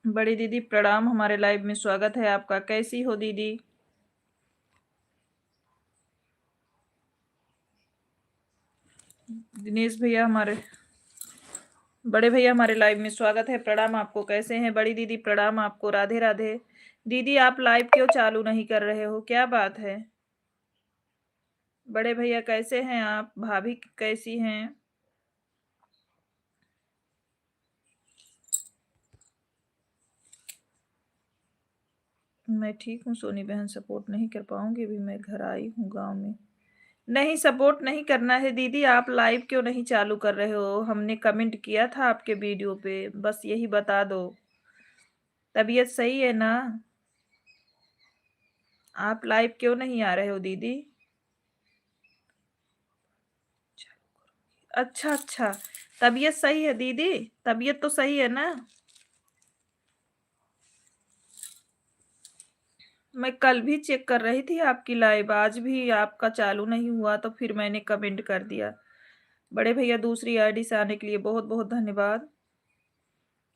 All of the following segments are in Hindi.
बड़ी दीदी प्रणाम, हमारे लाइव में स्वागत है आपका। कैसी हो दीदी? दिनेश भैया हमारे बड़े भैया हमारे लाइव में स्वागत है। प्रणाम आपको। कैसे हैं बड़ी दीदी? प्रणाम आपको। राधे राधे। दीदी आप लाइव क्यों चालू नहीं कर रहे हो? क्या बात है? बड़े भैया कैसे हैं आप? भाभी कैसी हैं? मैं ठीक हूँ सोनी बहन, सपोर्ट नहीं कर पाऊंगी, अभी मैं घर आई हूँ गांव में। नहीं, सपोर्ट नहीं करना है दीदी। आप लाइव क्यों नहीं चालू कर रहे हो? हमने कमेंट किया था आपके वीडियो पे, बस यही बता दो। तबीयत सही है ना? आप लाइव क्यों नहीं आ रहे हो दीदी? अच्छा अच्छा। तबीयत सही है दीदी? तबीयत तो सही है ना? मैं कल भी चेक कर रही थी आपकी लाइव, आज भी आपका चालू नहीं हुआ, तो फिर मैंने कमेंट कर दिया। बड़े भैया दूसरी आईडी से आने के लिए बहुत बहुत धन्यवाद।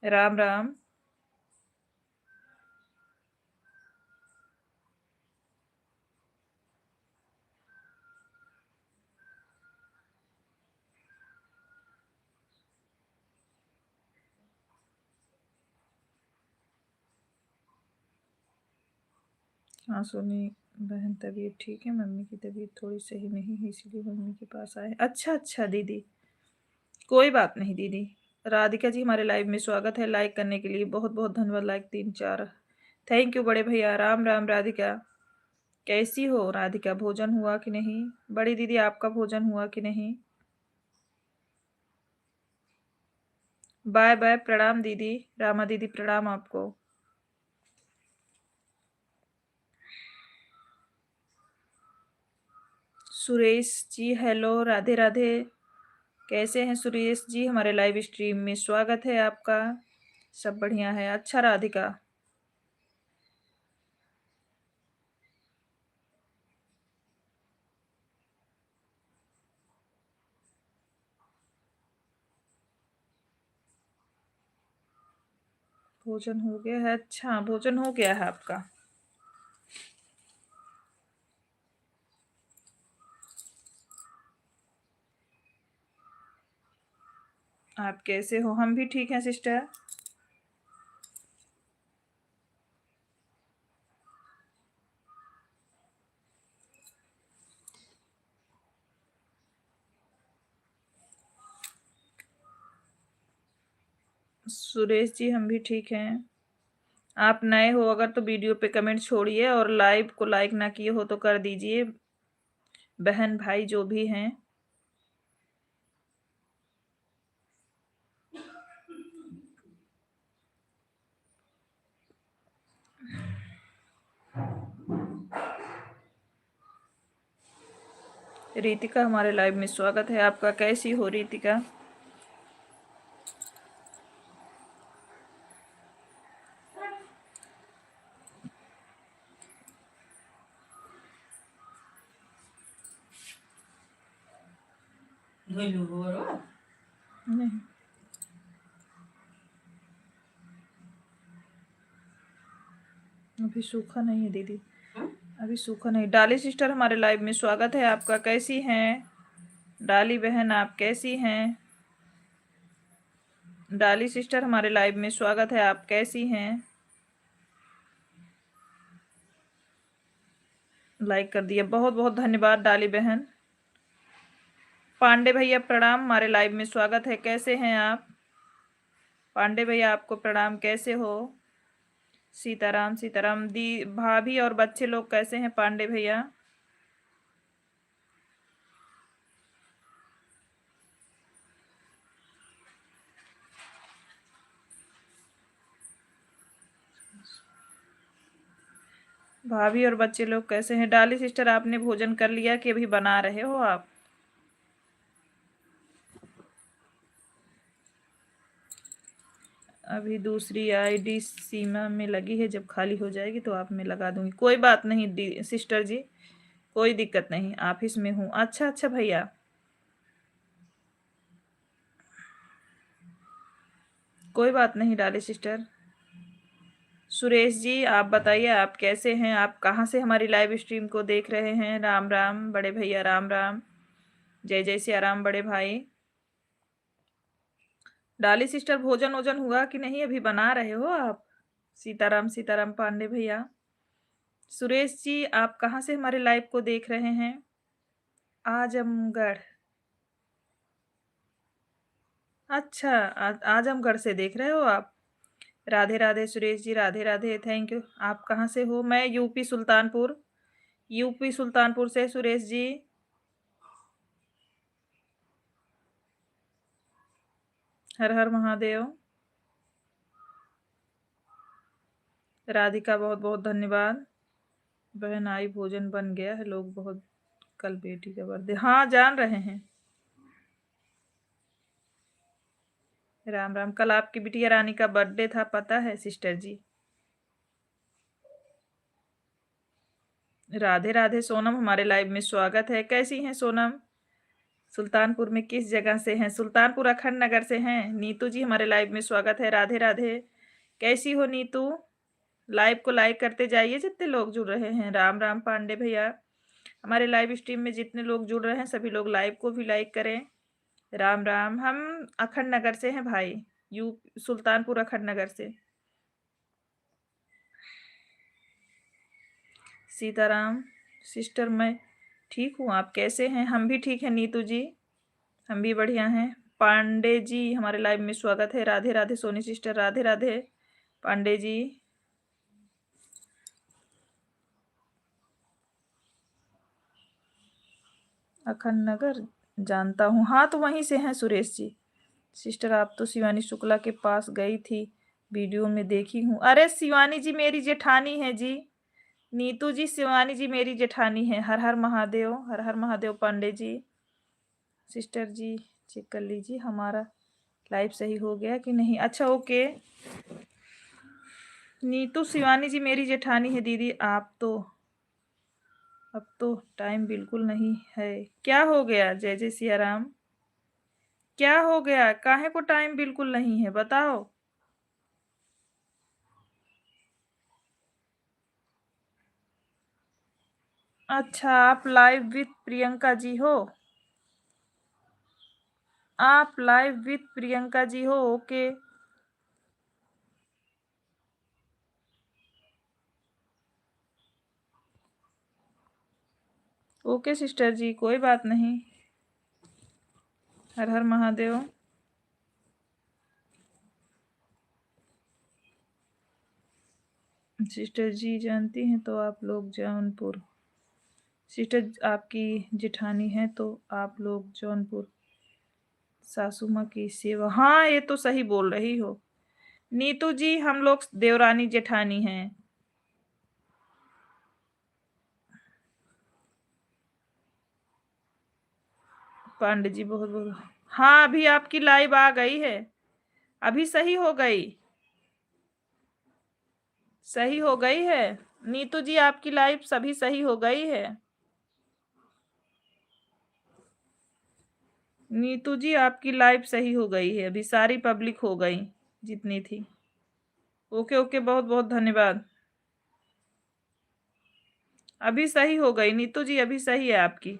राम राम। हाँ सोनी बहन तबीयत ठीक है, मम्मी की तबीयत थोड़ी सही नहीं है, इसीलिए मम्मी के पास आए। अच्छा अच्छा दीदी, कोई बात नहीं दीदी। राधिका जी हमारे लाइव में स्वागत है। लाइक करने के लिए बहुत बहुत धन्यवाद। लाइक 3 4। थैंक यू बड़े भैया। राम राम राधिका। कैसी हो राधिका? भोजन हुआ कि नहीं? बड़ी दीदी आपका भोजन हुआ कि नहीं? Bye bye. प्रणाम दीदी। रामा दीदी प्रणाम आपको। सुरेश जी हेलो, राधे राधे। कैसे हैं सुरेश जी? हमारे लाइव स्ट्रीम में स्वागत है आपका। सब बढ़िया है। अच्छा राधिका, भोजन हो गया है? अच्छा भोजन हो गया है आपका। आप कैसे हो? हम भी ठीक हैं सिस्टर। सुरेश जी हम भी ठीक हैं। आप नए हो अगर तो वीडियो पे कमेंट छोड़िए, और लाइव को लाइक ना किए हो तो कर दीजिए, बहन भाई जो भी हैं। रितिका हमारे लाइव में स्वागत है आपका। कैसी हो रितिका? नहीं, अभी सूखा नहीं है दीदी। अभी सूखा नहीं। डाली सिस्टर हमारे लाइव में स्वागत है आपका। कैसी हैं डाली बहन? आप कैसी हैं? डाली सिस्टर हमारे लाइव में स्वागत है। आप कैसी हैं? लाइक कर दिया, बहुत बहुत धन्यवाद डाली बहन। पांडे भैया प्रणाम, हमारे लाइव में स्वागत है। कैसे हैं आप? पांडे भैया आपको प्रणाम। कैसे हो? सीताराम सीताराम। दी भाभी और बच्चे लोग कैसे हैं पांडे भैया? भाभी और बच्चे लोग कैसे हैं? डाली सिस्टर आपने भोजन कर लिया कि अभी बना रहे हो आप? अभी दूसरी आईडी सीमा में लगी है, जब खाली हो जाएगी तो आप में लगा दूंगी। कोई बात नहीं सिस्टर जी, कोई दिक्कत नहीं, ऑफिस में हूँ। अच्छा अच्छा भैया, कोई बात नहीं डाली सिस्टर। सुरेश जी आप बताइए आप कैसे हैं, आप कहाँ से हमारी लाइव स्ट्रीम को देख रहे हैं। राम राम बड़े भैया, राम राम, जय जय सिया राम बड़े भाई। डाली सिस्टर भोजन वोजन हुआ कि नहीं, अभी बना रहे हो आप। सीताराम सीताराम पांडे भैया। सुरेश जी आप कहाँ से हमारे लाइव को देख रहे हैं। आजमगढ़, अच्छा आजमगढ़ से देख रहे हो आप। Radhe Radhe Suresh ji, Radhe Radhe, thank you. आप कहाँ से हो। मैं यूपी सुल्तानपुर, यूपी सुल्तानपुर से सुरेश जी। हर हर महादेव। राधिका बहुत बहुत धन्यवाद। बहन आई, भोजन बन गया है, लोग बहुत। कल बेटी का बर्थडे, हाँ जान रहे हैं। राम राम, कल आपकी बिटिया रानी का बर्थडे था, पता है सिस्टर जी। राधे राधे सोनम, हमारे लाइव में स्वागत है। कैसी हैं सोनम। सुल्तानपुर में किस जगह से हैं। सुल्तानपुर अखंड नगर से हैं। नीतू जी हमारे लाइव में स्वागत है। राधे राधे, कैसी हो नीतू। लाइव को लाइक करते जाइए जितने लोग जुड़ रहे हैं। राम राम पांडे भैया, हमारे लाइव स्ट्रीम में जितने लोग जुड़ रहे हैं सभी लोग लाइव को भी लाइक करें। राम राम, हम अखंड नगर से हैं भाई, यू सुल्तानपुर अखंड नगर से। सीताराम सिस्टर, मैं ठीक हूँ, आप कैसे हैं। हम भी ठीक हैं नीतू जी, हम भी बढ़िया हैं। पांडे जी हमारे लाइव में स्वागत है। राधे राधे सोनी सिस्टर, राधे राधे पांडे जी। अखंड नगर जानता हूँ, हाँ तो वहीं से हैं सुरेश जी। सिस्टर आप तो शिवानी शुक्ला के पास गई थी, वीडियो में देखी हूँ। अरे शिवानी जी मेरी जेठानी है जी। नीतू जी शिवानी जी मेरी जेठानी है। हर हर महादेव, हर हर महादेव पांडे जी। सिस्टर जी चेक कर लीजिए हमारा लाइव सही हो गया कि नहीं। अच्छा ओके, नीतू शिवानी जी मेरी जेठानी है दीदी। आप तो अब तो टाइम बिल्कुल नहीं है। क्या हो गया जय जय सिया राम, क्या हो गया, काहे को टाइम बिल्कुल नहीं है बताओ। अच्छा आप लाइव विथ प्रियंका जी हो। आप लाइव विथ प्रियंका जी हो, ओके। ओके सिस्टर जी कोई बात नहीं। हर हर महादेव। सिस्टर जी जानती हैं तो आप लोग जौनपुर, सिस्टर आपकी जेठानी है तो आप लोग जौनपुर सासू माँ की सेवा, हाँ ये तो सही बोल रही हो नीतू जी, हम लोग देवरानी जेठानी हैं। पांडे जी बहुत बहुत, हाँ अभी आपकी लाइव आ गई है, अभी सही हो गई, सही हो गई है। नीतू जी आपकी लाइव सभी सही हो गई है। नीतू जी आपकी लाइव सही हो गई है, अभी सारी पब्लिक हो गई जितनी थी। ओके ओके बहुत बहुत धन्यवाद। अभी सही हो गई नीतू जी, अभी सही है आपकी,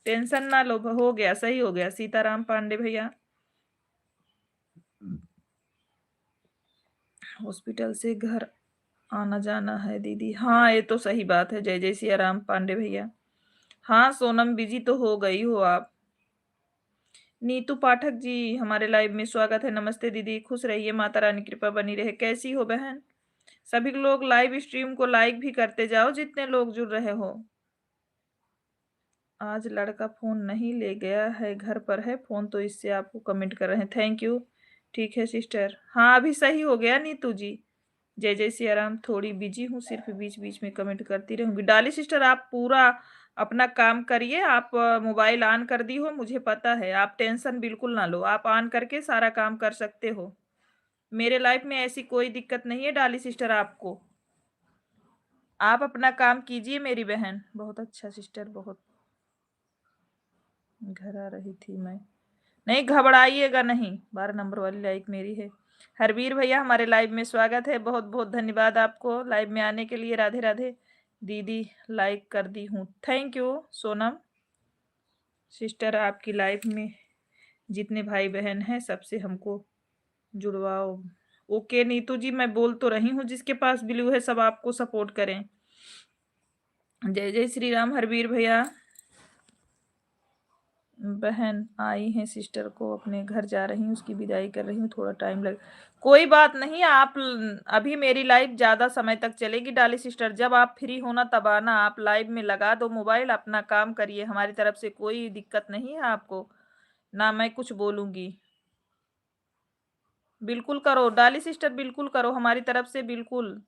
टेंशन ना लो, हो गया सही हो गया। सीताराम पांडे भैया, हॉस्पिटल से घर आना जाना है दीदी, हाँ ये तो सही बात है। जय जय सिया राम पांडे भैया। हाँ सोनम बिजी तो हो गई हो आप। नीतू पाठक जी हमारे लाइव में स्वागत है। नमस्ते दीदी, खुश रहिए, माता रानी कृपा बनी रहे। कैसी हो बहन। सभी लोग लाइव स्ट्रीम को लाइक भी करते जाओ जितने लोग जुड़ रहे हो। आज लड़का फोन नहीं ले गया है, घर पर है फोन, तो इससे आपको कमेंट कर रहे हैं, थैंक यू। ठीक है सिस्टर, हाँ अभी सही हो गया नीतू जी। जय जय सिया राम, थोड़ी बिजी हूँ, सिर्फ बीच बीच में कमेंट करती रहूंगी। डाली सिस्टर आप पूरा अपना काम करिए, आप मोबाइल ऑन कर दी हो मुझे पता है, आप टेंशन बिल्कुल ना लो, आप ऑन करके सारा काम कर सकते हो। मेरे लाइफ में ऐसी कोई दिक्कत नहीं है डाली सिस्टर आपको। आप अपना काम कीजिए मेरी बहन। बहुत अच्छा सिस्टर, बहुत। घर आ रही थी मैं, नहीं घबराइएगा नहीं, 12 नंबर वाली लाइक मेरी है। हरवीर भैया हमारे लाइव में स्वागत है, बहुत बहुत धन्यवाद आपको लाइव में आने के लिए। राधे राधे। दीदी लाइक कर दी हूँ, थैंक यू सोनम सिस्टर। आपकी लाइव में जितने भाई बहन हैं सबसे हमको जुड़वाओ। ओके नीतू जी, मैं बोल तो रही हूँ, जिसके पास ब्लू है सब आपको सपोर्ट करें। जय जय श्री राम। हरवीर भैया बहन आई है, सिस्टर को अपने घर जा रही हूँ, उसकी विदाई कर रही हूँ, थोड़ा टाइम लग। कोई बात नहीं, आप अभी मेरी लाइव ज्यादा समय तक चलेगी डाली सिस्टर, जब आप फ्री होना तब आना। आप लाइव में लगा दो मोबाइल, अपना काम करिए, हमारी तरफ से कोई दिक्कत नहीं है आपको, ना मैं कुछ बोलूंगी। बिल्कुल करो डाली सिस्टर, बिल्कुल करो हमारी तरफ से, बिल्कुल।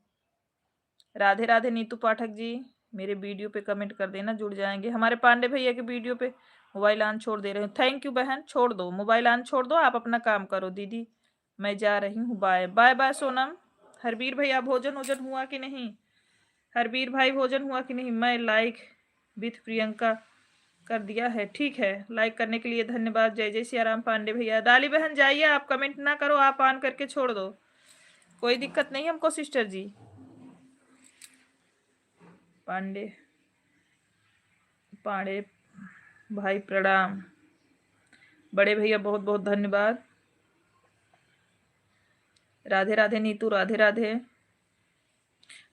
राधे राधे नीतू पाठक जी, मेरे वीडियो पे कमेंट कर देना, जुड़ जाएंगे। हमारे पांडे भैया के वीडियो पे मोबाइल ऑन छोड़ दे रहे हो, थैंक यू बहन, छोड़ दो मोबाइल ऑन, छोड़ दो, आप अपना काम करो। दीदी मैं जा रही हूँ, bye bye bye Sonam. Harvir भैया भोजन वोजन हुआ कि नहीं? हरवीर भाई भोजन हुआ कि नहीं? मैं लाइक विथ प्रियंका कर दिया है, ठीक है, लाइक करने के लिए धन्यवाद। जय जय सिया राम। पांडे भैया डाली बहन जाइए, आप कमेंट ना करो, आप ऑन करके छोड़ दो, कोई दिक्कत नहीं हमको सिस्टर जी। पांडे पांडे भाई प्रणाम। बड़े भैया बहुत बहुत धन्यवाद। राधे राधे नीतू, राधे राधे।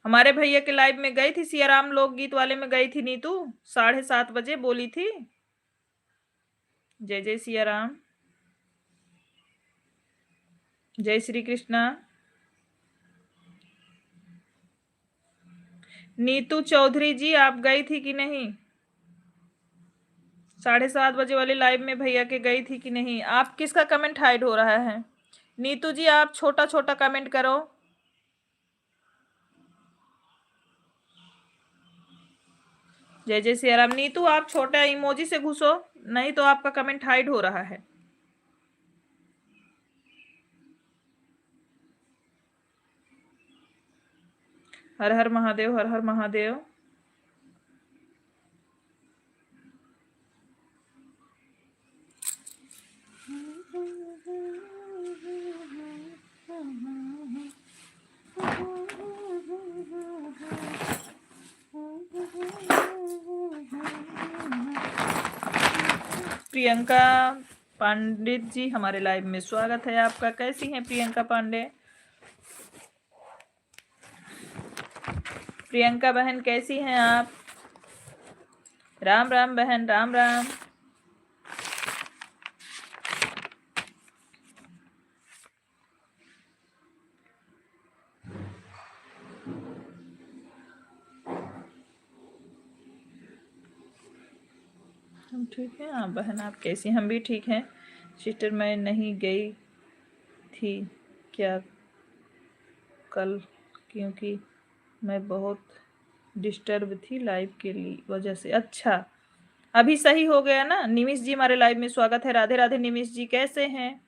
हमारे भैया के लाइव में गई थी, सियाराम लोकगीत वाले में गई थी नीतू, 7:30 बजे बोली थी। जय जय सिया राम। जय श्री कृष्णा। नीतू चौधरी जी आप गई थी कि नहीं? 7:30 बजे वाली लाइव में भैया के गई थी कि नहीं? आप किसका कमेंट हाइड हो रहा है? नीतू जी आप छोटा छोटा कमेंट करो। जय जय सिया राम। नीतू आप छोटा इमोजी से घुसो, नहीं तो आपका कमेंट हाइड हो रहा है। हर हर महादेव, हर हर महादेव। प्रियंका पांडित जी हमारे लाइव में स्वागत है आपका। कैसी हैं प्रियंका पांडे? प्रियंका बहन कैसी हैं आप? राम राम बहन, राम राम। हम ठीक हैं, आप बहन आप कैसी? हम भी ठीक हैं सिस्टर। मैं नहीं गई थी क्या कल, क्योंकि मैं बहुत डिस्टर्ब थी लाइव के लिए वजह से। अच्छा अभी सही हो गया ना? निमिष जी हमारे लाइव में स्वागत है। राधे राधे निमिष जी, कैसे हैं?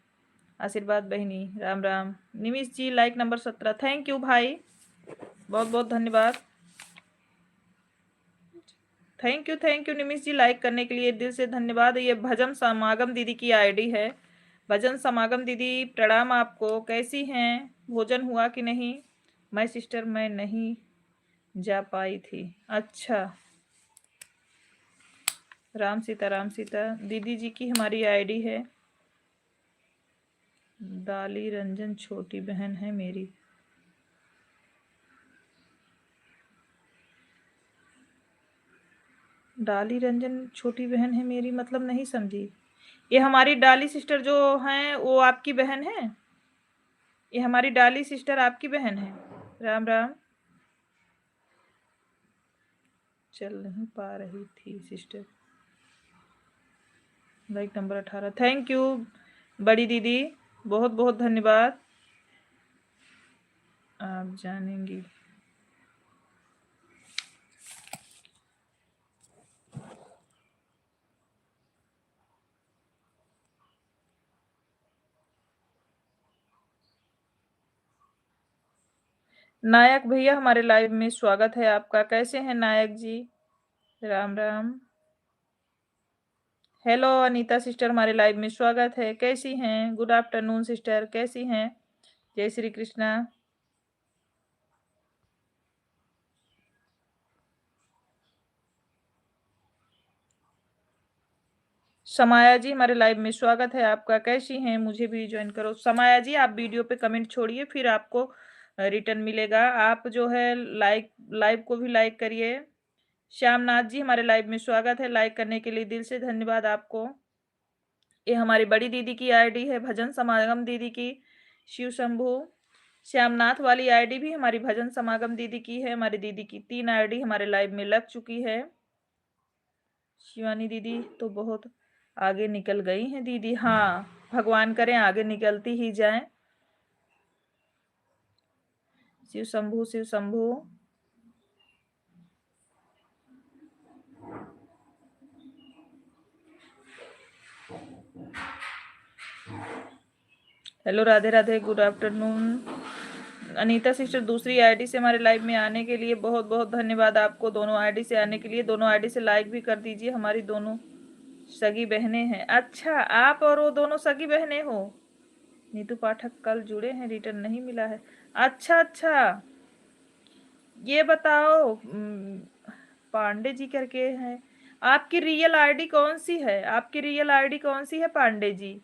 आशीर्वाद बहिनी, राम राम। निमिष जी लाइक नंबर 17, थैंक यू भाई, बहुत बहुत धन्यवाद। Thank you Nimish ji, like करने के लिए दिल से धन्यवाद। ये भजन समागम दीदी की आईडी है। भजन समागम दीदी प्रणाम आपको, कैसी हैं? भोजन हुआ कि नहीं? मैं सिस्टर मैं नहीं जा पाई थी। अच्छा राम सीता, राम सीता। दीदी जी की हमारी आईडी है। डाली रंजन छोटी बहन है मेरी। डाली रंजन छोटी बहन है मेरी मतलब नहीं समझी। ये हमारी डाली सिस्टर जो हैं वो आपकी बहन है? ये हमारी डाली सिस्टर आपकी बहन है? राम राम। चल नहीं पा रही थी sister. Like number 18, thank you बड़ी दीदी, बहुत बहुत धन्यवाद। आप जानेंगी। नायक भैया हमारे लाइव में स्वागत है आपका। कैसे हैं नायक जी? राम राम। हेलो अनीता सिस्टर हमारे लाइव में स्वागत है। कैसी हैं? गुड आफ्टरनून सिस्टर, कैसी हैं? जय श्री कृष्णा। समाया जी हमारे लाइव में स्वागत है आपका। कैसी हैं? मुझे भी ज्वाइन करो। समाया जी आप वीडियो पे कमेंट छोड़िए, फिर आपको रिटर्न मिलेगा। आप जो है लाइव को भी लाइक करिए। श्यामनाथ जी हमारे लाइव में स्वागत है। लाइक करने के लिए दिल से धन्यवाद आपको। ये हमारी बड़ी दीदी की आईडी है, भजन समागम दीदी की। शिव शंभू। श्यामनाथ वाली आईडी भी हमारी भजन समागम दीदी की है। हमारी दीदी की 3 आईडी हमारे लाइव में लग चुकी है। शिवानी दीदी तो बहुत आगे निकल गई हैं दीदी। हाँ, भगवान करें आगे निकलती ही जाएं। Shiv Shambhu, Shiv Shambhu. Hello, Radhe Radhe, good afternoon. Anita sister दूसरी आईडी से हमारे लाइव में आने के लिए बहुत बहुत धन्यवाद आपको। दोनों आईडी से आने के लिए, दोनों आईडी से लाइक भी कर दीजिए। हमारी दोनों सगी बहनें हैं। अच्छा, आप और वो दोनों सगी बहनें हो। नीतू पाठक कल जुड़े हैं, रिटर्न नहीं मिला है। अच्छा अच्छा, ये बताओ पांडे जी करके है। आपकी रियल आईडी कौन सी है? आपकी रियल आईडी कौन सी है पांडे जी?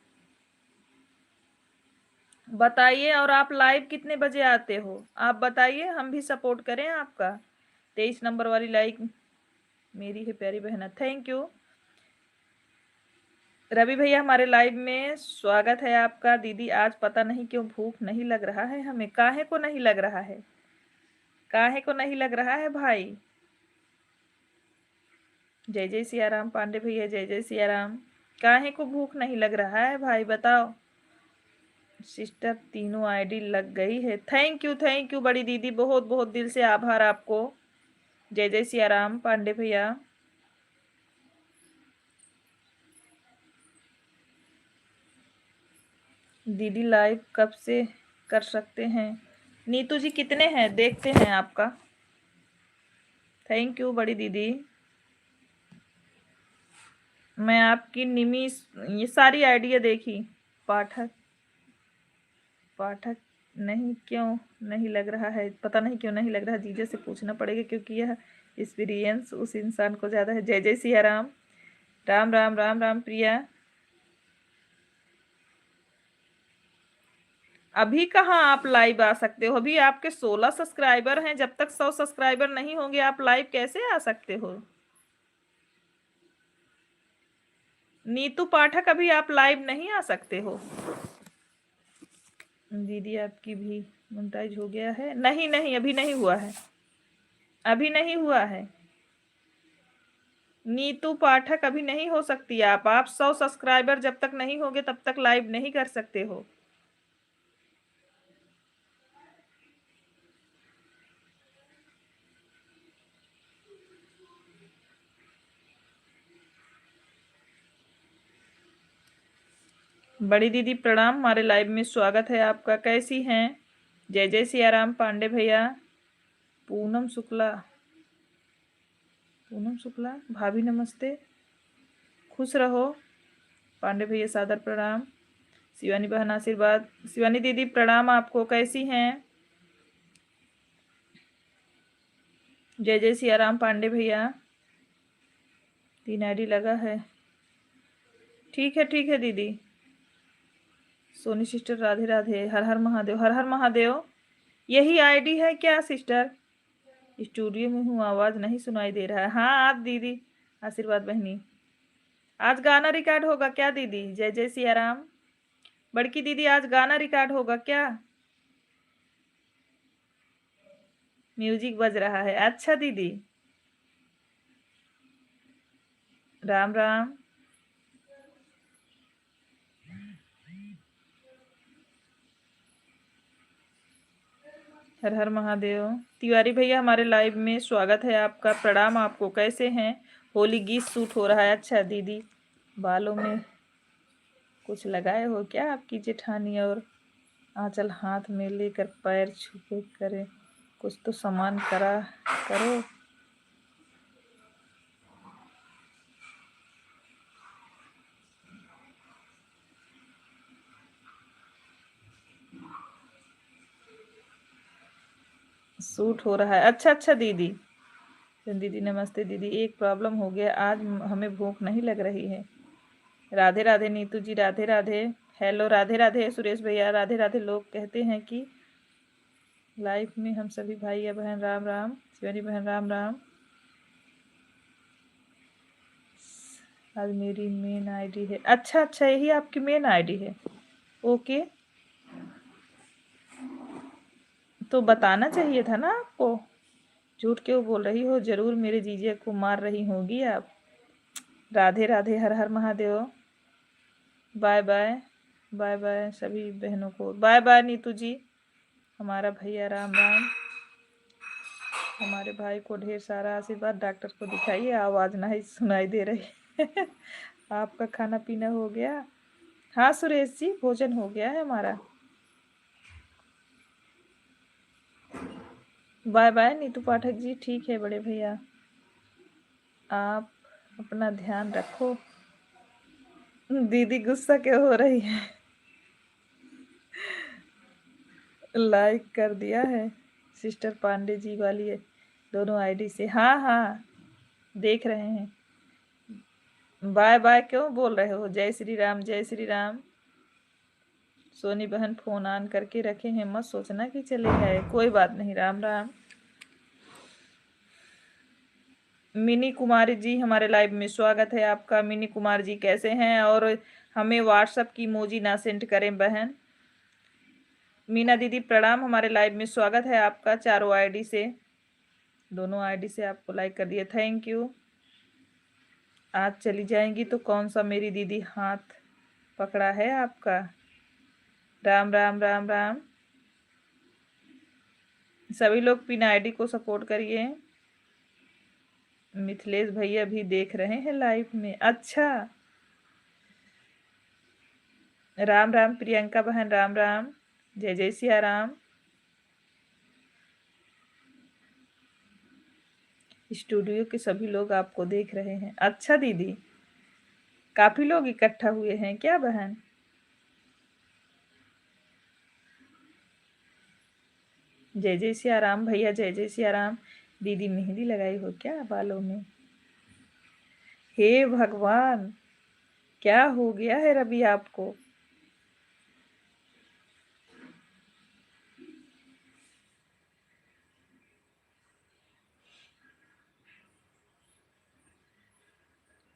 बताइए। और आप लाइव कितने बजे आते हो आप बताइए, हम भी सपोर्ट करें आपका। 23 नंबर वाली लाइक मेरी है प्यारी बहना, थैंक यू। रवि भैया हमारे लाइव में स्वागत है आपका। दीदी आज पता नहीं क्यों भूख नहीं लग रहा है हमें। काहे को नहीं लग रहा है? काहे को नहीं लग रहा है भाई? जय जय सिया राम पांडे भैया, जय जय सिया राम। काहे को भूख नहीं लग रहा है भाई बताओ। सिस्टर तीनों आईडी लग गई है। थैंक यू बड़ी दीदी, बहुत बहुत दिल से आभार आपको। जय जय सिया राम पांडे भैया। दीदी लाइव कब से कर सकते हैं? नीतू जी कितने हैं देखते हैं आपका। थैंक यू बड़ी दीदी। मैं आपकी निमी ये सारी आइडिया देखी। पाठक पाठक नहीं, क्यों नहीं लग रहा है? पता नहीं क्यों नहीं लग रहा। जीजे से पूछना पड़ेगा, क्योंकि यह एक्सपीरियंस उस इंसान को ज़्यादा है। जय जय सिया राम। राम राम राम राम प्रिया। अभी कहाँ आप लाइव आ सकते हो? अभी आपके 16 सब्सक्राइबर हैं। जब तक 100 सब्सक्राइबर नहीं होंगे आप लाइव कैसे आ सकते हो? नीतू पाठक अभी आप लाइव नहीं आ सकते हो। दीदी आपकी भी मोनेटाइज हो गया है? नहीं नहीं, अभी नहीं हुआ है। अभी नहीं हुआ है। नीतू पाठक अभी नहीं हो सकती। आप 100 सब्सक्राइबर जब तक नहीं होगे तब तक लाइव नहीं कर सकते हो। बड़ी दीदी प्रणाम, हमारे लाइव में स्वागत है आपका। कैसी हैं? जय जय सिया राम पांडे भैया। पूनम शुक्ला, पूनम शुक्ला भाभी नमस्ते, खुश रहो। पांडे भैया सादर प्रणाम। शिवानी बहन आशीर्वाद। शिवानी दीदी प्रणाम आपको, कैसी हैं? जय जय सिया राम पांडे भैया। 3 आईडी लगा है। ठीक है दीदी। सोनी सिस्टर राधे राधे, हर हर महादेव, हर हर महादेव। यही आईडी है क्या सिस्टर? स्टूडियो में हूँ, आवाज नहीं सुनाई दे रहा है। हाँ आप दीदी आशीर्वाद बहनी। आज गाना रिकॉर्ड होगा क्या दीदी? जय जय सिया राम। बड़की दीदी आज गाना रिकॉर्ड होगा क्या? म्यूजिक बज रहा है। अच्छा दीदी, राम राम। हर हर महादेव। तिवारी भैया हमारे लाइव में स्वागत है आपका। प्रणाम आपको, कैसे हैं? होली गीत शूट हो रहा है। अच्छा दीदी, बालों में कुछ लगाए हो क्या आपकी जेठानी? और आंचल हाथ में लेकर पैर छुपे करे, कुछ तो सामान करा करो। सूट हो रहा है। अच्छा अच्छा दीदी। दीदी नमस्ते दीदी, एक प्रॉब्लम हो गया, आज हमें भूख नहीं लग रही है। राधे राधे नीतू जी, राधे राधे। हेलो राधे राधे सुरेश भैया, राधे राधे। लोग कहते हैं कि लाइफ में हम सभी भाई या बहन। राम राम शिवानी बहन, राम राम। आज मेरी मेन आईडी है। अच्छा अच्छा, यही आपकी मेन आईडी है। ओके, तो बताना चाहिए था ना आपको। झूठ क्यों बोल रही हो? जरूर मेरे जीजे को मार रही होगी आप। राधे राधे, हर हर Mahadev. Bye bye, bye bye सभी बहनों को, बाय बाय नीतू जी। हमारा भैया, राम राम। हमारे भाई को ढेर सारा आशीर्वाद। डॉक्टर को दिखाइए, आवाज नहीं सुनाई दे रही। आपका खाना पीना हो गया? हाँ सुरेश जी, भोजन हो गया है हमारा। Bye bye Neetu Pathak ji. ठीक है बड़े भैया, आप अपना ध्यान रखो। दीदी गुस्सा क्यों हो रही है? लाइक कर दिया है सिस्टर पांडे जी वाली है, दोनों आईडी से। हाँ हाँ देख रहे हैं। बाय बाय क्यों बोल रहे हो? जय श्री राम, जय श्री राम। सोनी बहन फोन ऑन करके रखे हैं, मत सोचना कि चले गए, कोई बात नहीं। राम राम। मिनी कुमारी जी, हमारे लाइव में स्वागत है आपका। मिनी कुमार जी कैसे हैं? और हमें व्हाट्सएप की इमोजी ना सेंड करें बहन। मीना दीदी प्रणाम, हमारे लाइव में स्वागत है आपका। चारों आईडी से, दोनों आईडी से आपको लाइक कर दिया, थैंक यू। आज चली जाएंगी तो कौन सा मेरी दीदी हाथ पकड़ा है आपका? राम राम, राम राम। सभी लोग पिन आईडी को सपोर्ट करिए। मिथिलेश भैया भी देख रहे हैं लाइव में। अच्छा, राम राम प्रियंका बहन, राम राम। जय जय सिया राम। स्टूडियो के सभी लोग आपको देख रहे हैं। अच्छा दीदी, काफी लोग इकट्ठा हुए हैं क्या बहन? जय जय सिया राम भैया, जय जय सिया राम। दीदी मेहंदी लगाई हो क्या बालों में? हे भगवान, क्या हो गया है रवि आपको?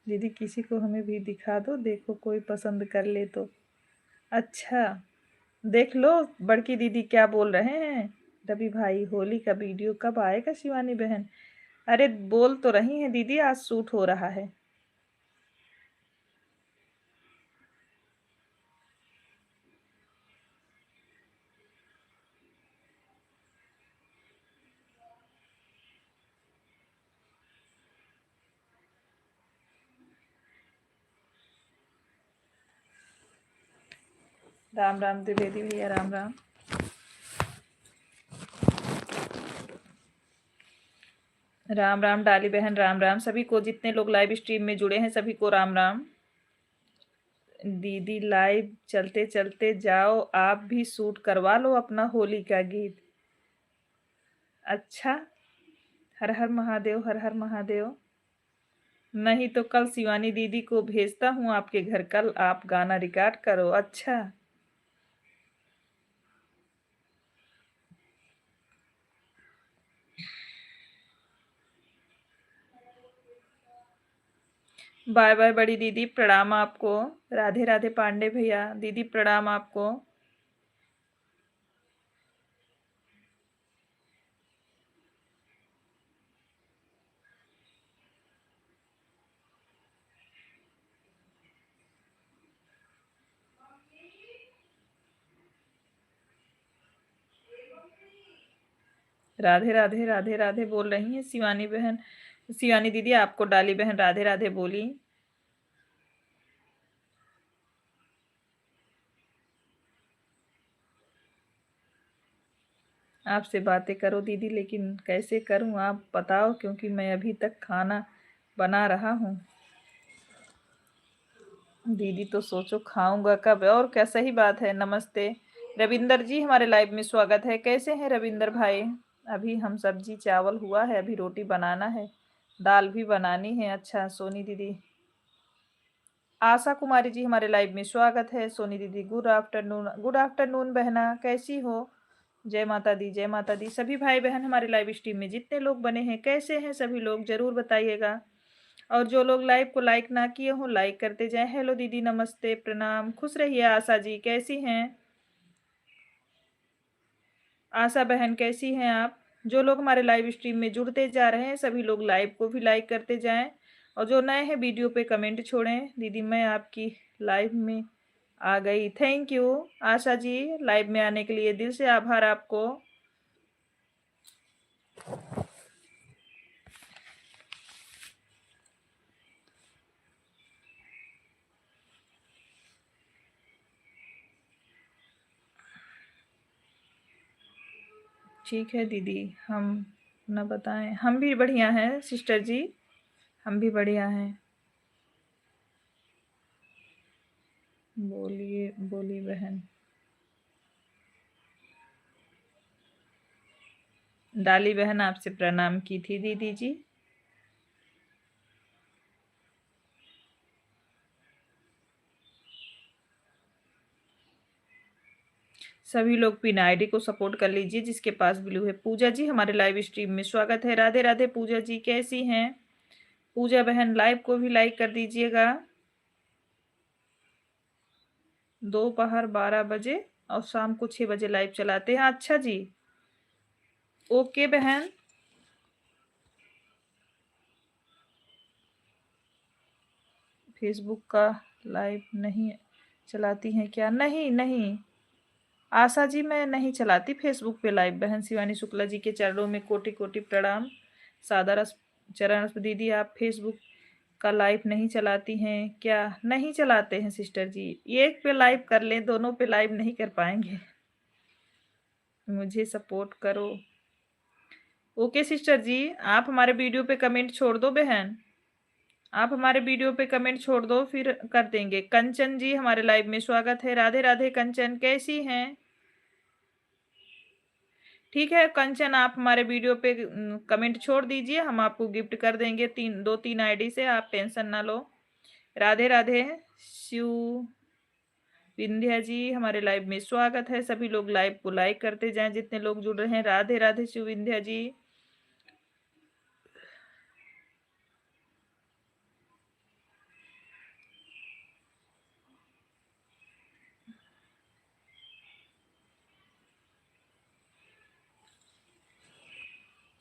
दीदी किसी को हमें भी दिखा दो, देखो कोई पसंद कर ले तो। अच्छा, देख लो बड़की दीदी क्या बोल रहे हैं। रवि भाई होली का वीडियो कब आएगा शिवानी बहन? अरे बोल तो रही हैं दीदी, आज शूट हो रहा है। राम राम द्विवेदी भैया, राम राम। राम राम डाली बहन, राम राम। सभी को, जितने लोग लाइव स्ट्रीम में जुड़े हैं सभी को राम राम। दीदी लाइव चलते चलते जाओ, आप भी शूट करवा लो अपना होली का गीत। अच्छा, हर हर महादेव, हर हर महादेव। नहीं तो कल शिवानी दीदी को भेजता हूँ आपके घर, कल आप गाना रिकॉर्ड करो। अच्छा, बाय बाय बड़ी दीदी, प्रणाम आपको। राधे राधे पांडे भैया, दीदी प्रणाम आपको। राधे राधे, राधे राधे बोल रही हैं शिवानी बहन। शिवानी दीदी आपको डाली बहन राधे राधे बोली। आपसे बातें करो दीदी, लेकिन कैसे करूं आप बताओ, क्योंकि मैं अभी तक खाना बना रहा हूं। दीदी तो सोचो खाऊंगा कब, और क्या, सही बात है। नमस्ते रविंदर जी, हमारे लाइव में स्वागत है। कैसे हैं रविंदर भाई? अभी हम सब्जी चावल हुआ है, अभी रोटी बनाना है, दाल भी बनानी है। अच्छा सोनी दीदी, आशा कुमारी जी हमारे लाइव में स्वागत है। सोनी दीदी गुड आफ्टरनून, गुड आफ्टरनून बहना, कैसी हो? जय माता दी, जय माता दी। सभी भाई बहन हमारे लाइव स्ट्रीम में जितने लोग बने हैं, कैसे हैं सभी लोग, जरूर बताइएगा। और जो लोग लाइव को लाइक ना किए हो, लाइक करते जाएं। हेलो दीदी, नमस्ते, प्रणाम, खुश रहिए। आशा जी कैसी हैं? आशा बहन कैसी हैं आप? जो लोग हमारे लाइव स्ट्रीम में जुड़ते जा रहे हैं, सभी लोग लाइव को भी लाइक करते जाएं। और जो नए हैं वीडियो पे कमेंट छोड़ें। दीदी मैं आपकी लाइव में आ गई, thank you Asha ji, live में आने के लिए दिल से आभार आपको। ठीक है दीदी, हम न बताएं, हम भी बढ़िया हैं सिस्टर जी, हम भी बढ़िया हैं। बोलिए बोली बहन। डाली बहन आपसे प्रणाम की थी दीदी जी। सभी लोग पिन आईडी को सपोर्ट कर लीजिए जिसके पास ब्लू है। पूजा जी हमारे लाइव स्ट्रीम में स्वागत है। राधे राधे पूजा जी, कैसी हैं? पूजा बहन लाइव को भी लाइक कर दीजिएगा। दोपहर 12 बजे और शाम को 6 बजे लाइव चलाते हैं। अच्छा जी, ओके बहन। फेसबुक का लाइव नहीं चलाती हैं क्या? नहीं नहीं आशा जी, मैं नहीं चलाती फेसबुक पे लाइव। बहन शिवानी शुक्ला जी के चरणों में कोटि कोटि प्रणाम, सादर चरण। दीदी आप फेसबुक का लाइव नहीं चलाती हैं क्या? नहीं चलाते हैं सिस्टर जी, एक पे लाइव कर लें, दोनों पे लाइव नहीं कर पाएंगे। मुझे सपोर्ट करो। ओके सिस्टर जी, आप हमारे वीडियो पे कमेंट छोड़ दो बहन, आप हमारे वीडियो पे कमेंट छोड़ दो, फिर कर देंगे। कंचन जी हमारे लाइव में स्वागत है। राधे राधे कंचन, कैसी हैं? ठीक है कंचन, आप हमारे वीडियो पे कमेंट छोड़ दीजिए, हम आपको गिफ्ट कर देंगे 3 आईडी से, आप टेंशन ना लो। राधे राधे। शिव विंध्या जी हमारे लाइव में स्वागत है। सभी लोग लाइव को लाइक करते जाएं जितने लोग जुड़ रहे हैं। राधे राधे शिव विंध्या जी।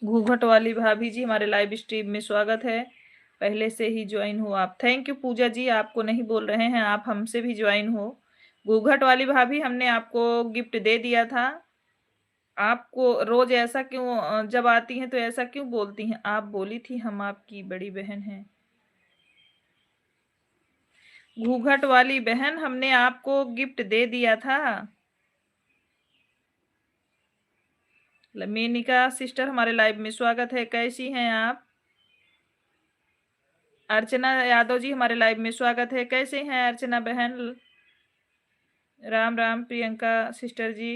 घूंघट वाली भाभी जी हमारे लाइव स्ट्रीम में स्वागत है। पहले से ही ज्वाइन हो आप, थैंक यू पूजा जी, आपको नहीं बोल रहे हैं, आप हमसे भी ज्वाइन हो। घूंघट वाली भाभी हमने आपको गिफ्ट दे दिया था। आपको रोज ऐसा क्यों जब आती हैं तो ऐसा क्यों बोलती हैं? आप बोली थी हम आपकी बड़ी बहन हैं। घूंघट वाली बहन हमने आपको गिफ्ट दे दिया था। मेनिका सिस्टर हमारे लाइव में स्वागत है, कैसी हैं आप? अर्चना यादव जी हमारे लाइव में स्वागत है, कैसे हैं अर्चना बहन? राम राम प्रियंका सिस्टर जी।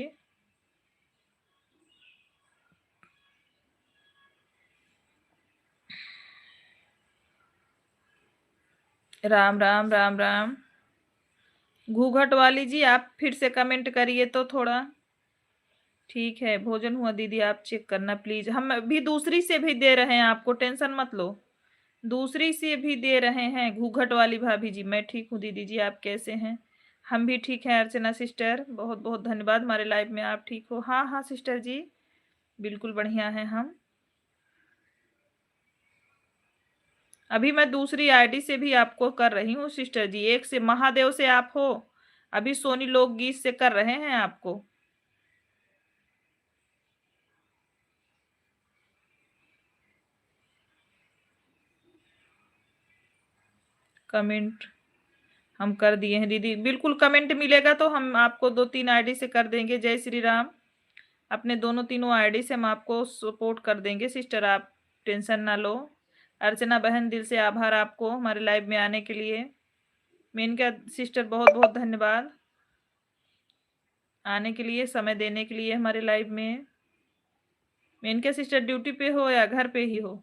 राम राम राम राम। घूंघट वाली जी आप फिर से कमेंट करिए तो थोड़ा। ठीक है, भोजन हुआ दीदी, आप चेक करना प्लीज। हम भी दूसरी से भी दे रहे हैं आपको, टेंशन मत लो, दूसरी से भी दे रहे हैं। घूंघट वाली भाभी जी मैं ठीक हूँ दीदी जी, आप कैसे हैं? हम भी ठीक हैं अर्चना सिस्टर, बहुत बहुत धन्यवाद हमारे लाइव में आप ठीक हो। हाँ हाँ सिस्टर जी, बिल्कुल बढ़िया हैं हम। अभी मैं दूसरी आईडी से भी आपको कर रही हूँ सिस्टर जी, एक से महादेव से आप हो, अभी सोनी लोकगीत से कर रहे हैं आपको। कमेंट हम कर दिए हैं दीदी, बिल्कुल कमेंट मिलेगा तो हम आपको 2-3 आईडी से कर देंगे। जय श्री राम। अपने दोनों तीनों आईडी से हम आपको सपोर्ट कर देंगे सिस्टर, आप टेंशन ना लो। अर्चना बहन दिल से आभार आपको हमारे लाइव में आने के लिए। मेनका सिस्टर बहुत बहुत धन्यवाद आने के लिए, समय देने के लिए हमारे लाइव में। मेनका सिस्टर ड्यूटी पे हो या घर पे ही हो?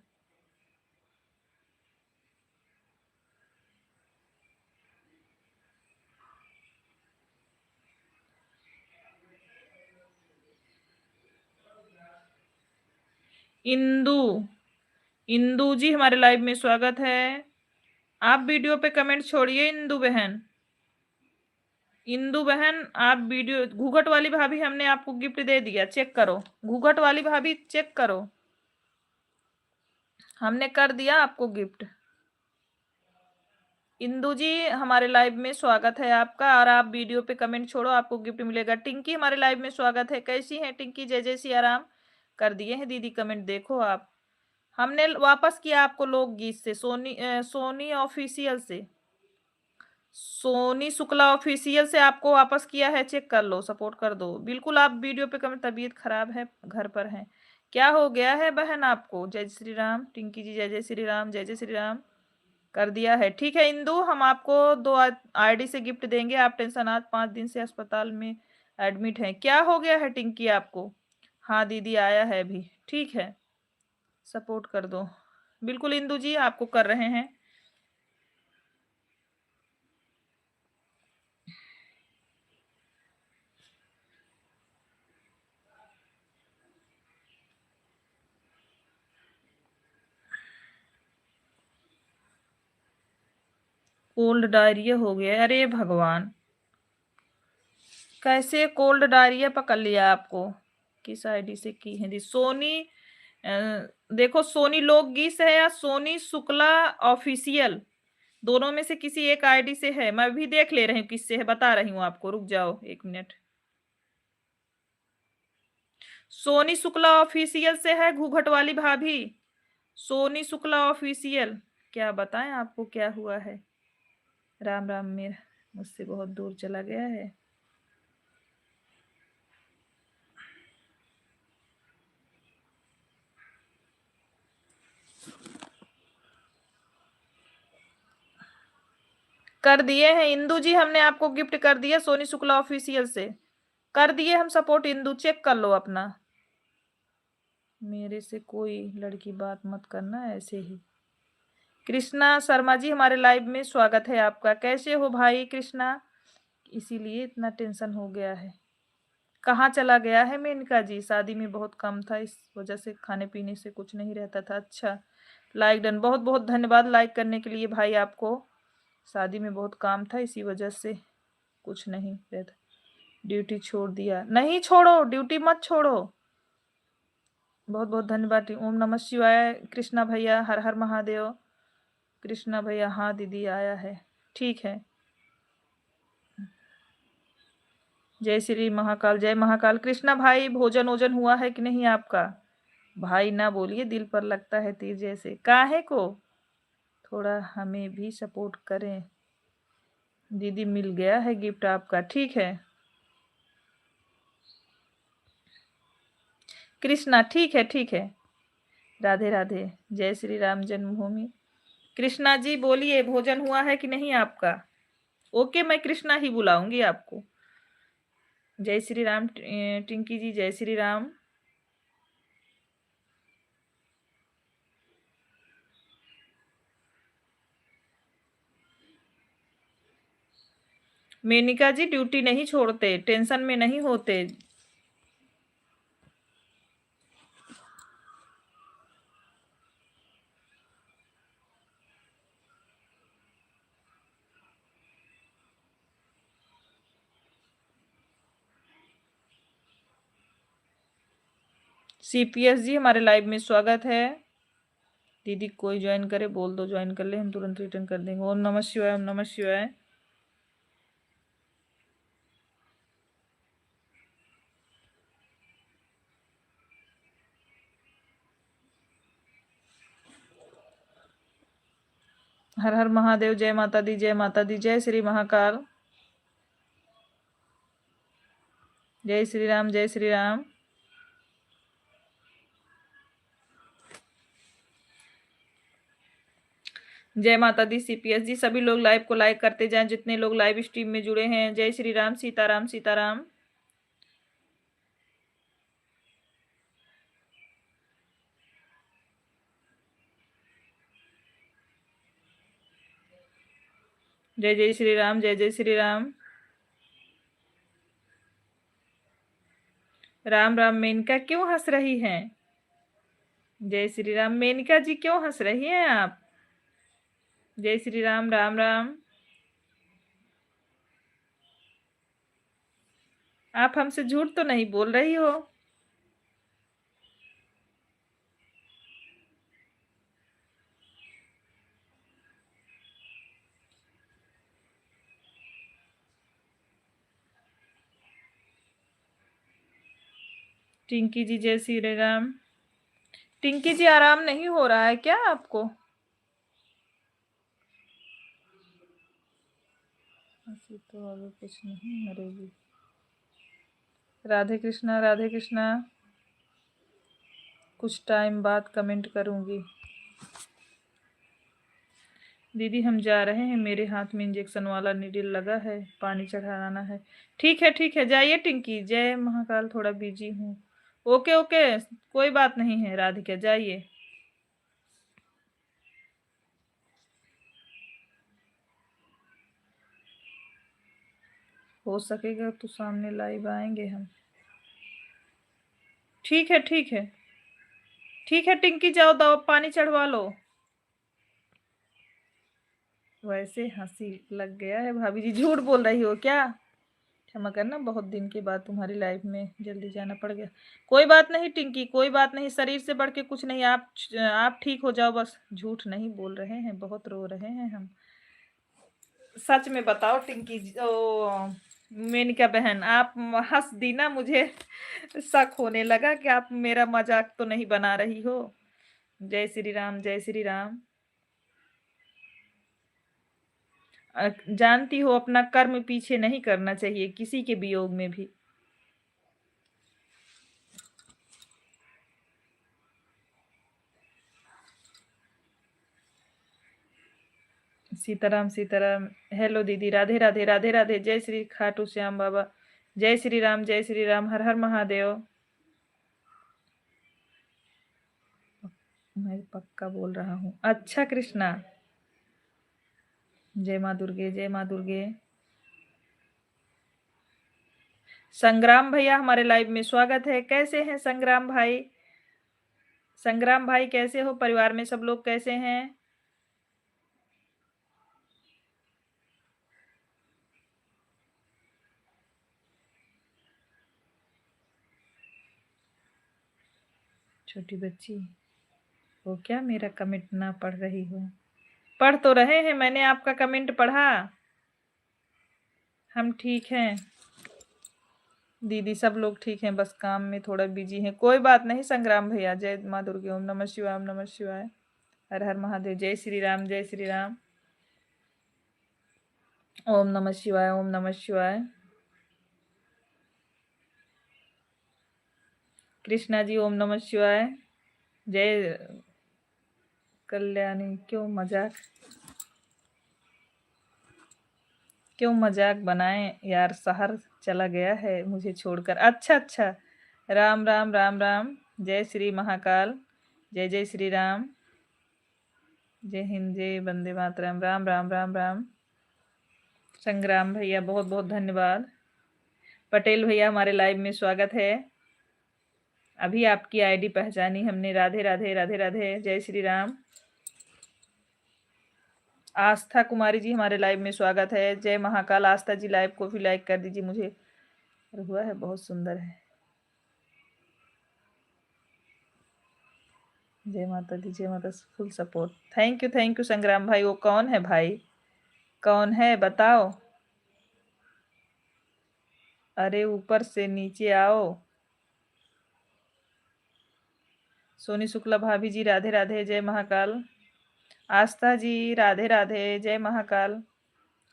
इंदू, इंदू जी हमारे लाइव में स्वागत है। आप वीडियो पे कमेंट छोड़िए इंदू बहन। इंदू बहन आप वीडियो, घूघट वाली भाभी हमने आपको गिफ्ट दे दिया, चेक करो। घूघट वाली भाभी चेक करो, हमने कर दिया आपको गिफ्ट। इंदू जी हमारे लाइव में स्वागत है आपका, और आप वीडियो पे कमेंट छोड़ो, आपको गिफ्ट मिलेगा। टिंकी हमारे लाइव में स्वागत है। कैसी हैं टिंकी? जय जय सिया राम। कर दिए हैं दीदी कमेंट, देखो आप। हमने वापस किया आपको लोकगीत से, सोनी ऑफिशियल से, सोनी शुक्ला ऑफिशियल से आपको वापस किया है। चेक कर लो, सपोर्ट कर दो बिल्कुल। आप वीडियो पे कमेंट, तबीयत खराब है, घर पर है, क्या हो गया है बहन आपको? जय श्री राम टिंकी जी, जय जय श्री राम, जय जय श्री राम। कर दिया है, ठीक है इंदू, हम आपको 2 आईडी से गिफ्ट देंगे। आप टेंशन, आज 5 दिन से अस्पताल में एडमिट हैं। क्या हो गया है टिंकी आपको? हाँ दीदी आया है अभी, ठीक है, सपोर्ट कर दो बिल्कुल इंदू जी, आपको कर रहे हैं। कोल्ड डायरिया हो गया, अरे भगवान, कैसे कोल्ड डायरिया पकड़ लिया आपको? किस आईडी से की है दी? सोनी देखो, सोनी लोकगीत है या सोनी शुक्ला ऑफिशियल, दोनों में से किसी एक आईडी से है। मैं भी देख ले रही हूँ किससे है, बता रही हूँ आपको, रुक जाओ 1 मिनट। सोनी शुक्ला ऑफिशियल से है घूघट वाली भाभी, सोनी शुक्ला ऑफिशियल। क्या बताएं आपको क्या हुआ है? राम राम, मेरा मुझसे बहुत दूर चला गया है। कर दिए हैं इंदू जी, हमने आपको गिफ्ट कर दिया सोनी शुक्ला ऑफिशियल से, कर दिए हम सपोर्ट। इंदू चेक कर लो अपना। मेरे से कोई लड़की बात मत करना ऐसे ही। कृष्णा शर्मा जी हमारे लाइव में स्वागत है आपका। कैसे हो भाई कृष्णा? इसीलिए इतना टेंशन हो गया है। कहाँ चला गया है मेनका जी? शादी में बहुत कम था, इस वजह से खाने पीने से कुछ नहीं रहता था। अच्छा, लाइक डन, बहुत बहुत धन्यवाद लाइक करने के लिए भाई आपको। शादी में बहुत काम था, इसी वजह से कुछ नहीं रहता। ड्यूटी छोड़ दिया? नहीं छोड़ो, ड्यूटी मत छोड़ो। बहुत बहुत धन्यवाद। ओम नमः शिवाय कृष्णा भैया, हर हर महादेव। कृष्णा भैया, हाँ दीदी आया है, ठीक है। जय श्री महाकाल, जय महाकाल। कृष्णा भाई भोजन वोजन हुआ है कि नहीं आपका? भाई ना बोलिए, दिल पर लगता है तीर जैसे, काहे को? थोड़ा हमें भी सपोर्ट करें। दीदी मिल गया है गिफ्ट आपका, ठीक है कृष्णा, ठीक है ठीक है। राधे राधे, जय श्री राम जन्मभूमि। कृष्णा जी बोलिए, भोजन हुआ है कि नहीं आपका? ओके, मैं कृष्णा ही बुलाऊंगी आपको। जय श्री राम टिंकी जी, जय श्री राम। मेनिका जी ड्यूटी नहीं छोड़ते, टेंशन में नहीं होते। सीपीएस जी हमारे लाइव में स्वागत है। दीदी कोई ज्वाइन करे बोल दो, ज्वाइन कर ले, हम तुरंत रिटर्न कर देंगे। ओम नमः शिवाय, ओम नमः शिवाय। हर हर महादेव, जय माता दी, जय माता दी, जय श्री महाकाल, जय श्री राम, जय श्री राम। जय माता दी सीपीएस जी, सभी लोग लाइव को लाइक करते जाएं, जितने लोग लाइव स्ट्रीम में जुड़े हैं। जय श्री राम, सीताराम सीताराम। जय जय श्री राम, जय जय श्री राम। राम राम। मेनका क्यों हंस रही हैं? जय श्री राम। मेनका जी क्यों हंस रही हैं आप? जय श्री राम, राम राम। आप हमसे झूठ तो नहीं बोल रही हो? टिंकी जी जय श्री राम। टिंकी जी आराम नहीं हो रहा है क्या आपको? ऐसी तो अभी कुछ नहीं मरेगी। राधे कृष्णा, राधे कृष्णा। कुछ टाइम बाद कमेंट करूंगी। दीदी हम जा रहे हैं, मेरे हाथ में इंजेक्शन वाला नीडल लगा है, पानी चढ़ाना है। ठीक है ठीक है, जाइए टिंकी। जय महाकाल, थोड़ा बिजी हूँ। ओके ओके, कोई बात नहीं है राधिका, जाइए। हो सकेगा तो सामने लाइव आएंगे हम। ठीक है ठीक है ठीक है टिंकी, जाओ दवा पानी चढ़वा लो। वैसे हंसी लग गया है भाभी जी, झूठ बोल रही हो क्या? क्षमा करना, बहुत दिन के बाद तुम्हारी लाइफ में जल्दी जाना पड़ गया। कोई बात नहीं टिंकी, कोई बात नहीं, शरीर से बढ़ के कुछ नहीं। आप ठीक हो जाओ बस। झूठ नहीं बोल रहे हैं, बहुत रो रहे हैं हम। सच में बताओ टिंकी ओ मेनका बहन, आप हंस दी ना, मुझे शक होने लगा कि आप मेरा मजाक तो नहीं बना रही हो। जय श्री राम, जय श्री राम। जानती हो अपना कर्म पीछे नहीं करना चाहिए किसी के वियोग में भी। सीताराम सीताराम। हेलो दीदी, राधे राधे, राधे राधे। जय श्री खाटू श्याम बाबा। जय श्री राम, जय श्री राम। हर हर महादेव। मैं पक्का बोल रहा हूँ। अच्छा कृष्णा। जय माँ दुर्गे, जय माँ दुर्गे। संग्राम भैया हमारे लाइव में स्वागत है। कैसे हैं संग्राम भाई? संग्राम भाई कैसे हो? परिवार में सब लोग कैसे हैं? छोटी बच्ची वो क्या मेरा कमेंट ना पढ़ रही हो? पढ़ तो रहे हैं, मैंने आपका कमेंट पढ़ा। हम ठीक हैं दीदी, सब लोग ठीक हैं, बस काम में थोड़ा बिजी हैं। कोई बात नहीं संग्राम भैया। जय माँ दुर्गे। ओम नमः शिवाय, ओम नमः शिवाय। हर हर महादेव। जय श्री राम, जय श्री राम। ओम नमः शिवाय, ओम नमः शिवाय। कृष्णा जी ओम नमः शिवाय। जय कल्याणी। क्यों मजाक बनाए यार, शहर चला गया है मुझे छोड़कर। अच्छा अच्छा। राम राम, राम राम। जय श्री महाकाल। जय जय श्री राम। जय हिंद, जय वंदे मातरम। राम राम, राम राम। संग्राम भैया बहुत बहुत धन्यवाद। पटेल भैया हमारे लाइव में स्वागत है। अभी आपकी आईडी पहचानी हमने। राधे राधे, राधे राधे। जय श्री राम। आस्था कुमारी जी हमारे लाइव में स्वागत है। जय महाकाल। आस्था जी लाइव को भी लाइक कर दीजिए, मुझे हुआ है बहुत सुंदर है। जय माता दी, जय माता। Full support. थैंक यू संग्राम भाई। वो कौन है भाई? कौन है बताओ? अरे ऊपर से नीचे आओ। सोनी शुक्ला भाभी जी राधे राधे, जय महाकाल। आस्था जी राधे राधे, जय महाकाल।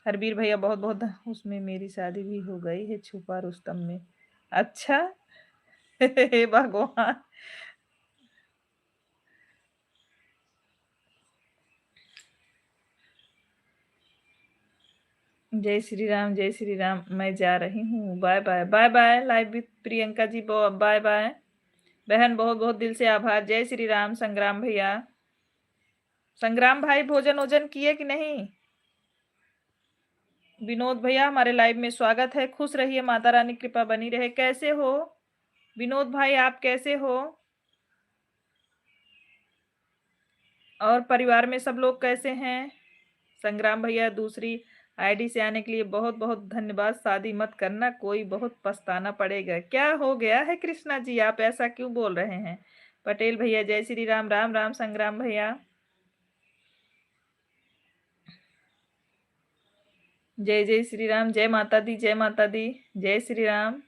हरबीर भैया बहुत बहुत उसमें मेरी शादी भी हो गई है, छुपा रुस्तम में। अच्छा। हे भगवान। जय श्री राम, जय श्री राम। मैं जा रही हूँ, bye bye, bye bye. Live with Priyanka ji, bye bye. बहन बहुत बहुत दिल से आभार। जय श्री राम संग्राम भैया। संग्राम भाई भोजन वोजन किए कि नहीं? विनोद भैया हमारे लाइव में स्वागत है। खुश रहिए, माता रानी कृपा बनी रहे। कैसे हो विनोद भाई, आप कैसे हो? और परिवार में सब लोग कैसे हैं? संग्राम भैया दूसरी आईडी से आने के लिए बहुत बहुत धन्यवाद। शादी मत करना, कोई बहुत पछताना पड़ेगा। क्या हो गया है कृष्णा जी, आप ऐसा क्यों बोल रहे हैं? पटेल भैया जय श्री राम। राम राम संग्राम भैया, जय जय श्री राम। जय माता दी, जय माता दी, जय श्री राम।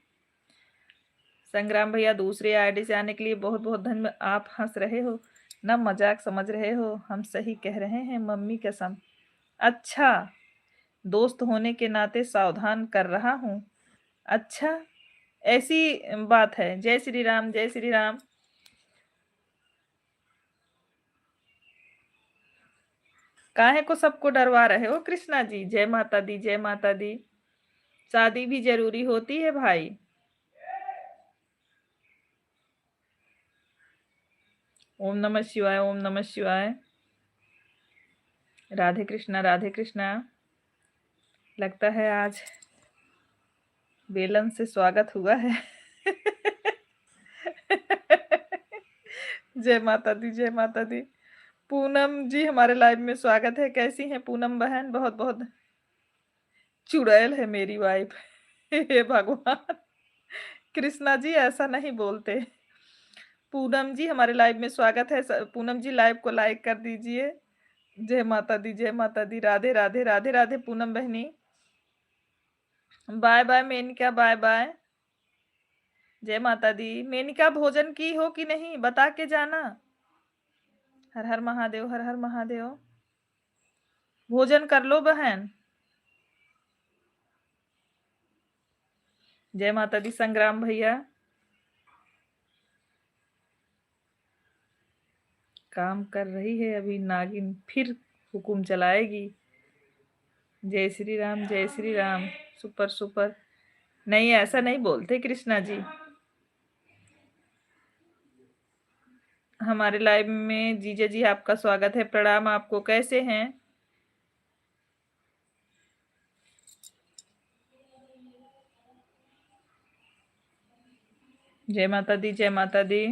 संग्राम भैया दूसरे आईडी से आने के लिए बहुत बहुत धन्यवाद। आप हंस रहे हो ना, मजाक समझ रहे हो? हम सही कह रहे हैं, मम्मी कसम। अच्छा, दोस्त होने के नाते सावधान कर रहा हूँ। अच्छा, ऐसी बात है। जय श्री राम, जय श्री राम। काहे को सबको डरवा रहे हो कृष्णा जी? जय माता दी, जय माता दी। शादी भी जरूरी होती है भाई। ओम नमः शिवाय, ओम नमः शिवाय। राधे कृष्णा, राधे कृष्णा। लगता है आज बेलन से स्वागत हुआ है। जय माता दी, जय माता दी। पूनम जी हमारे लाइव में स्वागत है। कैसी हैं पूनम बहन? बहुत बहुत चुड़ैल है मेरी वाइफ। हे भगवान, कृष्णा जी ऐसा नहीं बोलते। पूनम जी हमारे लाइव में स्वागत है। पूनम जी लाइव को लाइक कर दीजिए। जय माता दी, जय माता दी। राधे राधे, राधे राधे पूनम बहनी। Bye bye Menika, bye bye. जय माता दी। मेनिका भोजन की हो कि नहीं बता के जाना। हर हर महादेव, हर हर महादेव। भोजन कर लो बहन। जय माता दी संग्राम भैया। काम कर रही है अभी नागिन, फिर हुकुम चलाएगी। जय श्री राम, जय श्री राम। Super super. नहीं ऐसा नहीं बोलते कृष्णा जी। हमारे लाइव में जीजा जी आपका स्वागत है। प्रणाम आपको, कैसे हैं? जय माता दी, जय माता दी।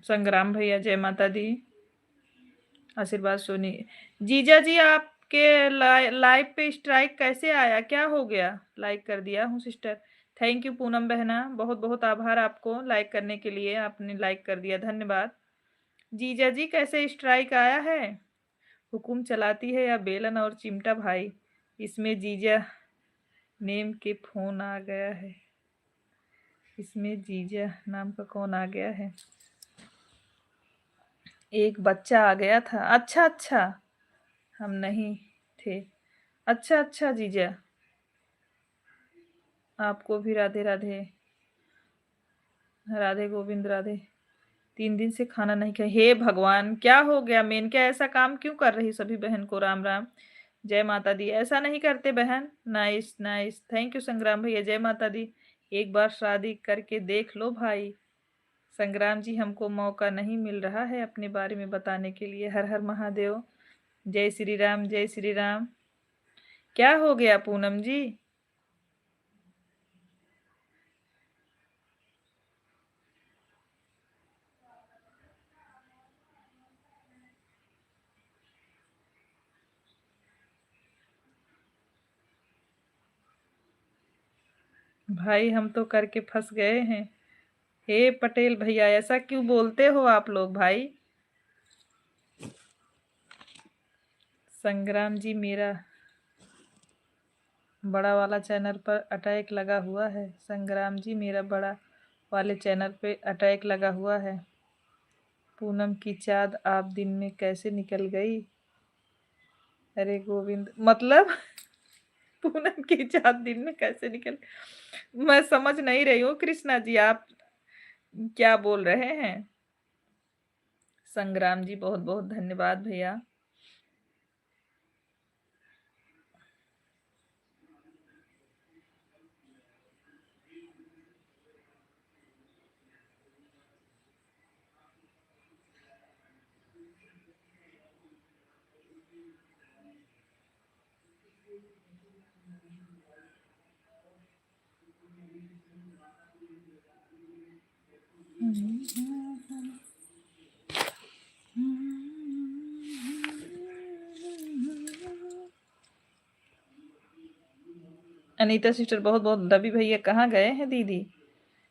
संग्राम भैया जय माता दी। आशीर्वाद सोनी। जीजा जी आपके लाइव पे स्ट्राइक कैसे आया? क्या हो गया? लाइक कर दिया हूँ सिस्टर। थैंक यू पूनम बहना, बहुत बहुत आभार आपको लाइक करने के लिए। आपने लाइक कर दिया, धन्यवाद। जीजा जी कैसे स्ट्राइक आया है? हुकुम चलाती है या बेलन और चिमटा भाई? इसमें जीजा नेम के फोन आ गया है। इसमें जीजा नाम का कौन आ गया है? एक बच्चा आ गया था। अच्छा अच्छा, हम नहीं थे। अच्छा अच्छा जीजा, आपको भी राधे राधे। राधे गोविंद राधे। 3 दिन से खाना नहीं खाई। हे भगवान, क्या हो गया? मेन क्या ऐसा काम क्यों कर रही? सभी बहन को राम राम। जय माता दी। ऐसा नहीं करते बहन। नाइस नाइस, थैंक यू संग्राम भैया। जय माता दी। एक बार शादी करके देख लो भाई। संग्राम जी हमको मौका नहीं मिल रहा है अपने बारे में बताने के लिए। हर हर महादेव। जय श्री राम, जय श्री राम। क्या हो गया पूनम जी? भाई हम तो करके फंस गए हैं। हे पटेल भैया, ऐसा क्यों बोलते हो आप लोग भाई? संग्राम जी मेरा बड़ा वाला चैनल पर अटैक लगा हुआ है। संग्राम जी मेरा बड़ा वाले चैनल पे अटैक लगा हुआ है। पूनम की चाँद आप दिन में कैसे निकल गई? अरे गोविंद, मतलब पूनम की चाँद दिन में कैसे निकल? मैं समझ नहीं रही हूँ कृष्णा जी, आप क्या बोल रहे हैं? संग्राम जी बहुत बहुत धन्यवाद भैया। अनीता सिस्टर बहुत बहुत। रवि भैया कहाँ गए हैं दीदी?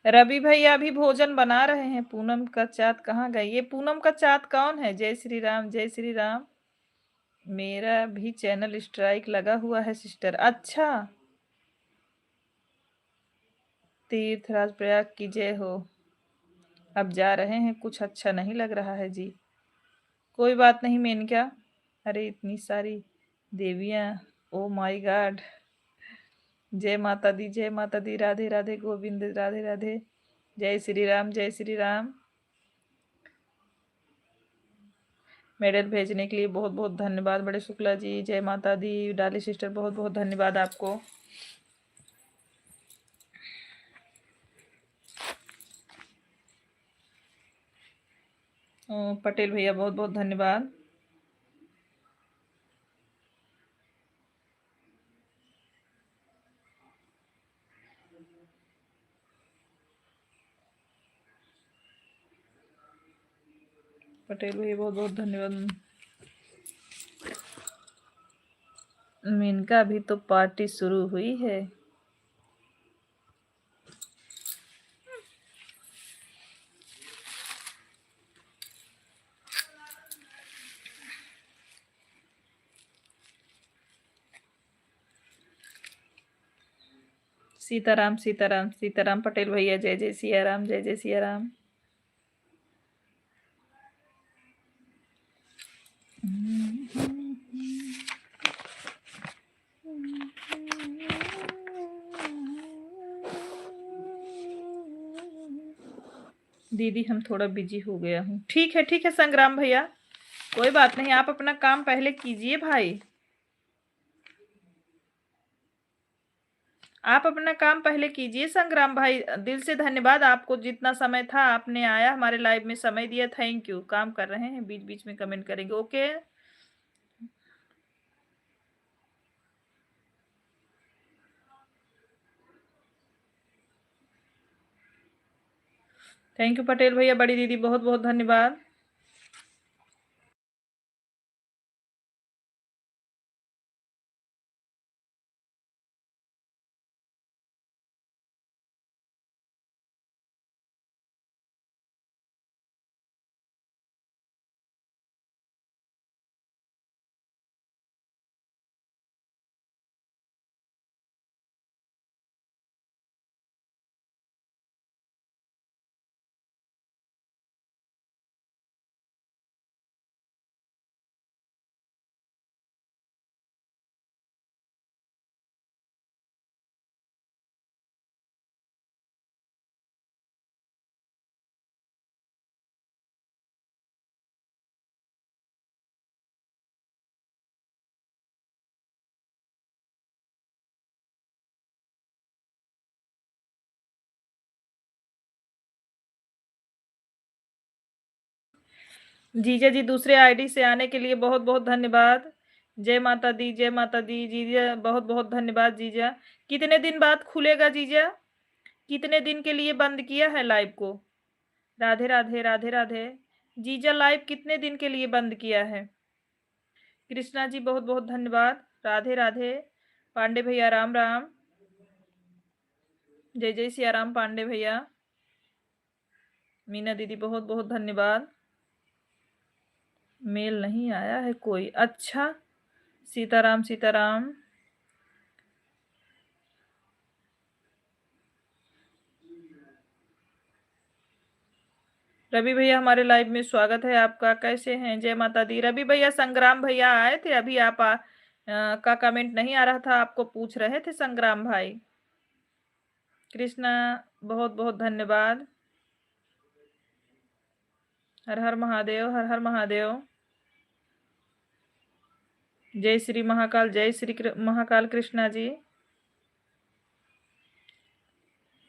रवि भैया अभी भोजन बना रहे हैं। पूनम का चाँद कहाँ गए? ये पूनम का चाँद कौन है? जय श्री राम, जय श्री राम। मेरा भी चैनल स्ट्राइक लगा हुआ है सिस्टर। अच्छा, तीर्थराज प्रयाग की जय हो। अब जा रहे हैं, कुछ अच्छा नहीं लग रहा है जी। कोई बात नहीं मेनका। अरे इतनी सारी देवियां, ओ माय गॉड। जय माता दी, जय माता दी, राधे राधे गोविंद, राधे राधे। जय श्री राम, जय श्री राम। मेडल भेजने के लिए बहुत बहुत धन्यवाद बड़े शुक्ला जी। जय माता दी। डाली सिस्टर बहुत बहुत धन्यवाद आपको। पटेल भैया बहुत बहुत धन्यवाद। पटेल भैया बहुत बहुत धन्यवाद। इनका भी तो पार्टी शुरू हुई है। सीताराम सीताराम सीताराम। पटेल भैया जय जय सिया राम, जय जय सिया राम। दीदी हम थोड़ा बिजी हो गया हूँ। ठीक है संग्राम भैया, कोई बात नहीं। आप अपना काम पहले कीजिए भाई। आप अपना काम पहले कीजिए संग्राम भाई। दिल से धन्यवाद आपको, जितना समय था आपने आया हमारे लाइव में, समय दिया, थैंक यू। काम कर रहे हैं, बीच बीच में कमेंट करेंगे, ओके। थैंक यू पटेल भैया, बड़ी दीदी बहुत बहुत धन्यवाद। जीजा जी दूसरे आईडी से आने के लिए बहुत बहुत धन्यवाद। जय माता दी, जय माता दी। जीजा बहुत बहुत धन्यवाद जीजा। कितने दिन बाद खुलेगा जीजा? कितने दिन के लिए बंद किया है लाइव को? राधे राधे, राधे राधे। जीजा लाइव कितने दिन के लिए बंद किया है? कृष्णा जी बहुत बहुत धन्यवाद, राधे राधे। पांडे भैया राम राम, जय जय सिया राम पांडे भैया। मीना दीदी बहुत बहुत धन्यवाद। मेल नहीं आया है कोई, अच्छा। सीताराम सीताराम। रवि भैया हमारे लाइव में स्वागत है आपका, कैसे हैं? जय माता दी। रवि भैया संग्राम भैया आए थे अभी, आप का कमेंट नहीं आ रहा था, आपको पूछ रहे थे संग्राम भाई। कृष्णा बहुत बहुत धन्यवाद। हर हर महादेव, हर हर महादेव। जय श्री महाकाल, जय श्री महाकाल कृष्णा जी।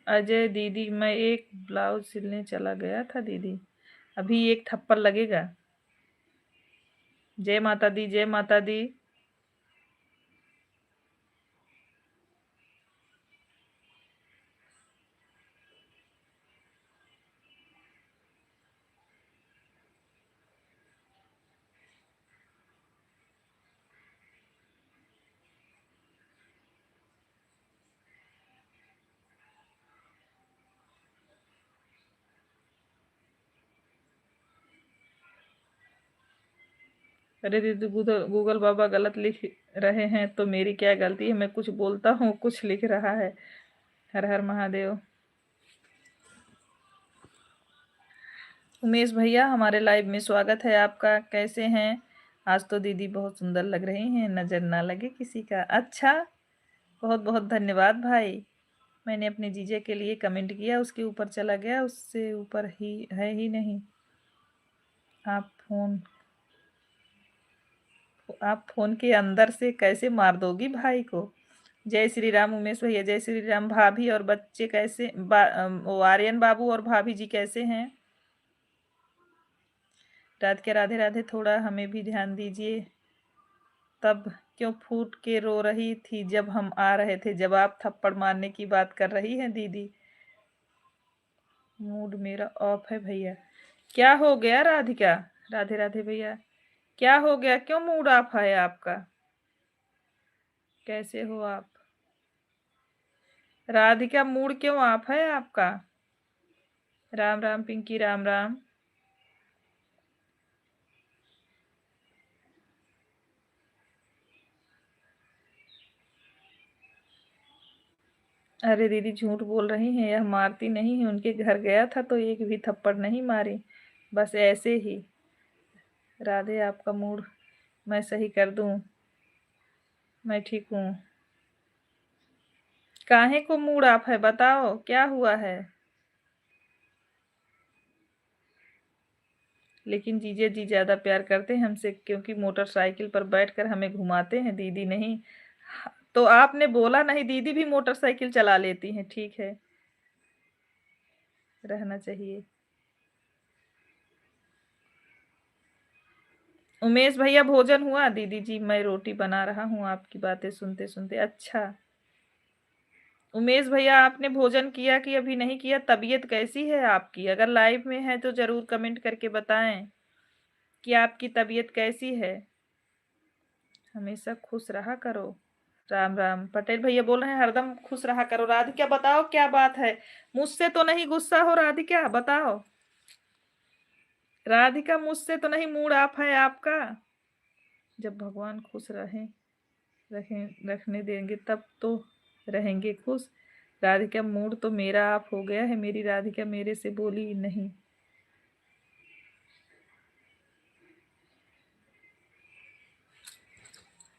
अजय दीदी मैं एक ब्लाउज सिलने चला गया था दीदी, अभी एक थप्पड़ लगेगा। जय माता दी, जय माता दी। अरे दीदी, गूगल गूगल बाबा गलत लिख रहे हैं तो मेरी क्या गलती है? मैं कुछ बोलता हूँ, कुछ लिख रहा है। हर हर महादेव। उमेश भैया, हमारे लाइव में स्वागत है आपका। कैसे हैं? आज तो दीदी बहुत सुंदर लग रही हैं, नजर ना लगे किसी का। अच्छा, बहुत बहुत धन्यवाद भाई। मैंने अपने जीजे के लिए कमेंट किया, उसके ऊपर चला गया, उससे ऊपर ही है ही नहीं। आप फोन के अंदर से कैसे मार दोगी भाई को? जय श्री राम उमेश भैया, जय श्री राम। भाभी और बच्चे कैसे? वो आर्यन बाबू और भाभी जी कैसे हैं? रात के राधे राधे। थोड़ा हमें भी ध्यान दीजिए। तब क्यों फूट के रो रही थी जब हम आ रहे थे? जब आप थप्पड़ मारने की बात कर रही हैं दीदी। मूड मेरा ऑफ है भैया। क्या हो गया राधिका? राधे राधे भैया। क्या हो गया? क्यों मूड ऑफ है आपका? कैसे हो आप? राधिका, मूड क्यों ऑफ है आपका? राम राम पिंकी, राम राम। अरे दीदी, झूठ बोल रही हैं, यह मारती नहीं है। उनके घर गया था तो एक भी थप्पड़ नहीं मारी, बस ऐसे ही। राधे, आपका मूड मैं सही कर दूं? मैं ठीक हूँ। काहे को मूड ऑफ है? बताओ क्या हुआ है? लेकिन जीजे जी ज्यादा प्यार करते हैं हमसे, क्योंकि मोटरसाइकिल पर बैठकर हमें घुमाते हैं, दीदी नहीं। तो आपने बोला नहीं, दीदी भी मोटरसाइकिल चला लेती हैं, ठीक है। रहना चाहिए। उमेश भैया, भोजन हुआ? दीदी जी, मैं रोटी बना रहा हूँ आपकी बातें सुनते सुनते। अच्छा, उमेश भैया, आपने भोजन किया कि अभी नहीं किया? तबीयत कैसी है आपकी? अगर लाइव में है तो जरूर कमेंट करके बताएं कि आपकी तबीयत कैसी है। हमेशा खुश रहा करो। राम राम। पटेल भैया बोल रहे हैं हरदम खुश रहा करो। राधिका, बताओ क्या बात है? मुझसे तो नहीं गुस्सा हो राधिका? बताओ। राधिका, मुझसे तो नहीं मूड ऑफ है आपका? जब भगवान खुश रखने देंगे तब तो रहेंगे खुश। राधिका, मूड तो मेरा ऑफ हो गया है। मेरी राधिका मेरे से बोली नहीं।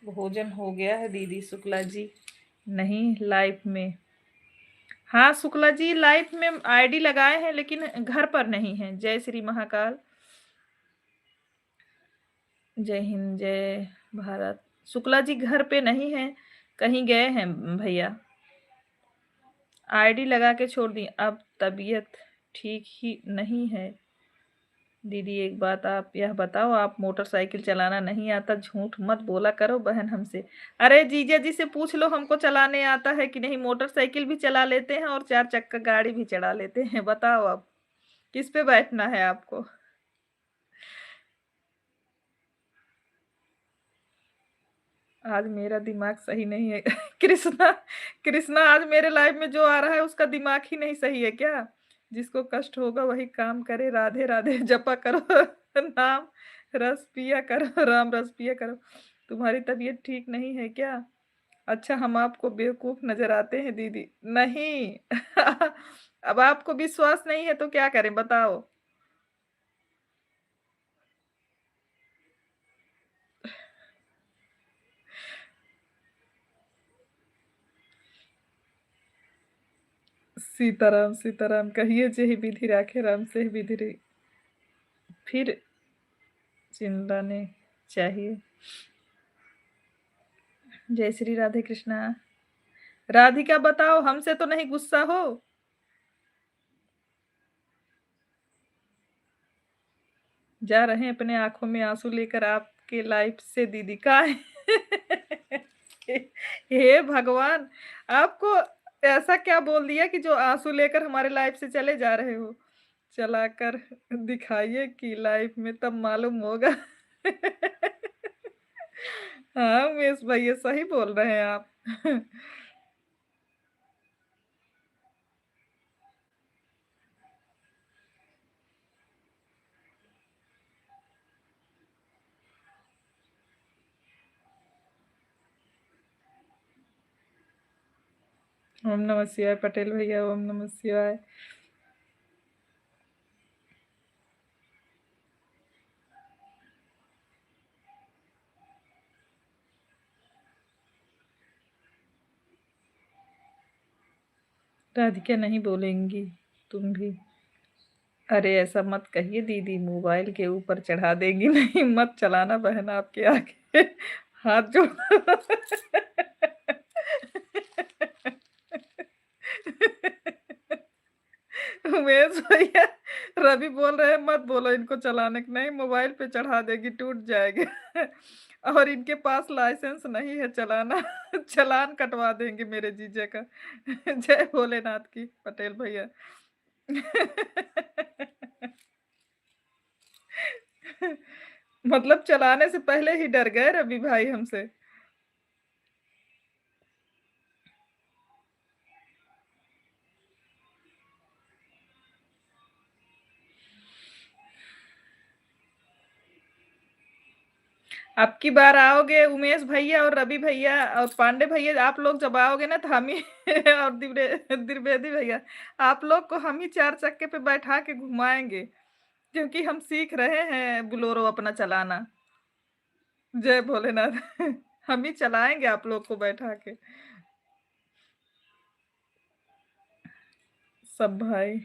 भोजन हो गया है दीदी। शुक्ला जी नहीं लाइफ में। हाँ शुक्ला जी, लाइफ में आईडी लगाए हैं लेकिन घर पर नहीं है। जय श्री महाकाल। जय हिंद, जय भारत। शुक्ला जी घर पे नहीं है, कहीं गए हैं भैया। आईडी लगा के छोड़ दी। अब तबीयत ठीक ही नहीं है। दीदी, एक बात आप यह बताओ, आप मोटरसाइकिल चलाना नहीं आता? झूठ मत बोला करो बहन हमसे। अरे जीजा जी से पूछ लो हमको चलाने आता है कि नहीं। मोटरसाइकिल भी चला लेते हैं और चार चक्का गाड़ी भी चला लेते हैं। बताओ अब किस पे बैठना है आपको? आज मेरा दिमाग सही नहीं है। कृष्णा, कृष्णा, आज मेरे लाइफ में जो आ रहा है उसका दिमाग ही नहीं सही है क्या? जिसको कष्ट होगा वही काम करे। राधे राधे जपा करो। नाम रस पिया करो, राम रस पिया करो। तुम्हारी तबीयत ठीक नहीं है क्या? अच्छा, हम आपको बेवकूफ नजर आते हैं दीदी? नहीं। अब आपको विश्वास नहीं है तो क्या करें बताओ? सीताराम सीताराम कहिए, जय विधि राखे राम से विधि फिर चिल्लाने चाहिए। जय श्री राधे कृष्णा। राधिका, बताओ हमसे तो नहीं गुस्सा हो? जा रहे हैं अपने आंखों में आंसू लेकर आपके लाइफ से दीदी का है। हे भगवान, आपको ऐसा क्या बोल दिया कि जो आंसू लेकर हमारे लाइफ से चले जा रहे हो? चलाकर दिखाइए कि लाइफ में तब मालूम होगा। हाँ उमेश भैया, सही बोल रहे हैं आप। ओम नमः शिवाय पटेल भैया, ओम नमः शिवाय। राधिका नहीं बोलेंगी, तुम भी। अरे ऐसा मत कहिए दीदी, मोबाइल के ऊपर चढ़ा देंगी। नहीं मत चलाना बहन, आपके आगे हाथ जोड़। उमेश भैया, रवि बोल रहे हैं मत बोलो इनको चलाने को, नहीं मोबाइल पे चढ़ा देगी, टूट जाएगा। और इनके पास लाइसेंस नहीं है चलाना। चालान कटवा देंगे मेरे जीजे का। जय भोलेनाथ की पटेल भैया। मतलब चलाने से पहले ही डर गए रवि भाई हमसे। अब की बार आओगे उमेश भैया और रवि भैया और पांडे भैया, आप लोग जब आओगे ना तो हम ही और द्विवेदी भैया, आप लोग को हम ही चार चक्के पे बैठा के घुमाएंगे, क्योंकि हम सीख रहे हैं बुलोरो अपना चलाना। जय भोलेनाथ। हम ही चलाएंगे आप लोग को बैठा के। सब भाई,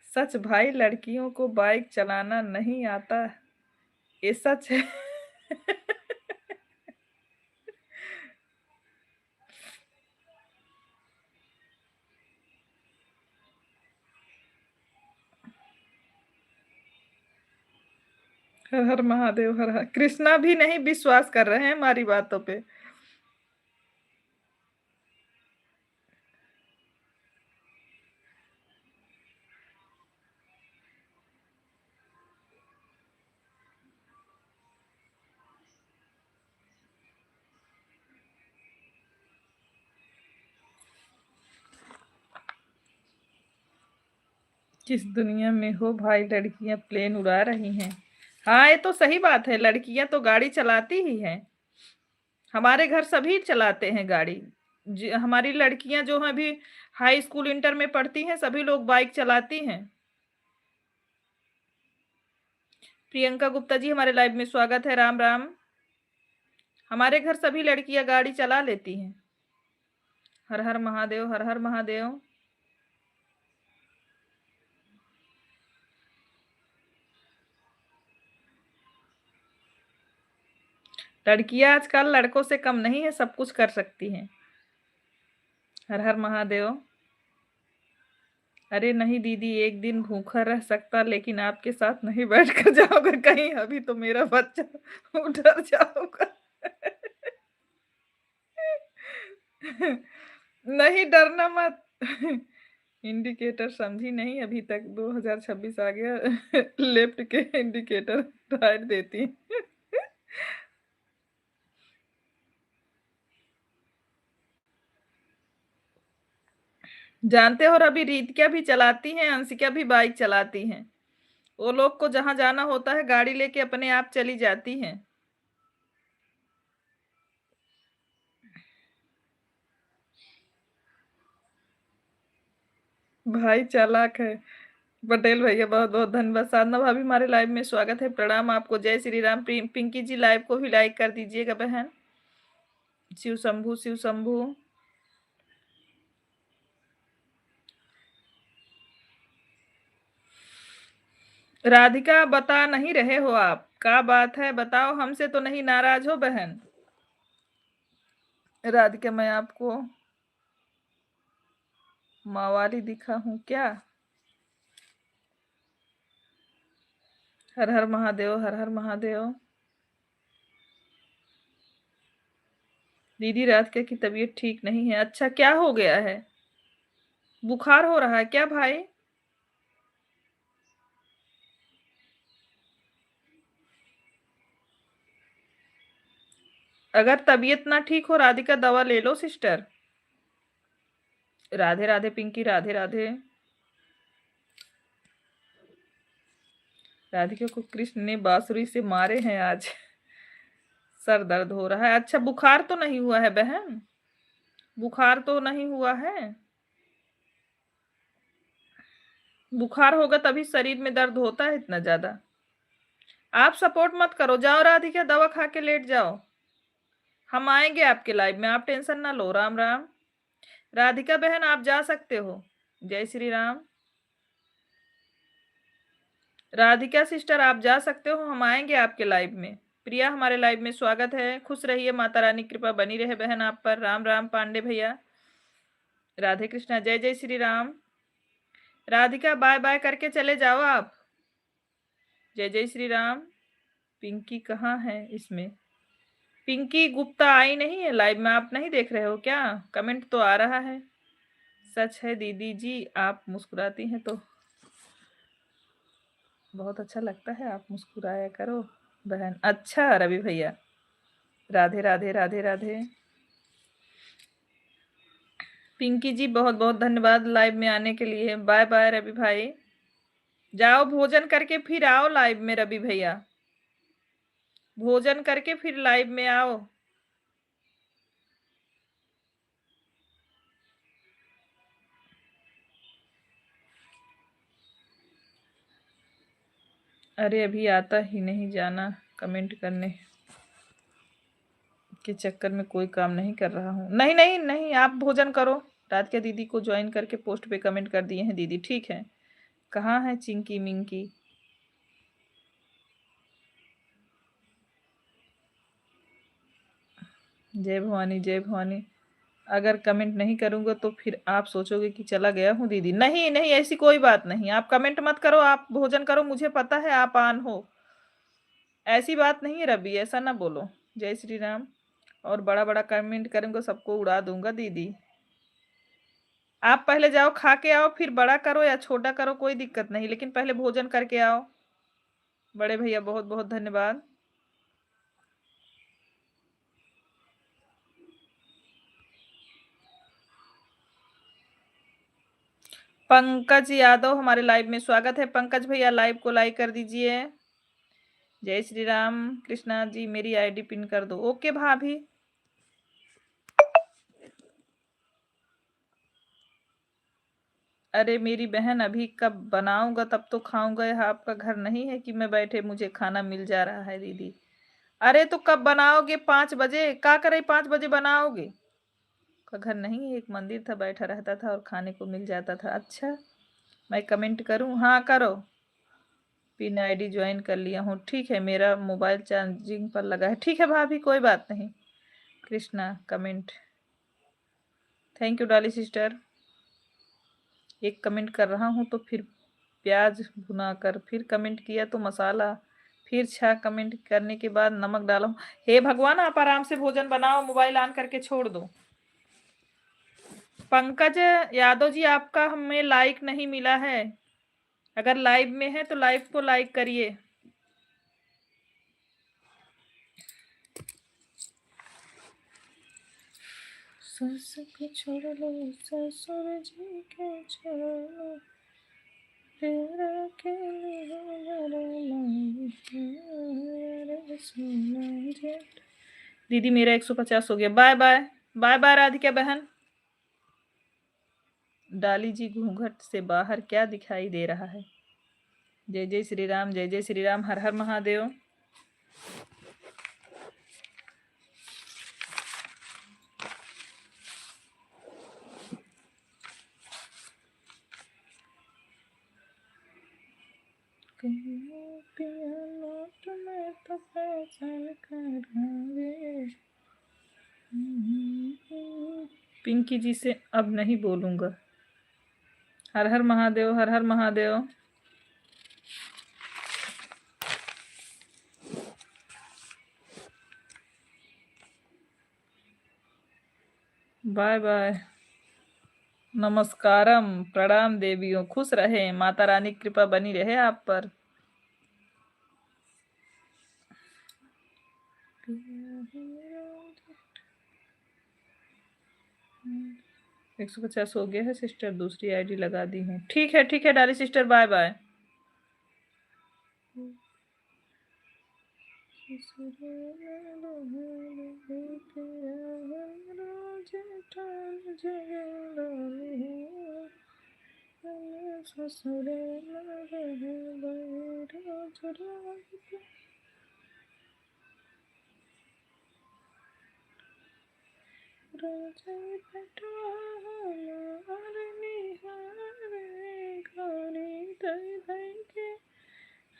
सच भाई लड़कियों को बाइक चलाना नहीं आता, ये सच है। हर हर महादेव, हर हर। कृष्णा भी नहीं विश्वास कर रहे हैं हमारी बातों पे। किस दुनिया में हो भाई, लड़कियां प्लेन उड़ा रही हैं। हाँ ये तो सही बात है, लड़कियां तो गाड़ी चलाती ही हैं। हमारे घर सभी चलाते हैं गाड़ी। हमारी लड़कियां जो हैं अभी हाई स्कूल इंटर में पढ़ती हैं, सभी लोग बाइक चलाती हैं। प्रियंका गुप्ता जी हमारे लाइव में स्वागत है, राम राम। हमारे घर सभी लड़कियां गाड़ी चला लेती हैं। हर हर महादेव, हर हर महादेव। लड़कियां आजकल लड़कों से कम नहीं है, सब कुछ कर सकती हैं। हर हर महादेव। अरे नहीं दीदी, एक दिन भूखा रह सकता, लेकिन आपके साथ नहीं बैठकर जाओगे कहीं, अभी तो मेरा बच्चा उधर जाऊंगा। नहीं डरना मत। इंडिकेटर समझी नहीं अभी तक, 2026 आ गया। लेफ्ट के इंडिकेटर राइट देती। जानते हो, अभी रीतिका भी चलाती हैं, अंशिका भी बाइक चलाती हैं। वो लोग को जहां जाना होता है गाड़ी लेके अपने आप चली जाती हैं। भाई चालाक है। पटेल भैया बहुत बहुत धन्यवाद। साधना भाभी हमारे लाइव में स्वागत है, प्रणाम आपको। जय श्री राम। पिंकी जी लाइव को भी लाइक कर दीजिएगा बहन। शिव शंभू, शिव शंभू। राधिका बता नहीं रहे हो आप, क्या बात है बताओ, हमसे तो नहीं नाराज हो बहन। राधिका मैं आपको मावाली दिखा हूं क्या? हर हर महादेव, हर हर महादेव। दीदी राधिका की तबीयत ठीक नहीं है, अच्छा क्या हो गया है? बुखार हो रहा है क्या भाई? अगर तबीयत ना ठीक हो राधिका, दवा ले लो सिस्टर। राधे राधे पिंकी, राधे राधे। राधिका को कृष्ण ने बांसुरी से मारे हैं आज। सर दर्द हो रहा है, अच्छा बुखार तो नहीं हुआ है बहन? बुखार तो नहीं हुआ है? बुखार होगा तभी शरीर में दर्द होता है इतना ज्यादा। आप सपोर्ट मत करो, जाओ राधिका दवा खा के लेट जाओ। हम आएंगे आपके लाइव में, आप टेंशन ना लो। राम राम। राधिका बहन आप जा सकते हो। जय श्री राम। राधिका सिस्टर आप जा सकते हो, हम आएंगे आपके लाइव में। प्रिया हमारे लाइव में स्वागत है। खुश रहिए, माता रानी कृपा बनी रहे बहन आप पर। राम राम पांडे भैया। राधे कृष्णा। जय जय श्री राम। राधिका बाय बाय करके चले जाओ आप। जय जय श्री राम। पिंकी कहाँ है इसमें? पिंकी गुप्ता आई नहीं है लाइव में, आप नहीं देख रहे हो क्या? कमेंट तो आ रहा है। सच है दीदी जी, आप मुस्कुराती हैं तो बहुत अच्छा लगता है, आप मुस्कुराया करो बहन। अच्छा रवि भैया। राधे राधे राधे राधे। पिंकी जी बहुत बहुत धन्यवाद लाइव में आने के लिए। बाय बाय रवि भाई। जाओ भोजन करके फिर आओ लाइव में रवि भैया। भोजन करके फिर लाइव में आओ। अरे अभी आता ही नहीं, जाना कमेंट करने के चक्कर में कोई काम नहीं कर रहा हूँ। नहीं नहीं नहीं, आप भोजन करो। राधिका दीदी को ज्वाइन करके पोस्ट पे कमेंट कर दिए हैं दीदी, ठीक है। कहाँ है चिंकी मिंकी? जय भवानी जय भवानी। अगर कमेंट नहीं करूंगा तो फिर आप सोचोगे कि चला गया हूँ दीदी। नहीं नहीं, ऐसी कोई बात नहीं, आप कमेंट मत करो, आप भोजन करो। मुझे पता है आप आन हो, ऐसी बात नहीं है रवि, ऐसा ना बोलो। जय श्री राम। और बड़ा बड़ा कमेंट करूंगा सबको उड़ा दूंगा दीदी। आप पहले जाओ खा के आओ, फिर बड़ा करो या छोटा करो, कोई दिक्कत नहीं, लेकिन पहले भोजन करके आओ। बड़े भैया बहुत बहुत धन्यवाद। पंकज यादव हमारे लाइव में स्वागत है। पंकज भैया लाइव को लाइक कर दीजिए। जय श्री राम। कृष्णा जी मेरी आईडी पिन कर दो। ओके भाभी। अरे मेरी बहन अभी कब बनाऊंगा तब तो खाऊंगा, यह आपका घर नहीं है कि मैं बैठे मुझे खाना मिल जा रहा है दीदी। अरे तो कब बनाओगे? 5 बजे का करे, 5 बजे बनाओगे? का घर नहीं है, एक मंदिर था, बैठा रहता था और खाने को मिल जाता था। अच्छा मैं कमेंट करूं? हाँ करो। पिन आईडी ज्वाइन कर लिया हूँ, ठीक है। मेरा मोबाइल चार्जिंग पर लगा है, ठीक है भाभी कोई बात नहीं। कृष्णा कमेंट। थैंक यू डाली सिस्टर। एक कमेंट कर रहा हूँ तो फिर प्याज भुना कर, फिर कमेंट किया तो मसाला, फिर 6 कमेंट करने के बाद नमक डाला हूँ। हे भगवान आप आराम से भोजन बनाओ, मोबाइल ऑन करके छोड़ दो। पंकज यादव जी आपका हमें लाइक नहीं मिला है, अगर लाइव में है तो लाइव को लाइक करिए। ससुर के छोड़ लो, ससुर जी के छोड़ लो, तेरा के लिए। दीदी मेरा 150 हो गया। Bye bye. Bye bye Radhika बहन। डाली जी घूंघट से बाहर क्या दिखाई दे रहा है? जय जय श्री राम। जय जय श्री राम। हर हर महादेव। पिंकी जी से अब नहीं बोलूंगा। हर हर महादेव। हर हर महादेव। Bye bye. नमस्कारम प्रणाम देवियों, खुश रहे, माता रानी कृपा बनी रहे आप पर। 150 हो गया है सिस्टर, दूसरी आईडी लगा दी हूँ। ठीक है डाली सिस्टर, बाय बाय।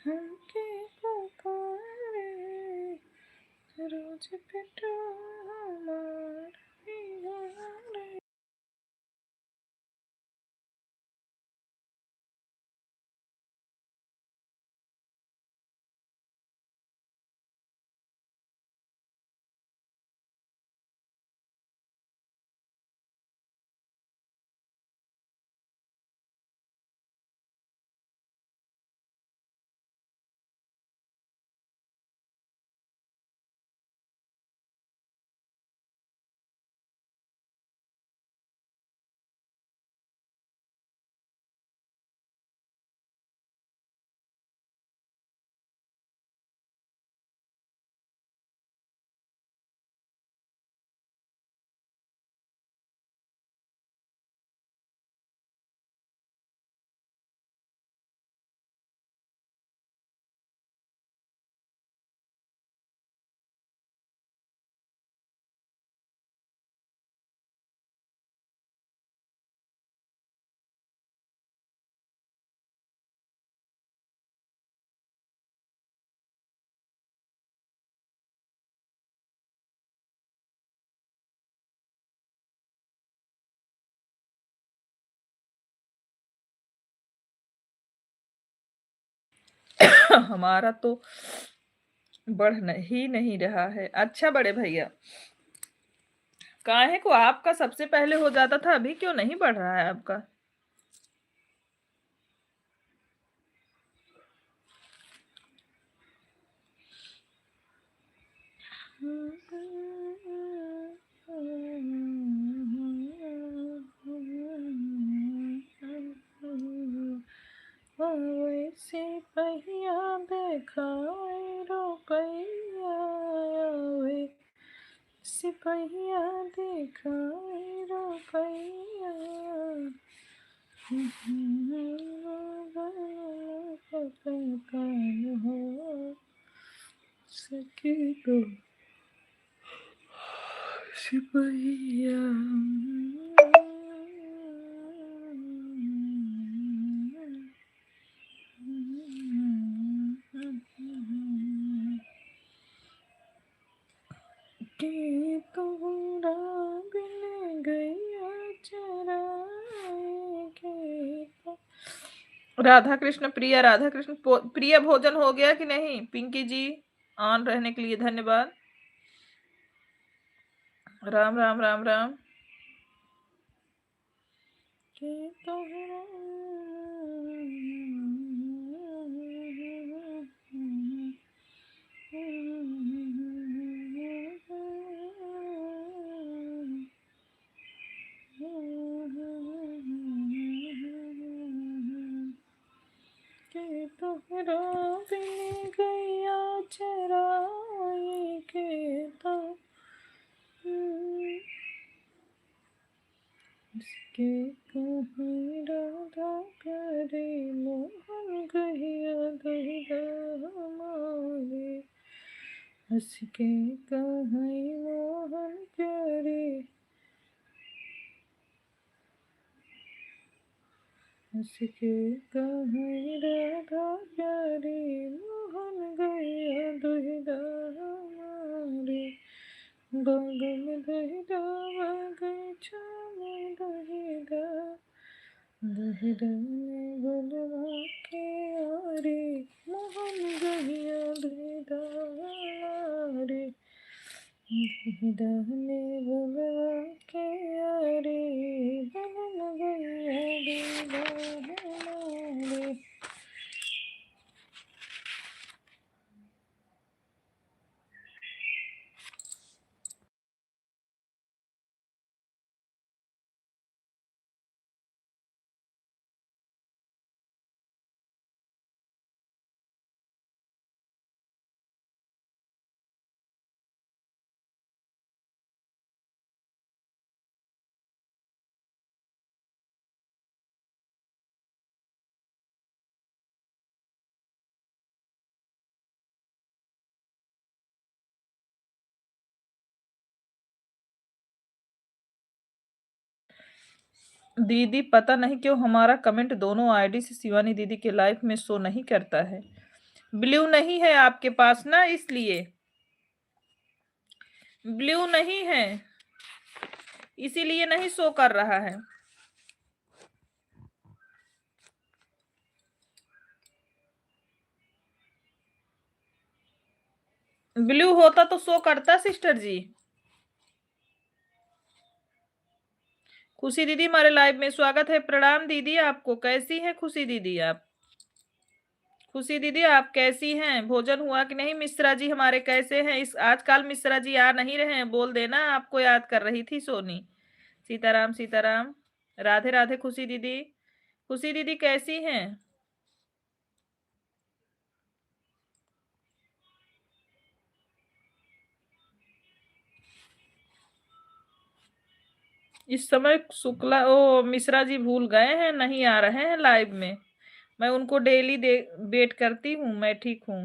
हमके पुकारे रोज पेटवा हमार निहारे। हमारा तो बढ़ ही नहीं रहा है। अच्छा बड़े भैया, काहे को आपका सबसे पहले हो जाता था, अभी क्यों नहीं बढ़ रहा है आपका? वैसे पहिया देखाए रुपैया वे सिपहिया देखाए रुपैया हो सके तो सिपहिया। के तोहरा बिन गैया चराए के राधा कृष्ण प्रिया, राधा कृष्ण प्रिय, भोजन हो गया कि नहीं? पिंकी जी ऑन रहने के लिए धन्यवाद। राम राम राम राम। के तोहरा के तोहरा बिन गैया चराए के तो इसके कहीं राधा करे मोहन गैया गैया हमारे हंस के कहीं मोहन करे हंस के कहीं राधा करे मोहन गैया गैया हमारे बाग में दहिदा बगीचा में दहिदा दहिदा में गुलवा के आरे मोहन गैया दहिदा रे दहिदा में गुलवा के आरे मोहन गैया दहिदा रे। दीदी पता नहीं क्यों हमारा कमेंट दोनों आईडी से शिवानी दीदी के लाइव में शो नहीं करता है। ब्लू नहीं है आपके पास ना, इसलिए ब्लू नहीं है, इसीलिए नहीं शो कर रहा है। ब्लू होता तो शो करता सिस्टर जी। खुशी दीदी हमारे लाइव में स्वागत है। प्रणाम दीदी आपको। कैसी हैं खुशी दीदी आप? खुशी दीदी आप कैसी हैं? भोजन हुआ कि नहीं? मिश्रा जी हमारे कैसे हैं? इस आजकल मिश्रा जी आ नहीं रहे हैं, बोल देना, आपको याद कर रही थी सोनी। सीताराम सीताराम। राधे राधे खुशी दीदी। खुशी दीदी कैसी हैं? इस समय शुक्ला ओ मिश्रा जी भूल गए हैं, नहीं आ रहे हैं लाइव में। मैं उनको डेली दे वेट करती हूँ। मैं ठीक हूँ।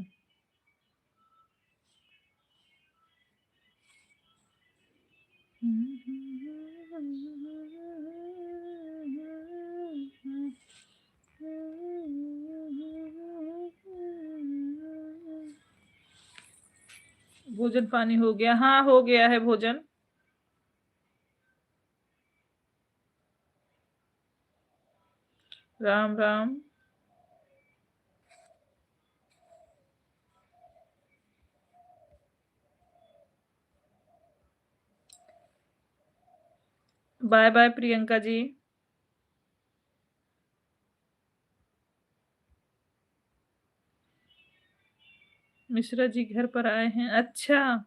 भोजन पानी हो गया? हाँ हो गया है भोजन। राम राम। Bye bye Priyanka ji. मिश्रा जी घर पर आए हैं? अच्छा।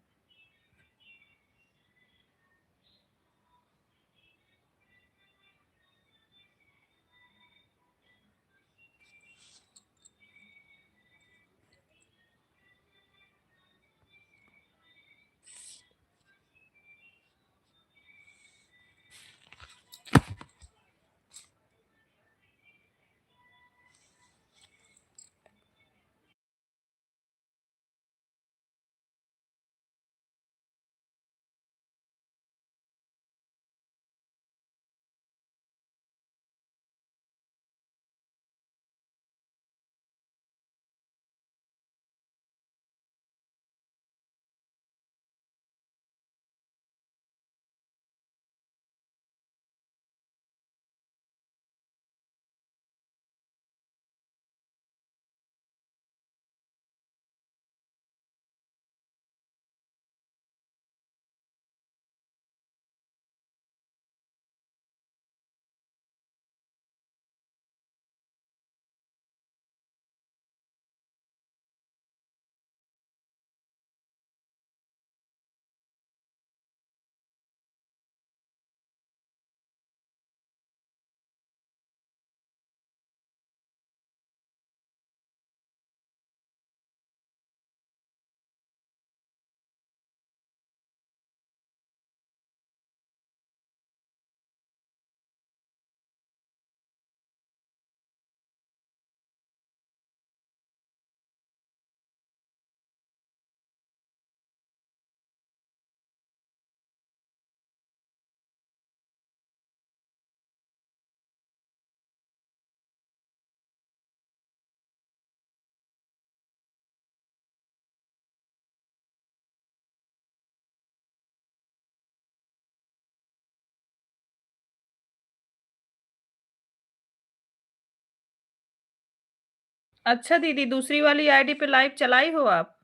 अच्छा दीदी दूसरी वाली आईडी पे लाइव चलाई हो आप?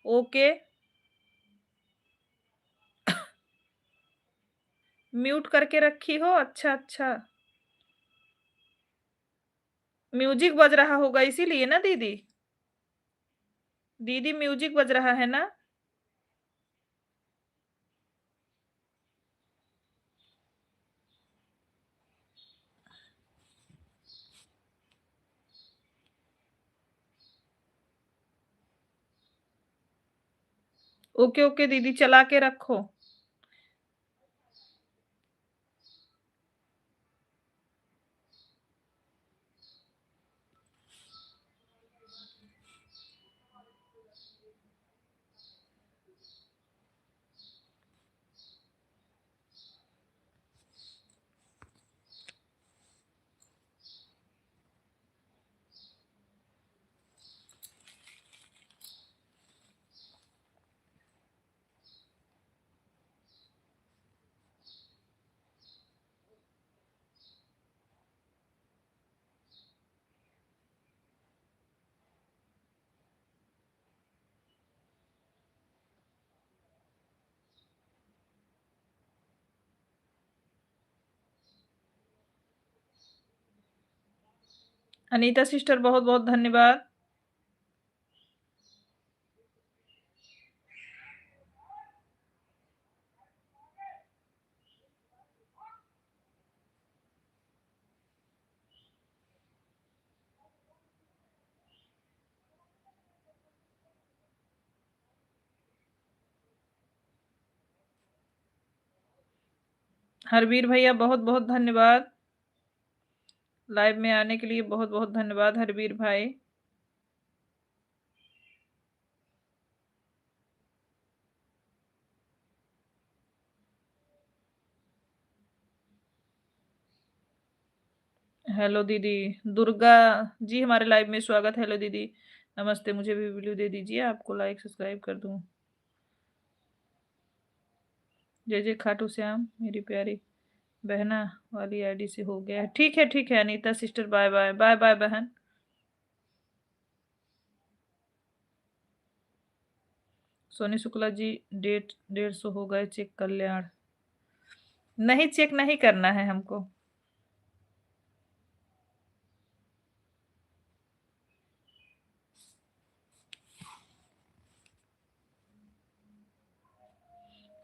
ओके। म्यूट करके रखी हो? अच्छा अच्छा। म्यूजिक बज रहा होगा इसीलिए ना दीदी? दीदी म्यूजिक बज रहा है ना? ओके ओके दीदी चला के रखो। अनीता सिस्टर बहुत बहुत धन्यवाद। हरवीर भैया बहुत बहुत धन्यवाद। लाइव में आने के लिए बहुत बहुत धन्यवाद हरवीर भाई। हेलो दीदी दुर्गा जी, हमारे लाइव में स्वागत। हेलो दीदी, नमस्ते। मुझे भी वीडियो दे दीजिए, आपको लाइक सब्सक्राइब कर दूं। जय जय खाटू श्याम, मेरी प्यारी बहना वाली आईडी से हो गया है। ठीक है ठीक है Anita sister, bye bye bye bye बहन। सोनी शुक्ला जी, डेट 150 हो गए, चेक कल्याण। नहीं, चेक नहीं करना है हमको।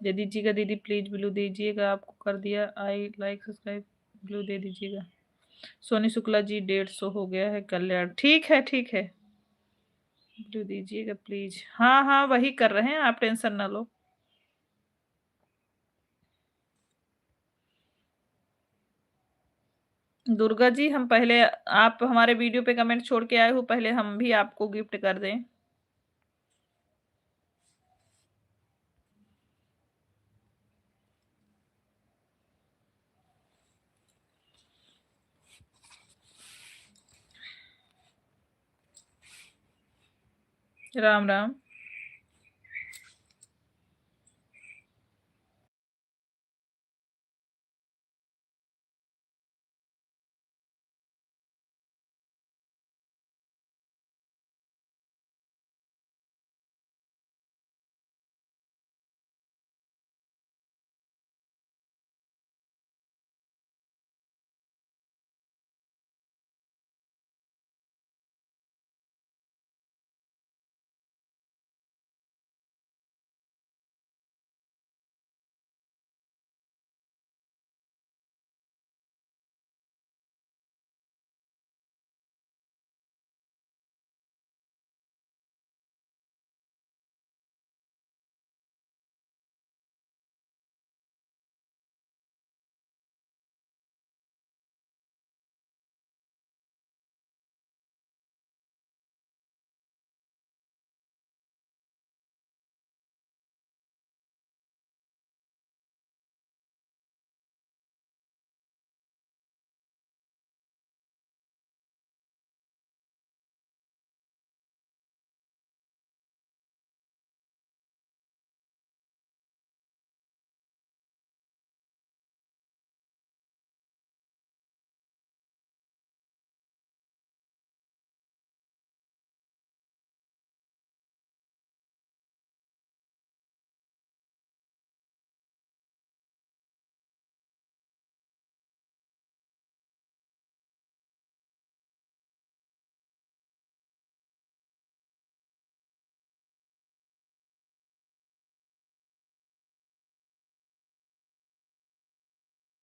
दे दीजिएगा दीदी प्लीज, ब्लू दीजिएगा। आपको कर दिया, आई लाइक सब्सक्राइब, ब्लू दे दीजिएगा। सोनी शुक्ला जी 150 हो गया है कल्याण। ठीक है ठीक है, ब्लू दीजिएगा प्लीज। हाँ हाँ वही कर रहे हैं, आप टेंशन ना लो। दुर्गा जी, हम पहले, आप हमारे वीडियो पे कमेंट छोड़ के आए हो, पहले हम भी आपको गिफ्ट कर दें। राम राम।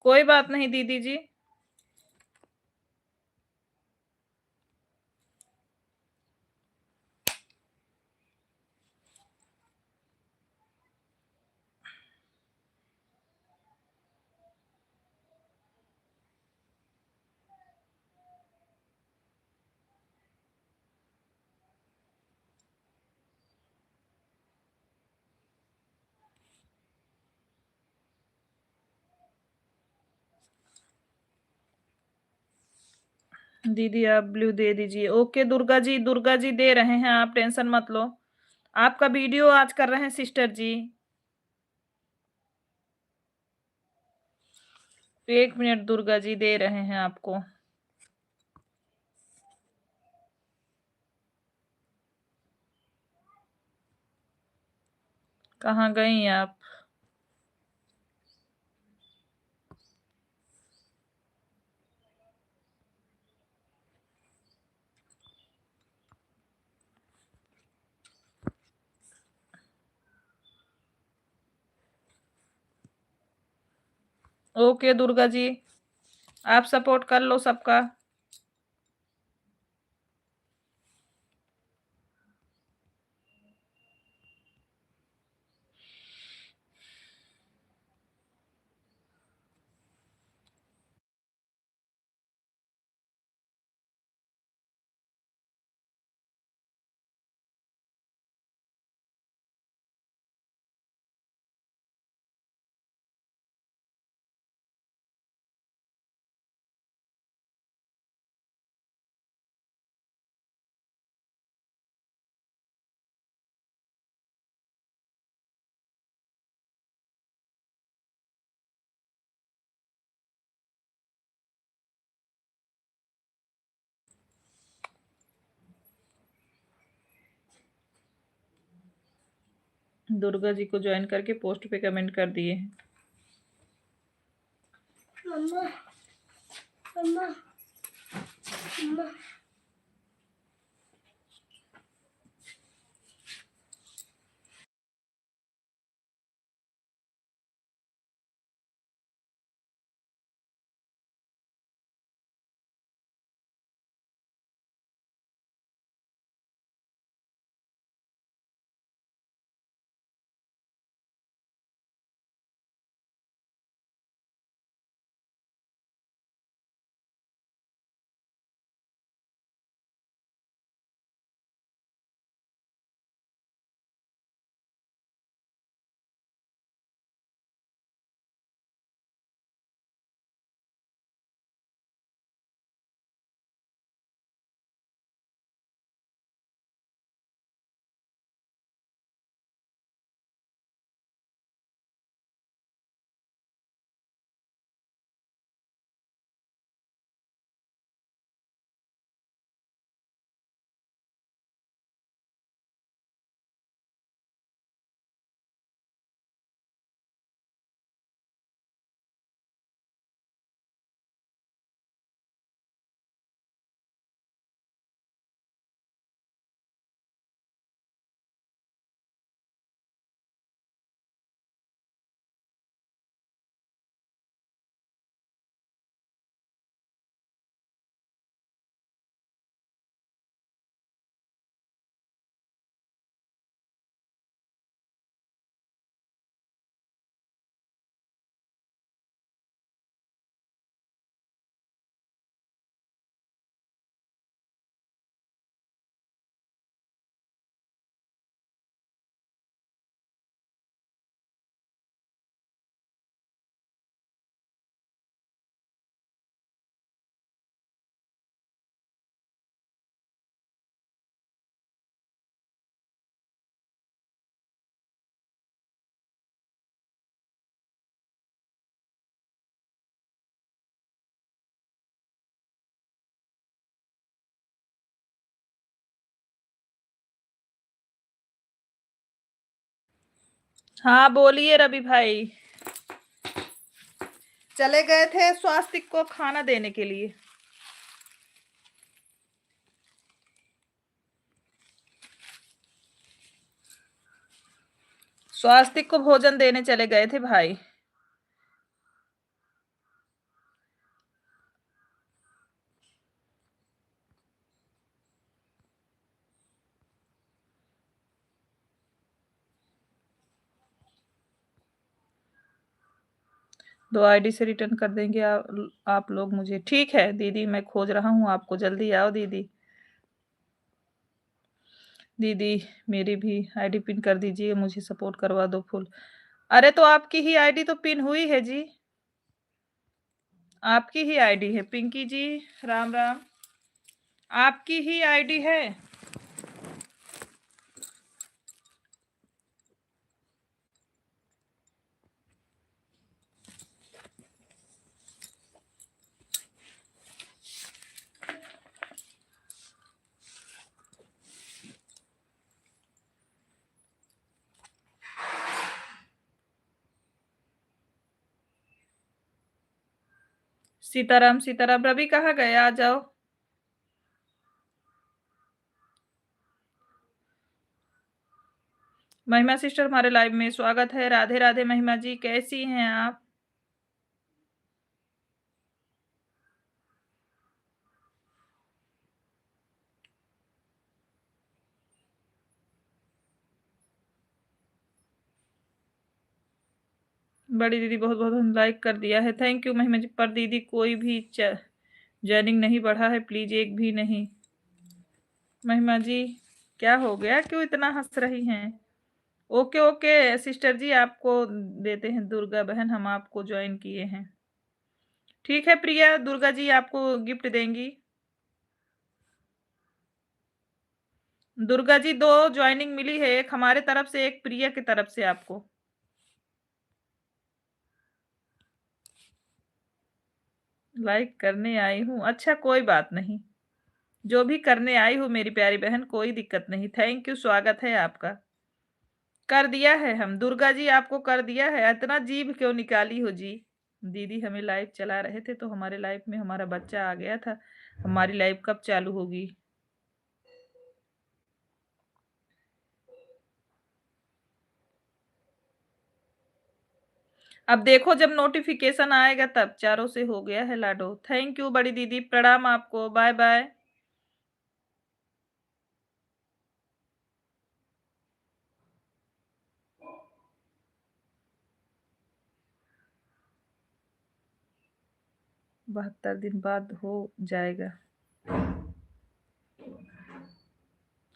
कोई बात नहीं दीदी जी। दीदी आप ब्लू दे दीजिए। ओके दुर्गा जी, दुर्गा जी दे रहे हैं, आप टेंशन मत लो। आपका वीडियो आज कर रहे हैं सिस्टर जी। 1 मिनट दुर्गा जी, दे रहे हैं आपको। कहाँ गई आप? ओके दुर्गा जी, आप सपोर्ट कर लो सबका। दुर्गा जी को ज्वाइन करके पोस्ट पे कमेंट कर दिए हैं। मम्मा मम्मा मम्मा हाँ बोलिए रवि भाई। चले गए थे स्वास्तिक को खाना देने के लिए। स्वास्तिक को भोजन देने चले गए थे भाई। दो आईडी से रिटर्न कर देंगे आप लोग मुझे। ठीक है दीदी, मैं खोज रहा हूँ आपको, जल्दी आओ दीदी। दीदी मेरी भी आईडी पिन कर दीजिए, मुझे सपोर्ट करवा दो फुल। अरे तो आपकी ही आईडी तो पिन हुई है जी, आपकी ही आईडी है पिंकी जी। राम राम, आपकी ही आईडी है। सीताराम सीताराम, रवि कहाँ गए? आ जाओ। महिमा सिस्टर हमारे लाइव में स्वागत है। राधे राधे महिमा जी, कैसी हैं आप? बड़ी दीदी बहुत बहुत लाइक कर दिया है, थैंक यू महिमा जी। पर दीदी कोई भी जॉइनिंग नहीं बढ़ा है, प्लीज एक भी नहीं। महिमा जी क्या हो गया, क्यों इतना हंस रही हैं? ओके ओके सिस्टर जी, आपको देते हैं दुर्गा बहन, हम आपको ज्वाइन किए हैं। ठीक है प्रिया, दुर्गा जी आपको गिफ्ट देंगी। दुर्गा जी 2 ज्वाइनिंग मिली है, एक हमारे तरफ से, एक प्रिया की तरफ से आपको। लाइक करने आई हूँ, अच्छा कोई बात नहीं, जो भी करने आई हूँ मेरी प्यारी बहन, कोई दिक्कत नहीं। थैंक यू, स्वागत है आपका। कर दिया है हम, दुर्गा जी आपको कर दिया है। इतना जीभ क्यों निकाली हो जी? दीदी हमें लाइव चला रहे थे तो हमारे लाइव में हमारा बच्चा आ गया था, हमारी लाइव कब चालू होगी? अब देखो जब नोटिफिकेशन आएगा तब। चारों से हो गया है लाडो। थैंक यू बड़ी दीदी, प्रणाम आपको, बाय बाय। बहत्तर दिन बाद हो जाएगा।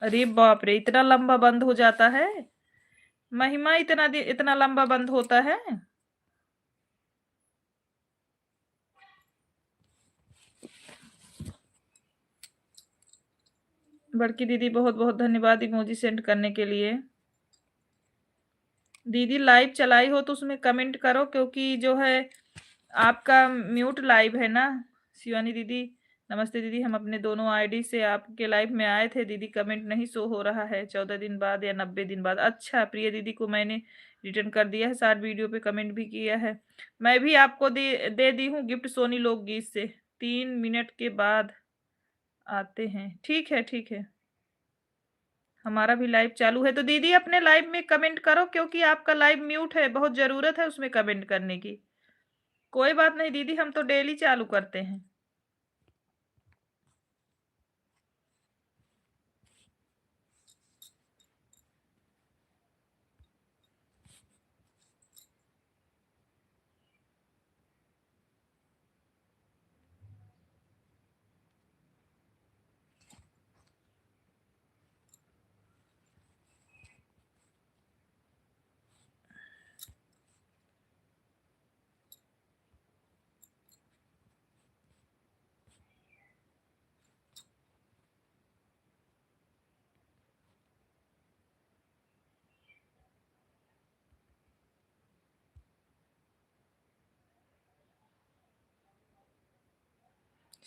अरे बाप रे, इतना लंबा बंद हो जाता है? महिमा इतना लंबा बंद होता है? बड़की दीदी बहुत बहुत धन्यवाद इमोजी सेंड करने के लिए। दीदी लाइव चलाई हो तो उसमें कमेंट करो, क्योंकि जो है आपका म्यूट लाइव है ना। शिवानी दीदी नमस्ते दीदी, हम अपने दोनों आईडी से आपके लाइव में आए थे दीदी, कमेंट नहीं शो हो रहा है, 14 दिन बाद या 90 दिन बाद। अच्छा प्रिय दीदी को मैंने रिटर्न कर दिया है, शार्ट वीडियो पे कमेंट भी किया है। मैं भी आपको दे दी हूँ गिफ्ट सोनी लोकगीत से। 3 मिनट के बाद आते हैं, ठीक है ठीक है। हमारा भी लाइव चालू है तो दीदी अपने लाइव में कमेंट करो, क्योंकि आपका लाइव म्यूट है, बहुत जरूरत है उसमें कमेंट करने की। कोई बात नहीं दीदी, हम तो डेली चालू करते हैं।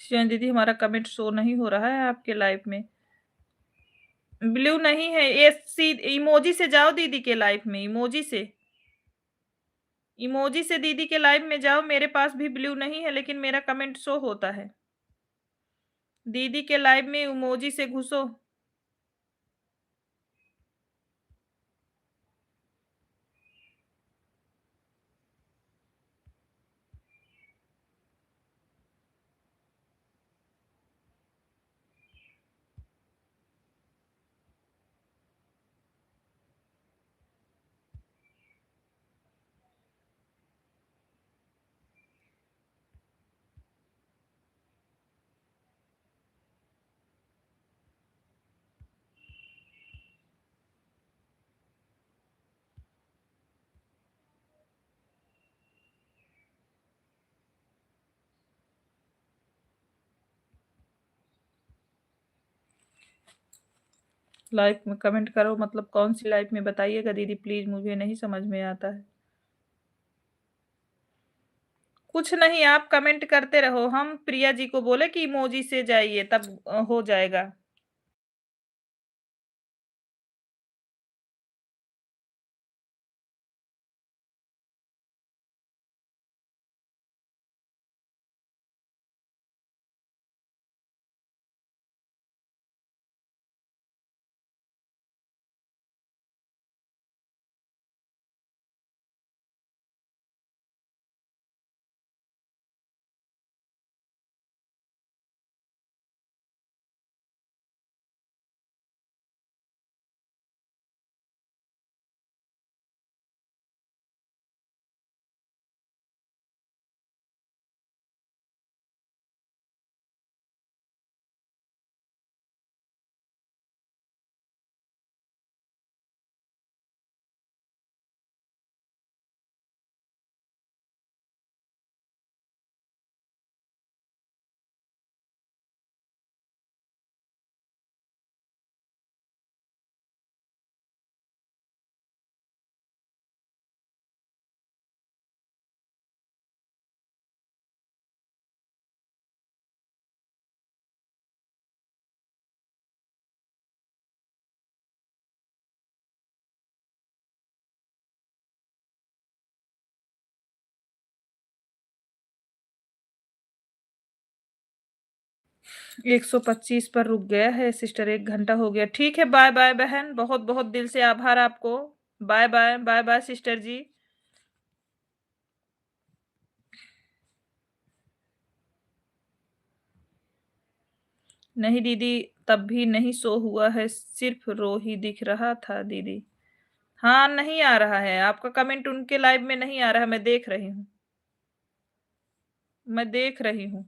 शिवानी दीदी हमारा कमेंट शो नहीं हो रहा है आपके लाइव में। ब्लू नहीं है ये, इमोजी से जाओ दीदी के लाइव में, इमोजी से, इमोजी से दीदी के लाइव में जाओ। मेरे पास भी ब्लू नहीं है, लेकिन मेरा कमेंट शो होता है। दीदी के लाइव में इमोजी से घुसो। लाइव में कमेंट करो, मतलब कौन सी लाइव में बताइएगा दीदी प्लीज, मुझे नहीं समझ में आता है। कुछ नहीं, आप कमेंट करते रहो, हम प्रिया जी को बोले कि इमोजी से जाइए तब हो जाएगा। 125 पर रुक गया है सिस्टर, 1 घंटा हो गया। ठीक है, बाय-बाय बहन, बहुत-बहुत दिल से आभार आपको। बाय-बाय, बाय-बाय सिस्टर जी। नहीं दीदी, तब भी नहीं शो हुआ है, सिर्फ रो ही दिख रहा था दीदी। हाँ, नहीं आ रहा है, आपका कमेंट उनके लाइव में नहीं आ रहा है, मैं देख रही हूँ। मैं देख रही हूँ।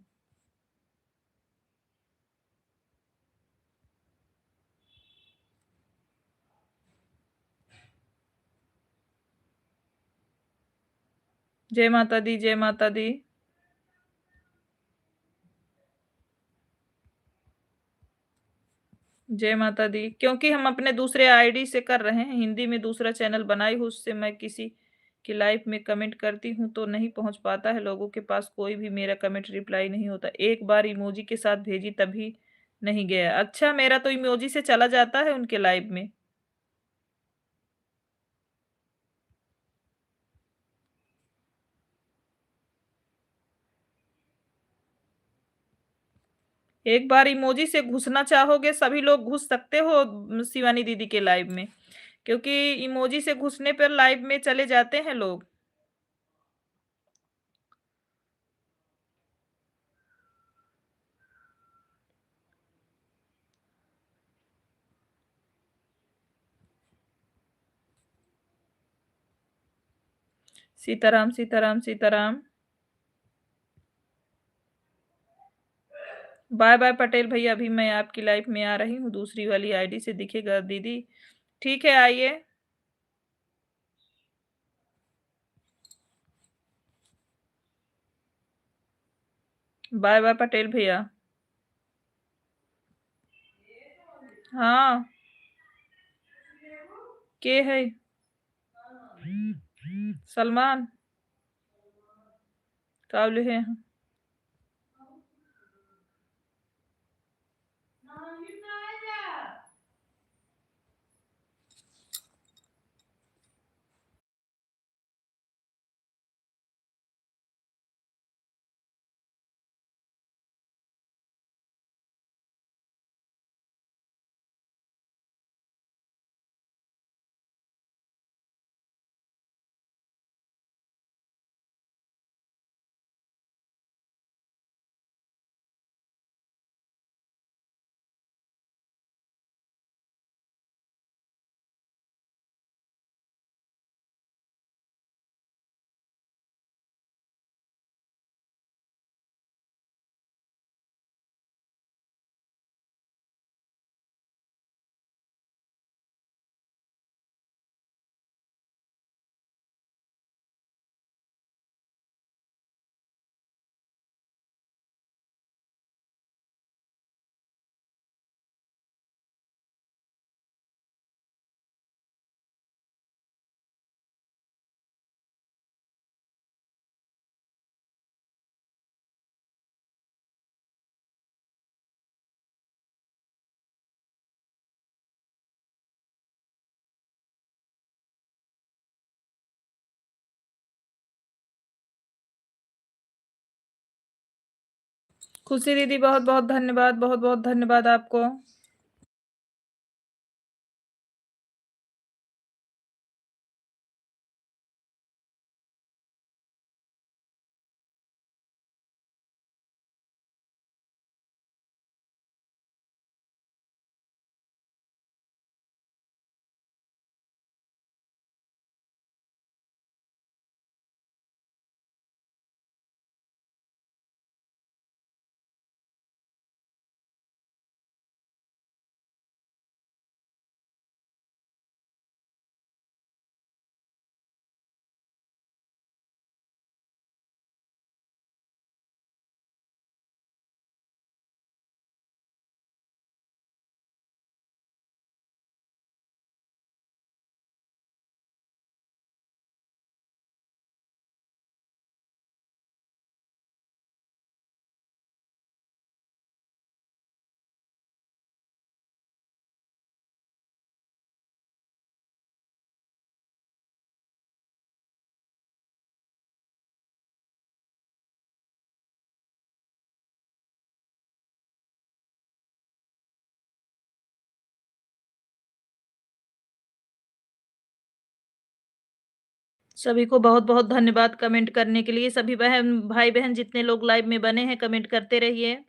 जय माता दी, जय माता दी। जय माता दी। क्योंकि हम अपने दूसरे आईडी से कर रहे हैं, हिंदी में दूसरा चैनल बनाई हूँ, उससे मैं किसी की लाइव में कमेंट करती हूँ तो नहीं पहुँच पाता है लोगों के पास, कोई भी मेरा कमेंट रिप्लाई नहीं होता। एक बार इमोजी के साथ भेजी तभी नहीं गया। अच्छा, मेरा तो इमोजी से चला जाता है उनके लाइव में। एक बार इमोजी से घुसना चाहोगे, सभी लोग घुस सकते हो शिवानी दीदी के लाइव में, क्योंकि इमोजी से घुसने पर लाइव में चले जाते हैं लोग। सीताराम, सीताराम, सीताराम। बाय बाय पटेल भैया, अभी मैं आपकी लाइफ में आ रही हूँ, दूसरी वाली आईडी से दिखेगा दीदी। ठीक है, आइए। बाय बाय पटेल भैया। हाँ, के है? सलमान काबले है। खुशी दीदी, बहुत बहुत धन्यवाद, बहुत बहुत धन्यवाद आपको। सभी को बहुत-बहुत धन्यवाद कमेंट करने के लिए। सभी बहन भाई-बहन जितने लोग लाइव में बने हैं कमेंट करते रहिए।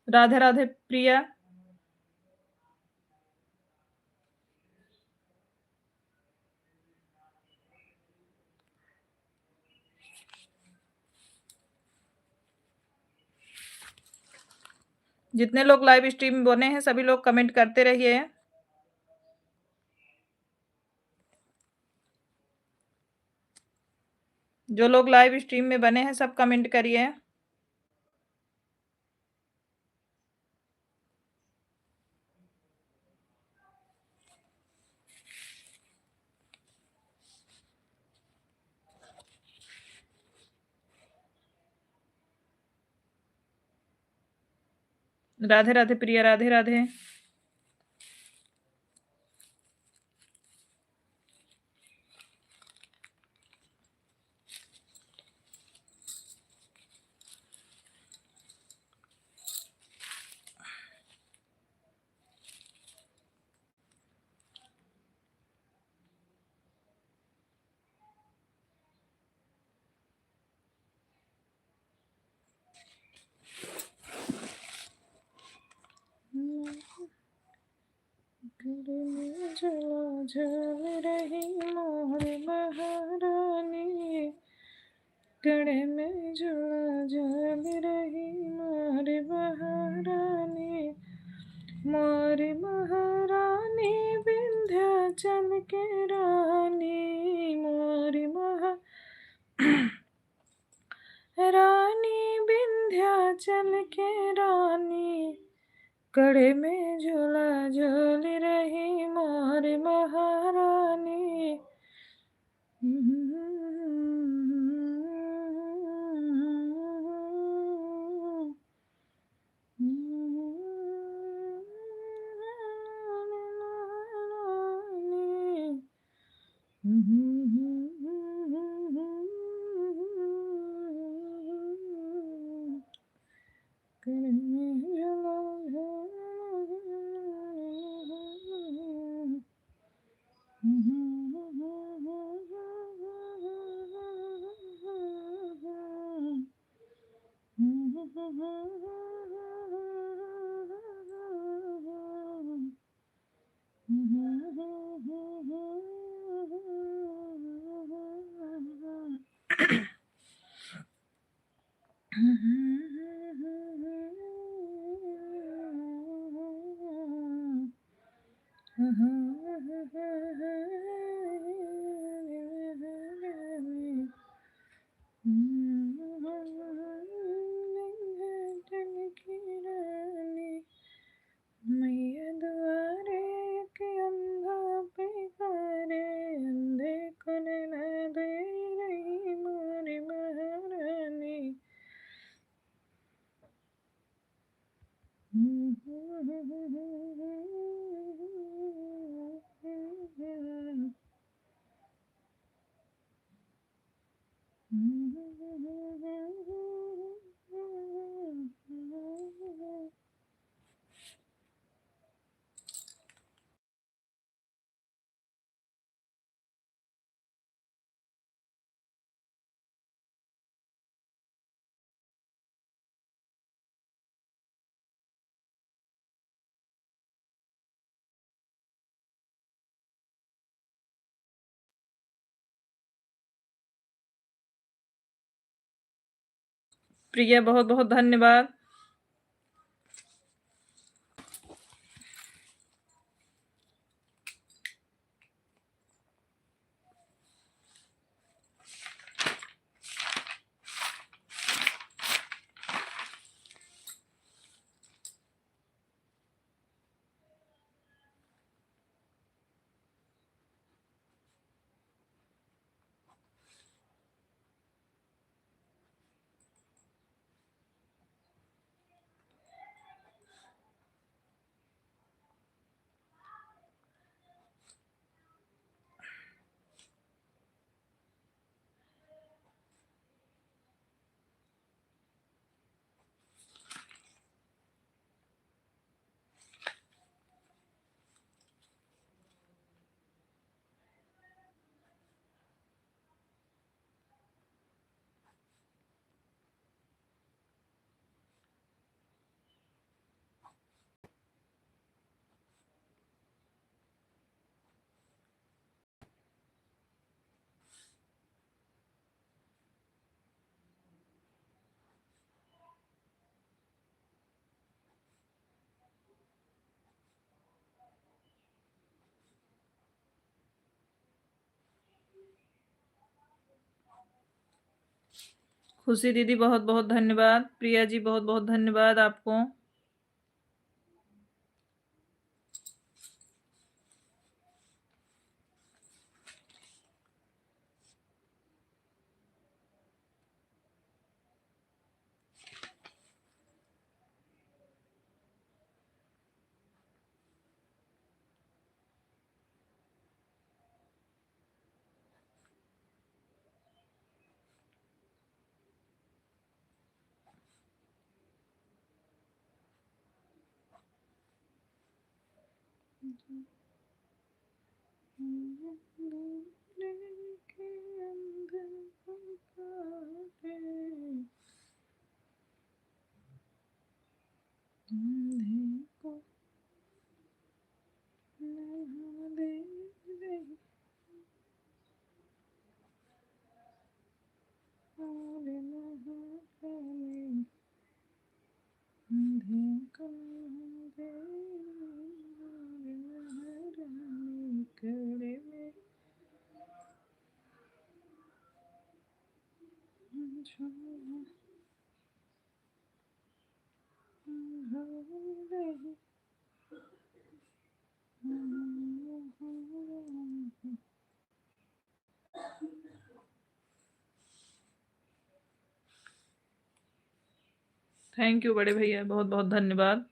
राधे राधे प्रिया। जितने लोग लाइव स्ट्रीम में बने हैं सभी लोग कमेंट करते रहिए। जो लोग लाइव स्ट्रीम में बने हैं सब कमेंट करिए। राधे राधे प्रिया, राधे राधे। गले में जला जल रही मोर महारानी, गले में जला जल रही मोर महारानी, मोर महारानी विंध्याचल के रानी, मोर रानी विंध्याचल के रानी, कड़े में झूला झूल रही मोर महारानी। मैया दुआरे के अंधा बेगारे, अंधे को नैना दे रही मोर महारानी। प्रिया बहुत बहुत धन्यवाद। खुशी दीदी बहुत बहुत धन्यवाद। प्रिया जी बहुत बहुत धन्यवाद आपको। थैंक यू बड़े भैया, बहुत बहुत धन्यवाद।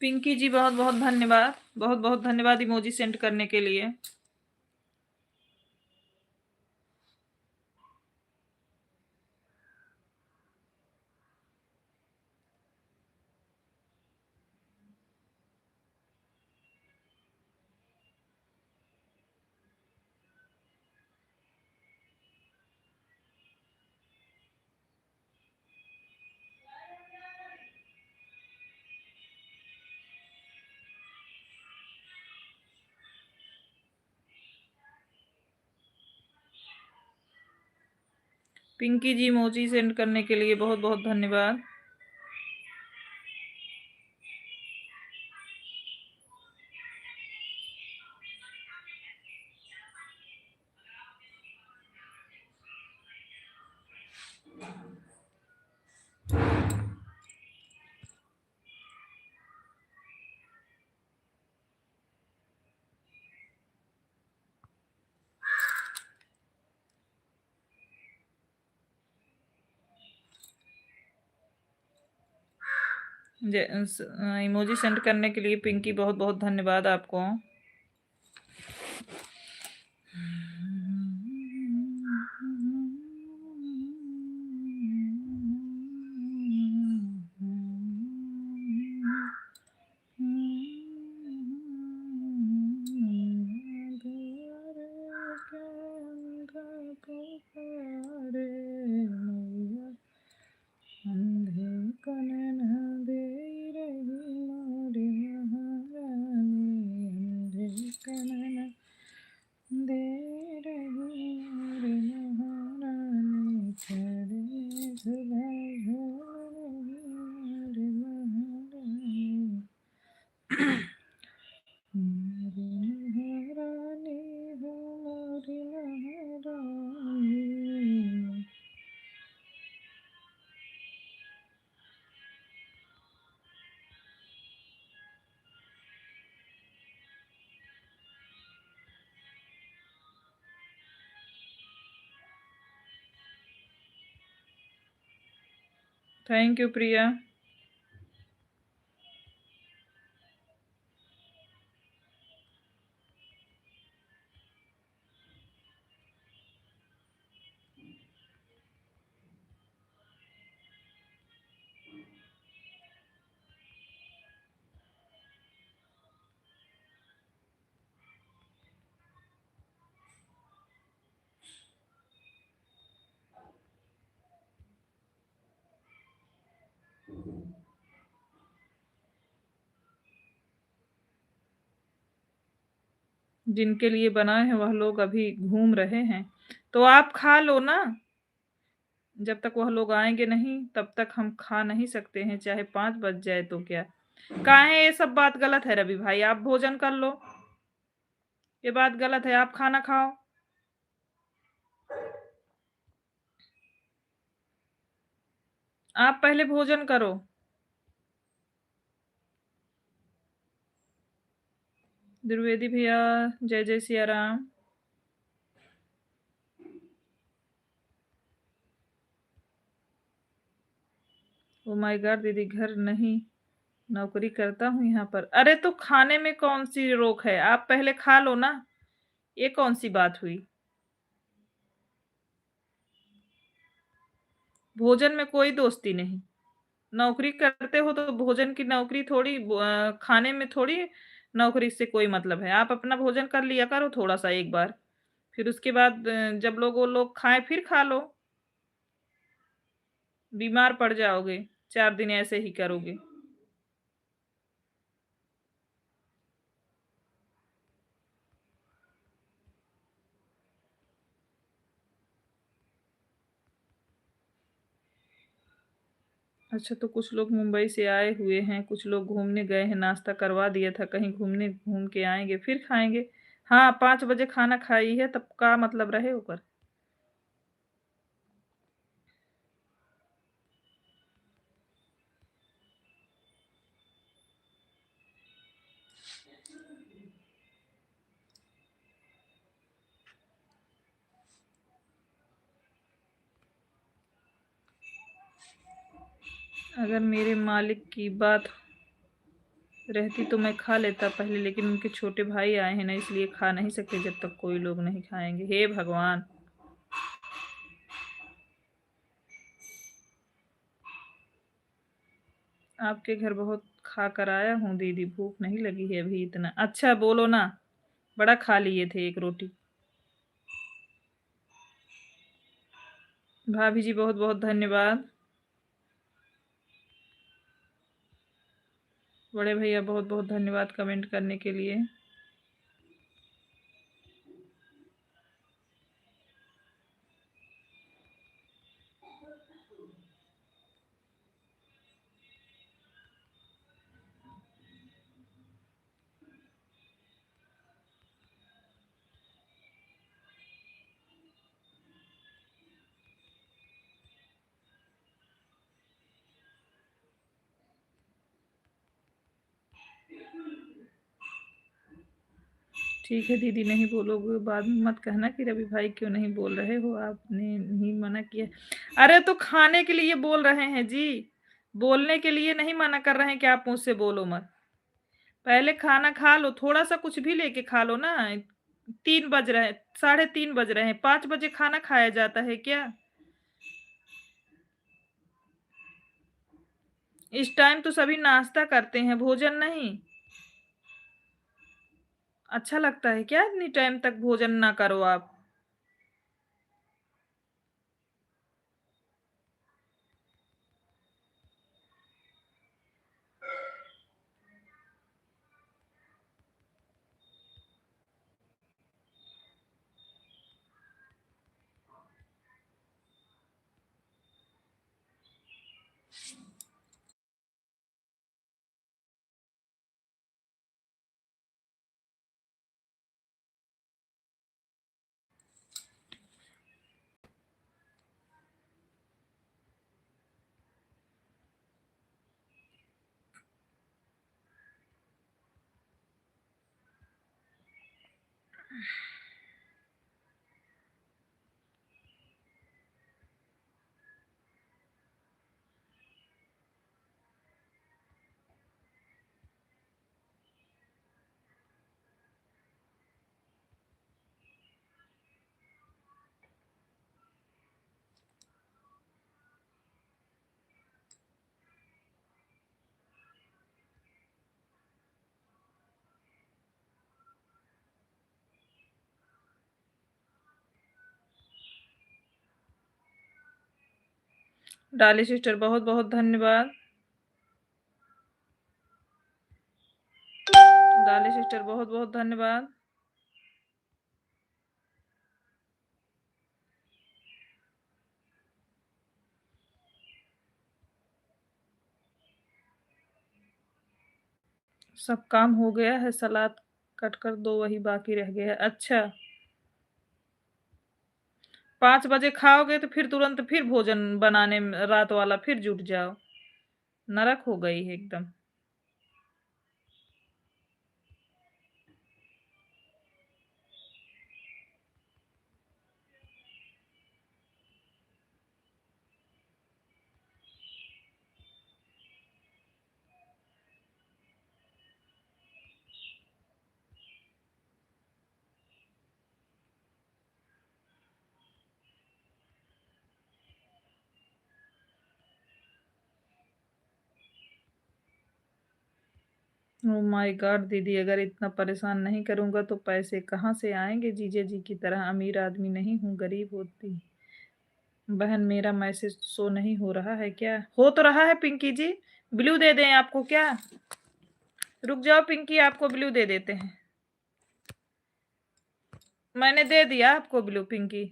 पिंकी जी बहुत बहुत धन्यवाद, बहुत बहुत धन्यवाद इमोजी सेंड करने के लिए। पिंकी जी इमोजी सेंड करने के लिए बहुत बहुत धन्यवाद। इमोजी सेंड करने के लिए पिंकी बहुत बहुत धन्यवाद आपको। थैंक यू प्रिया। जिनके लिए बनाए हैं वह लोग अभी घूम रहे हैं। तो आप खा लो ना, जब तक वह लोग आएँगे नहीं तब तक हम खा नहीं सकते हैं, चाहे 5 बज जाए तो क्या। काहे ये सब बात गलत है रवि भाई, आप भोजन कर लो। ये बात गलत है, आप खाना खाओ। आप पहले भोजन करो। द्विवेदी भैया, जय जय Siya Ram. Oh my God दीदी, घर नहीं, नौकरी करता हूँ यहाँ पर। अरे तो खाने में कौन-सी रोक है? आप पहले खा लो ना, ये कौन-सी बात हुई? भोजन में कोई दोस्ती नहीं। नौकरी करते हो तो भोजन की नौकरी थोड़ी खाने में थोड़ी नौकरी से कोई मतलब है। आप अपना भोजन कर लिया करो थोड़ा-सा एक बार, फिर उसके बाद जब लोग वो लोग खाएँ फिर खा लो। बीमार पड़ जाओगे, 4 दिन ऐसे ही करोगे। अच्छा, तो कुछ लोग मुंबई से आए हुए हैं, कुछ लोग घूमने गए हैं, नाश्ता करवा दिया था, कहीं घूमने घूम के आएँगे, फिर खाएँगे। हाँ, 5 बजे खाना खाई है, तब का मतलब रहे ओकर। अगर मेरे मालिक की बात रहती तो मैं खा लेता पहले, लेकिन उनके छोटे भाई आए हैं ना, इसलिए खा नहीं सकते जब तक कोई लोग नहीं खाएँगे। हे भगवान! आपके घर बहुत खा कर आया हूँ दीदी, भूख नहीं लगी है अभी इतना। अच्छा बोलो ना, बड़ा खा लिए थे 1 रोटी। भाभी जी बहुत-बहुत धन्यवाद। बड़े भैया बहुत-बहुत धन्यवाद कमेंट करने के लिए। ठीक है दीदी, नहीं बोलोगे, बाद में मत कहना कि रवि भाई क्यों नहीं बोल रहे हो, आपने नहीं मना किया। अरे तो खाने के लिए बोल रहे हैं जी, बोलने के लिए नहीं मना कर रहे हैं कि आप मुझसे बोलो मत। पहले खाना खा लो, थोड़ा-सा कुछ भी लेके खा लो ना। 3 बज रहे हैं, साढ़े 3 बज रहे हैं, 5 बजे खाना खाया जाता है क्या? इस टाइम तो सभी नाश्ता करते हैं, भोजन नहीं। अच्छा लगता है क्या इतनी टाइम तक भोजन ना करो आप? डाली सिस्टर बहुत-बहुत धन्यवाद। डाली सिस्टर बहुत-बहुत धन्यवाद। सब काम हो गया है, सलाद कट कर दो, वही बाकी रह गया है। अच्छा, 5 बजे खाओगे तो फिर तुरंत फिर भोजन बनाने में रात वाला फिर जुट जाओ। नरक हो गई है एकदम। Oh my God! दीदी अगर इतना परेशान नहीं करूँगा तो पैसे कहाँ से आएँगे जीजा जी की तरह अमीर आदमी नहीं हूँ, गरीब होती। बहन मेरा मैसेज शो नहीं हो रहा है क्या? हो तो रहा है पिंकी जी। ब्लू दे दें आपको क्या? रुक जाओ पिंकी आपको ब्लू दे देते हैं। मैंने दे दिया आपको ब्लू पिंकी।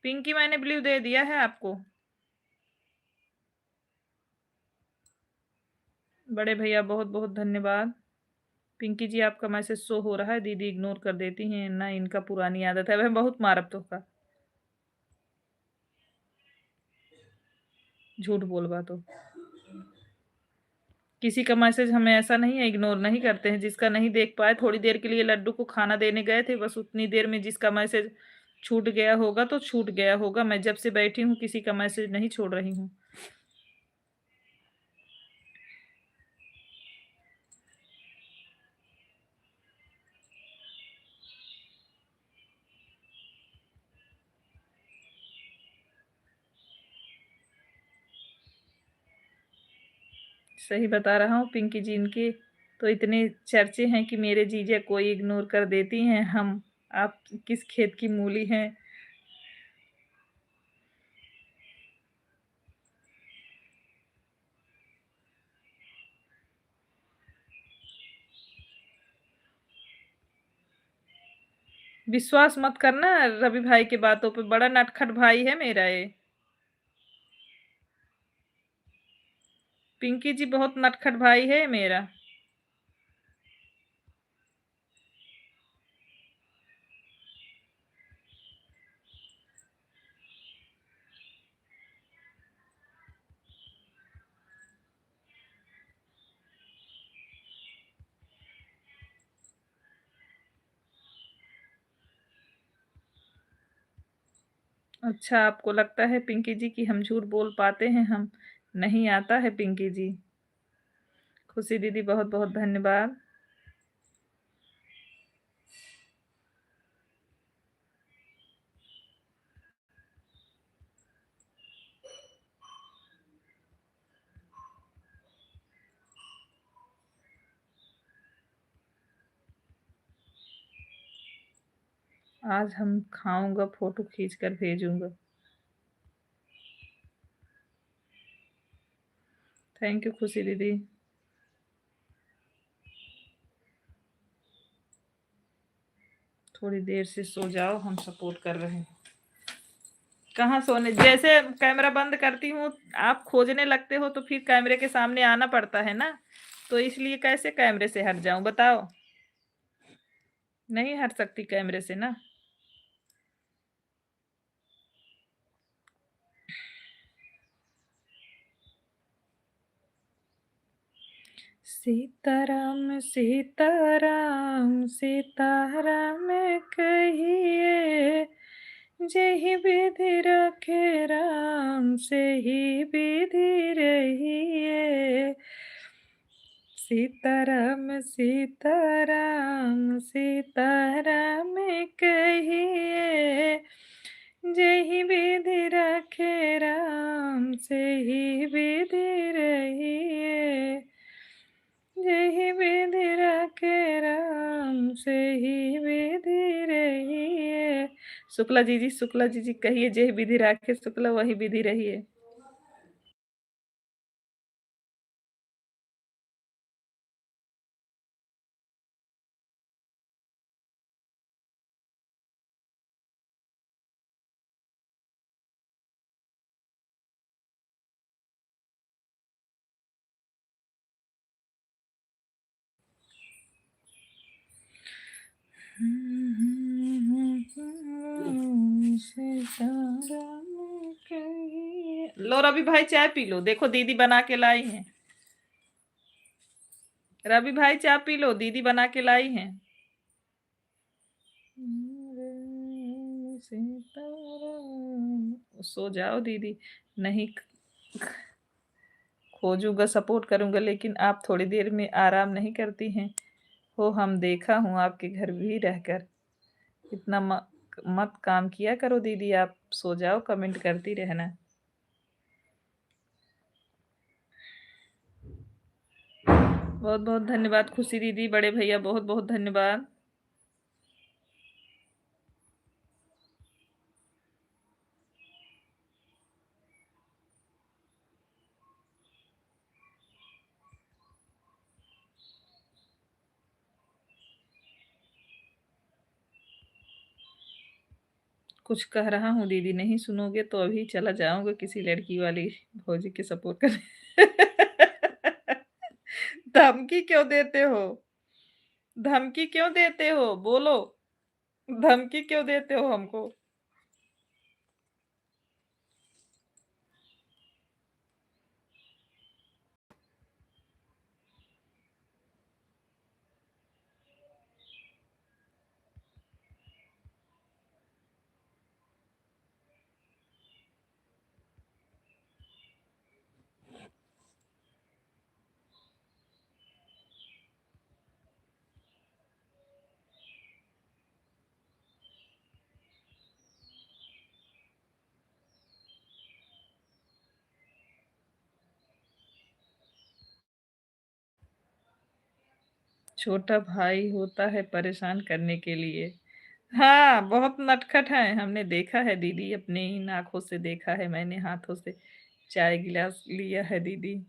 पिंकी मैंने ब्लू दे दिया है आपको। बड़े भैया बहुत-बहुत धन्यवाद। पिंकी जी आपका मैसेज शो हो रहा है, दीदी इग्नोर कर देती हैं, ना इनका पुरानी आदत है। वह बहुत मारब तोहका, झूठ बोलबा तो। किसी का मैसेज हमें ऐसा नहीं है इग्नोर नहीं करते हैं, जिसका नहीं देख पाए थोड़ी देर के लिए लड्डू को खाना देने गए थे, बस उतनी देर में जिसका मैसेज छूट गया होगा तो छूट गया होगा। मैं जब से बैठी हूँ किसी का मैसेज नहीं छोड़ रही हूँ। सही बता रहा हूँ पिंकी जी, इनके तो इतने चर्चे हैं कि मेरे जीजा कोई इग्नोर कर देती हैं। हम आप किस खेत की मूली हैं? विश्वास मत करना रवि भाई की बातों पे, बड़ा नटखट भाई है मेरा ये। पिंकी जी बहुत नटखट भाई है मेरा। अच्छा आपको लगता है पिंकी जी कि हम झूठ बोल पाते हैं हम? नहीं आता है पिंकी जी। खुशी दीदी बहुत-बहुत धन्यवाद। आज हम खाऊँगा फ़ोटो खींच कर भेजूँगा। थैंक यू खुशी दीदी। थोड़ी देर से सो जाओ, हम सपोर्ट कर रहे हैं। कहाँ सोने, जैसे कैमरा बंद करती हूँ, आप खोजने लगते हो तो फिर कैमरे के सामने आना पड़ता है ना, तो इसलिए कैसे कैमरे से हट जाऊँ बताओ? नहीं हट सकती कैमरे से ना। सीताराम सीताराम सीताराम कहिए, जेहि विधि रखे राम से ही विधि रहिए। सीताराम सीताराम सीताराम कहिए, जेहि विधि रखे राम से ही विधि रहिए। जेहि विधि रखे राम से ही विधि रहिए। शुक्ला जी जी कहिए, जेहि विधि राखे शुक्ला वही विधि रहिए। लो रवि भाई चाय पी लो, देखो दीदी बना के लाई हैं। रवि भाई चाय पी लो, दीदी बना के लाई हैं। सो जाओ दीदी। नहीं खोजूंगा, सपोर्ट करूंगा, लेकिन आप थोड़ी देर में आराम नहीं करती हैं हो। हम देखा हूँ आपके घर भी रहकर। इतना मत काम किया करो दीदी, आप सो जाओ, कमेंट करती रहना। बहुत बहुत धन्यवाद खुशी दीदी, बड़े भैया बहुत बहुत धन्यवाद। कुछ कह रहा हूँ दीदी, नहीं सुनोगे तो अभी चला जाऊंगा किसी लड़की वाली भौजी के सपोर्ट करने। धमकी क्यों देते हो? धमकी क्यों देते हो? बोलो, धमकी क्यों देते हो हमको? छोटा भाई होता है परेशान करने के लिए। हाँ, बहुत नटखट है, हमने देखा है दीदी, अपने इन आंखों से देखा है मैंने, हाथों से चाय गिलास लिया है दीदी।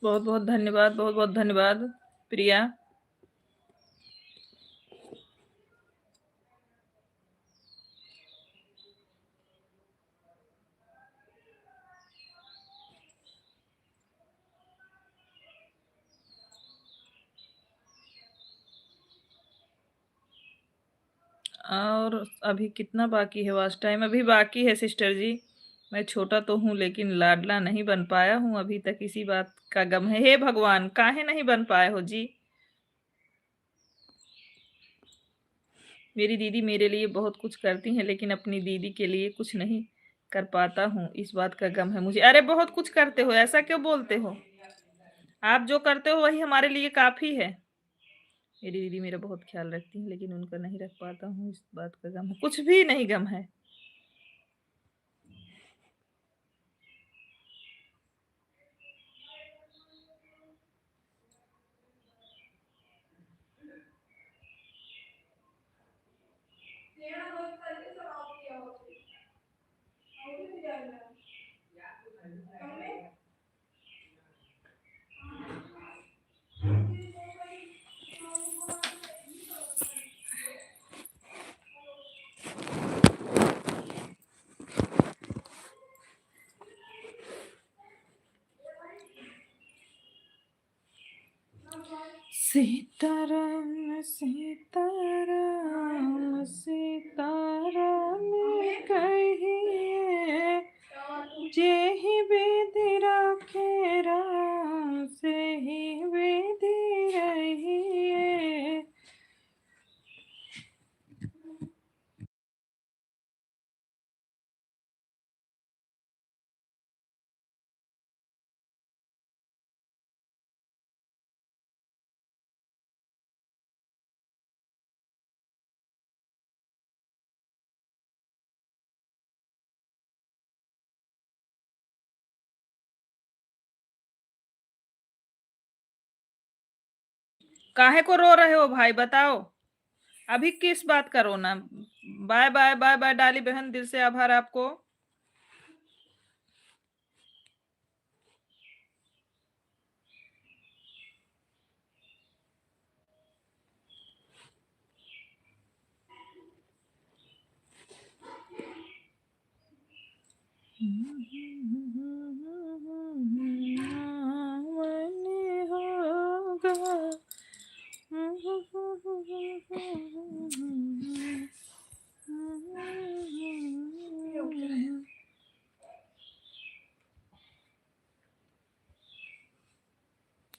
बहुत बहुत धन्यवाद, बहुत बहुत धन्यवाद प्रिया। और अभी कितना बाकी है वॉच टाइम? अभी बाकी है सिस्टर जी। मैं छोटा तो हूँ लेकिन लाडला नहीं बन पाया हूँ अभी तक, इसी बात का गम है। हे भगवान, काहे नहीं बन पाए हो जी? मेरी दीदी मेरे लिए बहुत कुछ करती हैं, लेकिन अपनी दीदी के लिए कुछ नहीं कर पाता हूँ, इस बात का गम है मुझे। अरे बहुत कुछ करते हो, ऐसा क्यों बोलते हो? आप जो करते हो वही हमारे लिए काफी है। मेरी दीदी मेरा बहुत ख्याल रखती है, लेकिन उनका नहीं रख पाता हूँ, इस बात का गम है। कुछ भी नहीं गम है। सीताराम सीताराम सीताराम कहिए, जेहि विधि राखे राम से ही विधि रहिए। काहे को रो रहे हो भाई, बताओ अभी किस बात का रोना। बाय बाय बाय बाय डाली बहन, दिल से आभार आपको।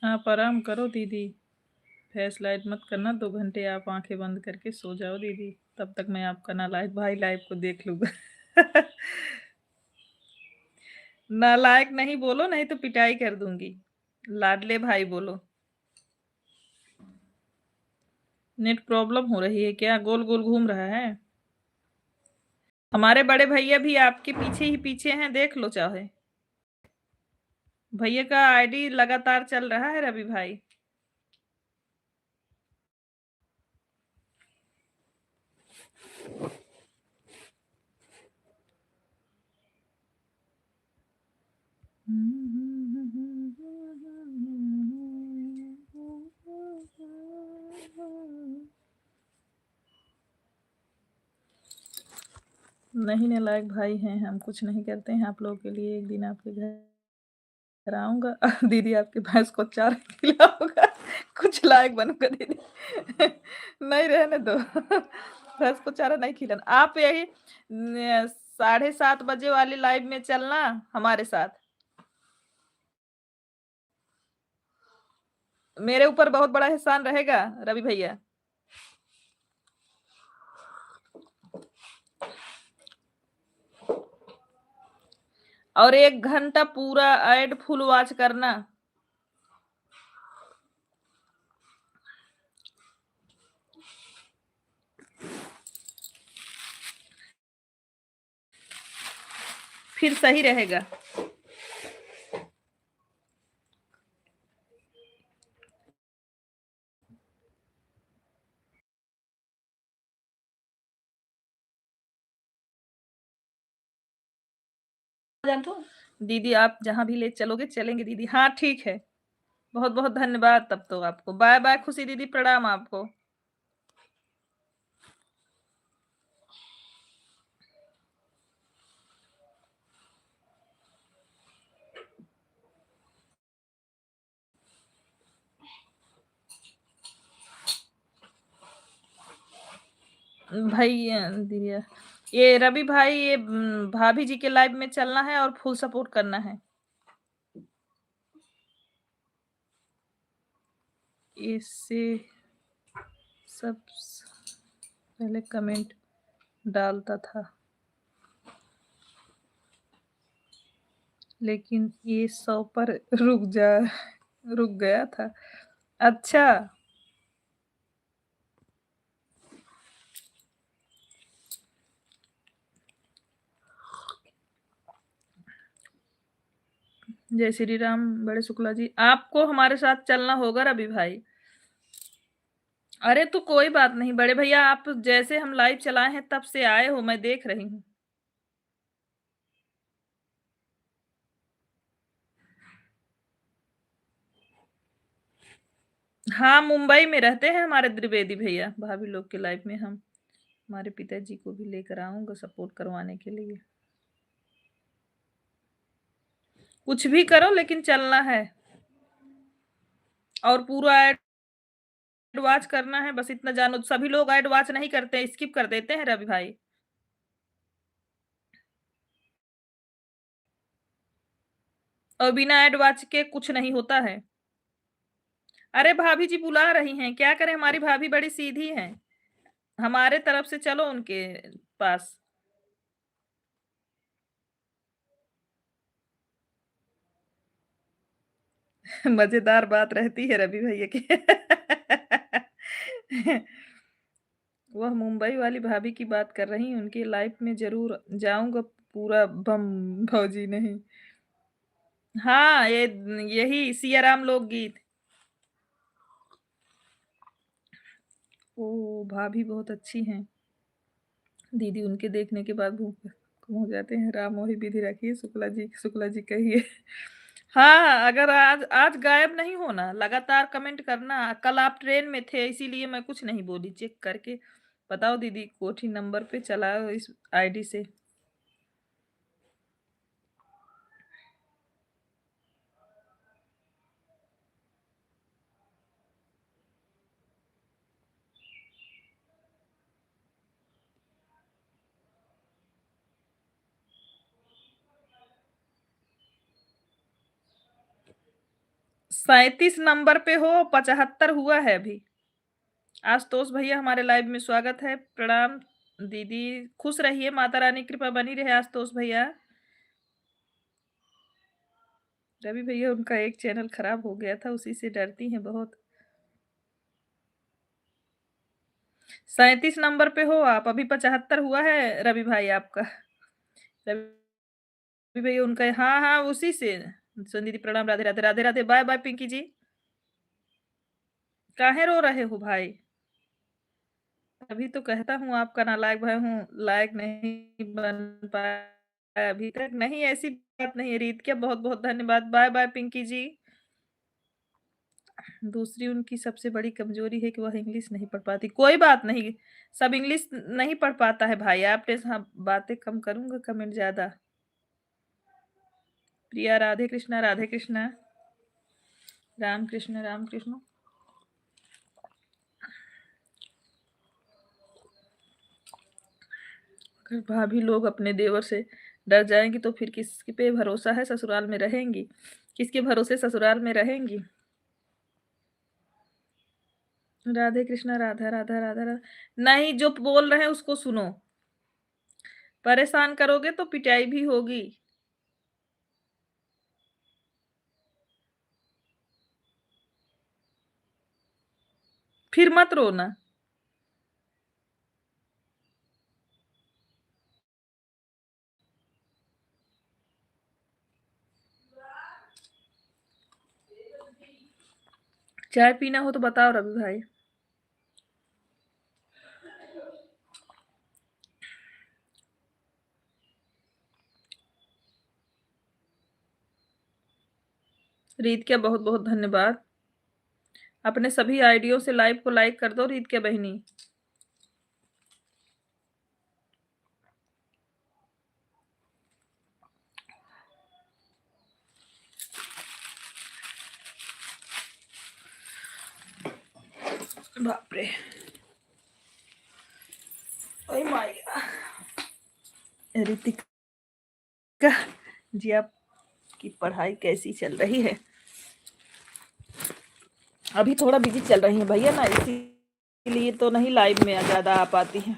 आप आराम करो दीदी, फ्लैश लाइट मत करना, 2 घंटे आप आंखें बंद करके सो जाओ दीदी, तब तक मैं आपका नालायक भाई लाइव को देख लूंगा। नालायक नहीं बोलो, नहीं तो पिटाई कर दूंगी। लाडले भाई बोलो। नेट प्रॉब्लम हो रही है क्या? गोल गोल घूम रहा है। हमारे बड़े भैया भी आपके पीछे ही पीछे हैं, देख लो चाहे। भैया का आईडी लगातार चल रहा है रवि भाई। नहीं नालायक भाई हैं हम, कुछ नहीं करते हैं आप लोगों के लिए। एक दिन आपके घर आऊंगा, दीदी आपके भैंस को चारा खिलाऊंगा, कुछ लायक बनूंगा दीदी। नहीं रहने दो, भैंस को चारा नहीं खिलाना। आप यही 7:30 बजे वाली लाइव में चलना हमारे साथ। मेरे ऊपर बहुत बड़ा एहसान रहेगा रवि भैया। और 1 घंटा पूरा ऐड फुल वॉच करना। फिर सही रहेगा। दीदी आप जहां भी ले चलोगे चलेंगे दीदी। हाँ ठीक है, बहुत बहुत धन्यवाद तब तो आपको। बाय बाय खुशी दीदी, प्रणाम आपको। भैया दीदी, ये रवि भाई, ये भाभी जी के लाइव में चलना है और फुल सपोर्ट करना है। इससे सब पहले कमेंट डालता था, लेकिन ये 100 पर रुक गया था। अच्छा, जय श्री राम बड़े शुक्ला जी, आपको हमारे साथ चलना होगा रवि भाई। अरे तो कोई बात नहीं बड़े भैया, आप जैसे हम लाइव चलाए हैं तब से आए हो, मैं देख रही हूँ। हाँ मुंबई में रहते हैं हमारे द्विवेदी भैया। भाभी लोग के लाइफ में हम हमारे पिताजी को भी लेकर आऊंगा सपोर्ट करवाने के लिए। कुछ भी करो लेकिन चलना है, और पूरा वॉच करना है, बस इतना जानो। सभी लोग ऐड वॉच नहीं करते, स्किप कर देते हैं रवि भाई। और बिना ऐड वॉच के कुछ नहीं होता है। अरे भाभी जी बुला रही हैं, क्या करें, हमारी भाभी बड़ी सीधी हैं। हमारे तरफ से चलो उनके पास। मजेदार बात रहती है रवि भैया की। वह मुंबई वाली भाभी की बात कर रही हैं, उनकी लाइफ में जरूर जाऊंगा पूरा बम। भौजी नहीं। हाँ, ये यही सियाराम लोकगीत। ओ, भाभी बहुत अच्छी हैं दीदी, उनके देखने के बाद भूख कम हो जाते हैं। राम वही विधि रखिए, शुक्ला जी कहिए। हाँ, अगर आज आज गायब नहीं होना, लगातार कमेंट करना। कल आप ट्रेन में थे इसीलिए मैं कुछ नहीं बोली। चेक करके बताओ दीदी, कोठी नंबर पे चलाओ इस आईडी से। 37 नंबर पे हो, 75 हुआ है अभी। आशुतोष भैया हमारे लाइव में स्वागत है, प्रणाम। दीदी खुश रहिए, माता रानी की कृपा बनी रहे आशुतोष भैया। रवि भैया उनका एक चैनल खराब हो गया था, उसी से डरती हैं बहुत। 37 नंबर पे हो आप, अभी 75 हुआ है रवि भाई आपका। रवि भैया उनका, हाँ हाँ उसी से। सुन दीदी प्रणाम, राधे राधे राधे राधे, बाय बाय पिंकी जी। काहे रो रहे हो भाई? अभी तो कहता हूँ आपका नालायक भाई हूँ, लायक नहीं बन पाया अभी तक। नहीं, ऐसी बात नहीं है रीत, क्या बहुत बहुत धन्यवाद, बाय बाय पिंकी जी। दूसरी उनकी सबसे बड़ी कमजोरी है कि वह इंग्लिश नहीं पढ़ पाती। कोई बात नहीं, सब इंग्लिश नहीं पढ़ पाता है भाई। आप हाँ, बातें कम करूंगा, कमेंट ज्यादा। प्रिया राधे कृष्णा राधे कृष्णा, राम कृष्ण राम कृष्ण। अगर भाभी लोग अपने देवर से डर जाएंगी तो फिर किसके पे भरोसा है ससुराल में रहेंगी? किसके भरोसे ससुराल में रहेंगी? राधे कृष्णा, राधा राधा राधा राधा। नहीं, जो बोल रहे हैं उसको सुनो। परेशान करोगे तो पिटाई भी होगी। फिर मत रोना। चाय पीना हो तो बताओ रवि भाई। रीत क्या बहुत बहुत धन्यवाद। अपने सभी आईडियो से लाइव को लाइक कर दो रीत के बहनी। बाप रे, ओए माया। ऋतिका जी, आपकी पढ़ाई कैसी चल रही है? अभी थोड़ा बिजी चल रही है भैया ना, इसीलिए तो नहीं लाइव में ज्यादा आ पाती है।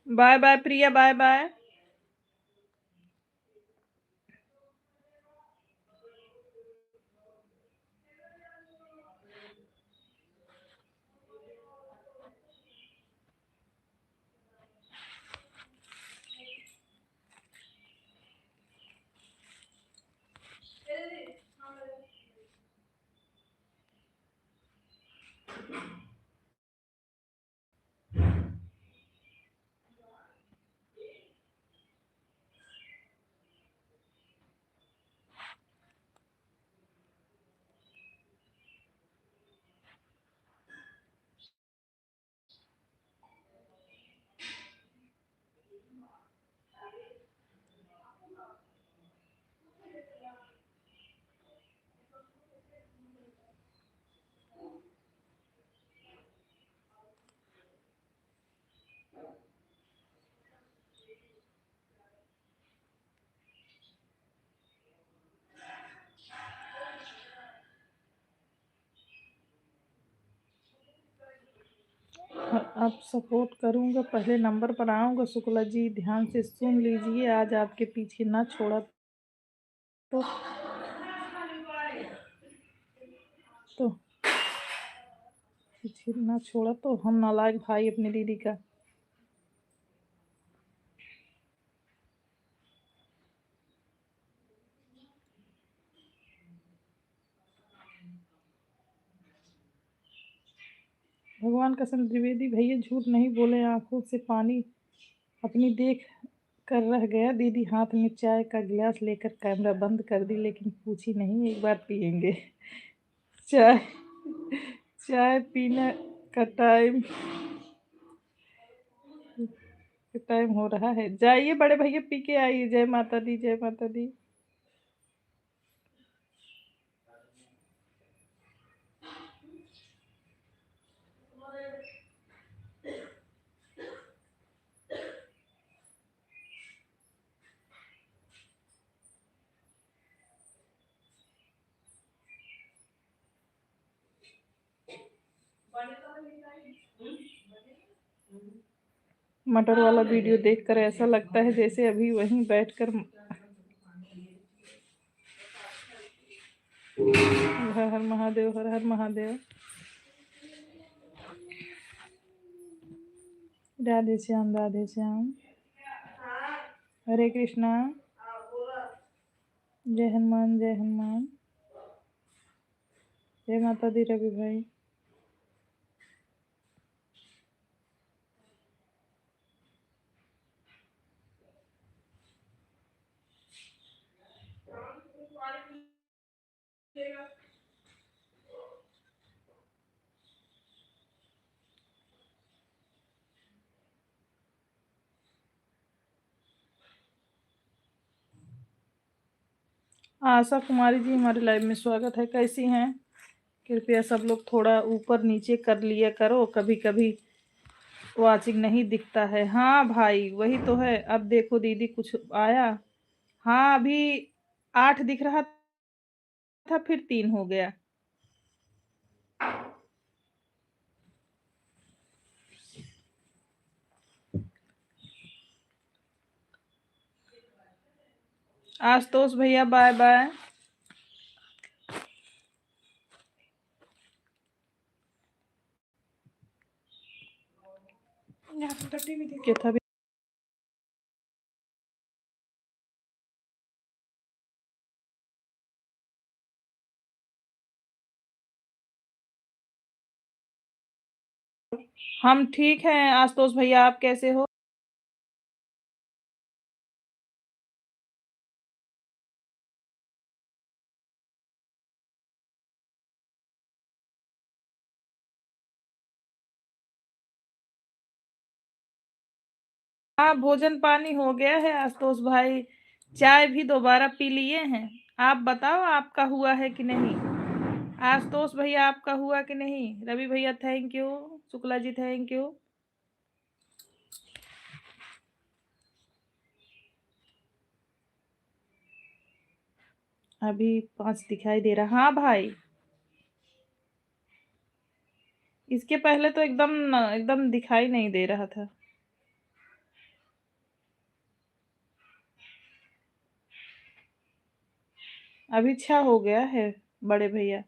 बाय बाय प्रिया, बाय बाय। अब सपोर्ट करूँगा, पहले नंबर पर आऊँगा। शुक्ला जी ध्यान से सुन लीजिए, आज आपके पीछे ना छोड़ा तो तो पीछे ना छोड़ा तो हम नालायक भाई अपनी दीदी का। भगवान कसम द्विवेदी भैया झूठ नहीं बोले, आंखों से पानी अपनी देख कर रह गया। दीदी हाथ में चाय का गिलास लेकर कैमरा बंद कर दी, लेकिन पूछी नहीं एक बार पियेंगे चाय। चाय पीने का टाइम हो रहा है, जाइए बड़े भैया पी के आइए। जय माता दी, जय माता दी। मटर वाला वीडियो देखकर ऐसा लगता है जैसे अभी वहीं बैठकर हर हर महादेव, हर हर महादेव। राधे श्याम, राधे श्याम। हरे कृष्णा। जय हनुमान, जय हनुमान। जय माता दी रवि भाई। आशा कुमारी जी हमारे लाइव में स्वागत है, कैसी हैं? कृपया सब लोग थोड़ा ऊपर नीचे कर लिया करो, कभी कभी वाचिंग नहीं दिखता है। हाँ भाई वही तो है। अब देखो दीदी कुछ आया। हाँ अभी 8 दिख रहा था, फिर 3 हो गया। आशुतोष भैया बाय बाय। क्या था हम ठीक हैं आशुतोष भैया, आप कैसे हो? हाँ भोजन पानी हो गया है आशुतोष भाई, चाय भी दोबारा पी लिए हैं। आप बताओ आपका हुआ है कि नहीं? आशुतोष भैया आपका हुआ कि नहीं? रवि भैया thank you, Shukla ji thank you. अभी 5 दिखाई दे रहा। हाँ भाई इसके पहले तो एकदम एकदम दिखाई नहीं दे रहा था। अभी 6 हो गया है बड़े भैया।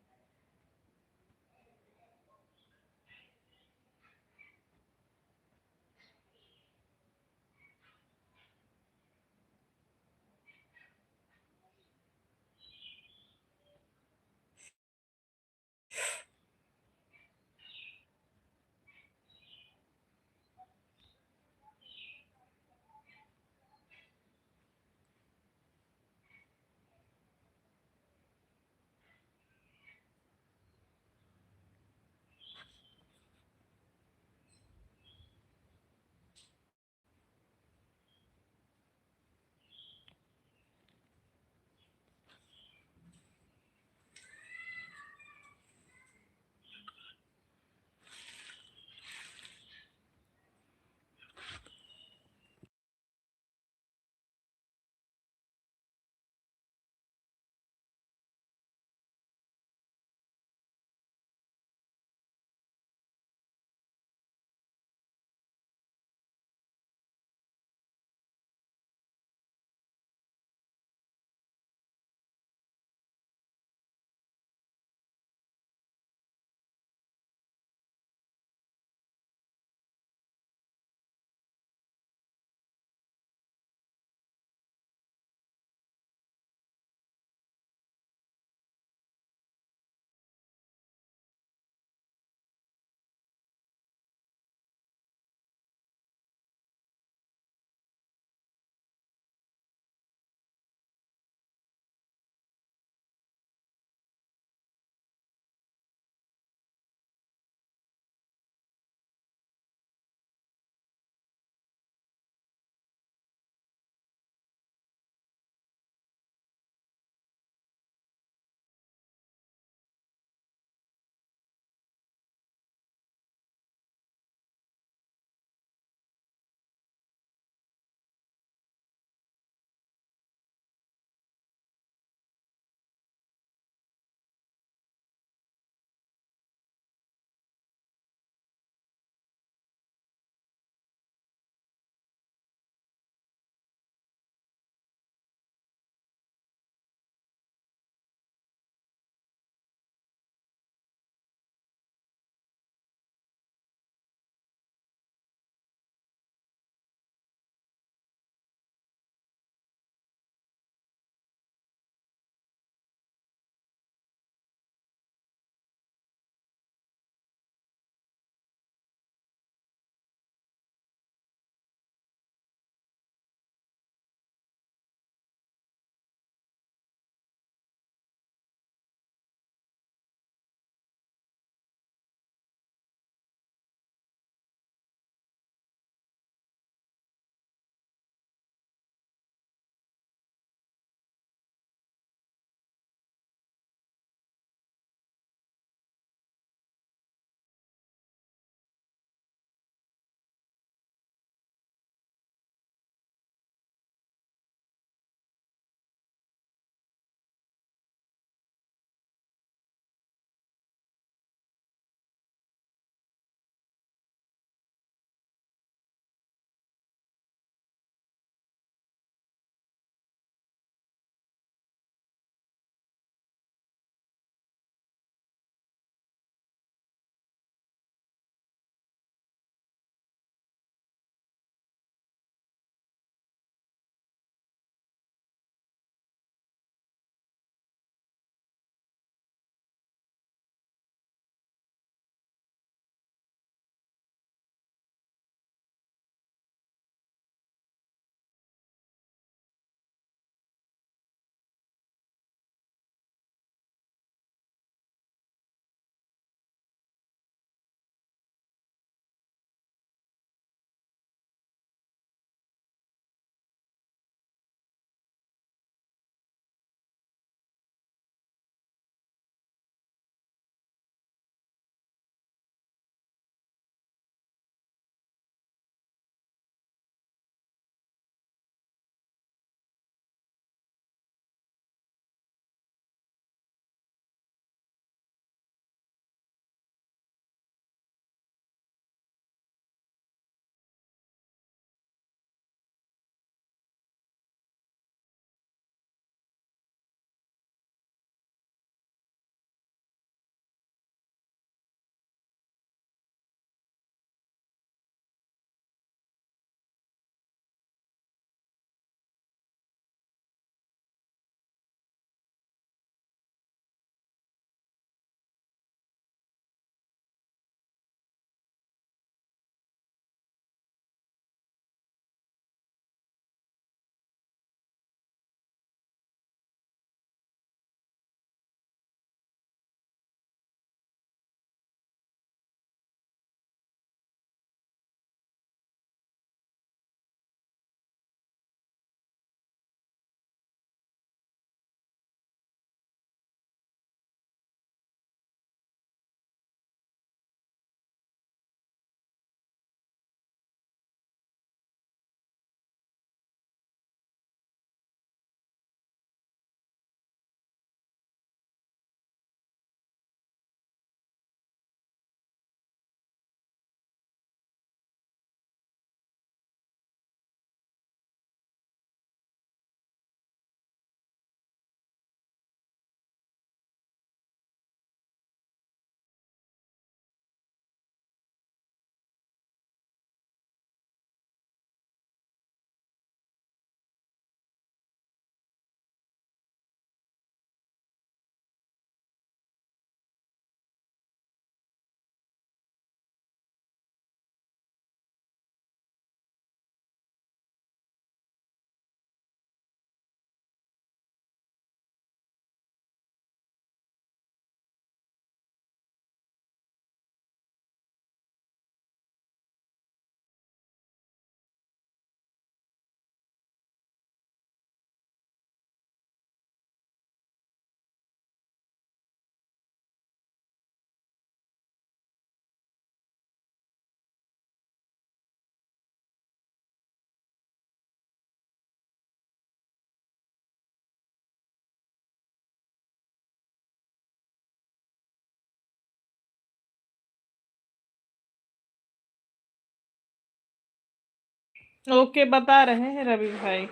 ओके बता रहे हैं रवि भाई।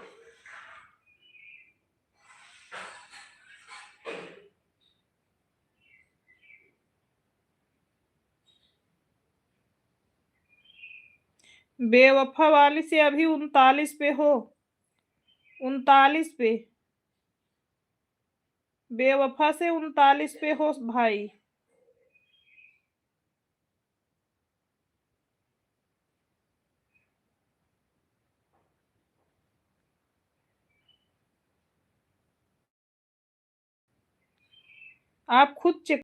बेवफा वाली से अभी 39 पे हो, 39 पे, बेवफा से 39 पे हो भाई। आप खुद चेक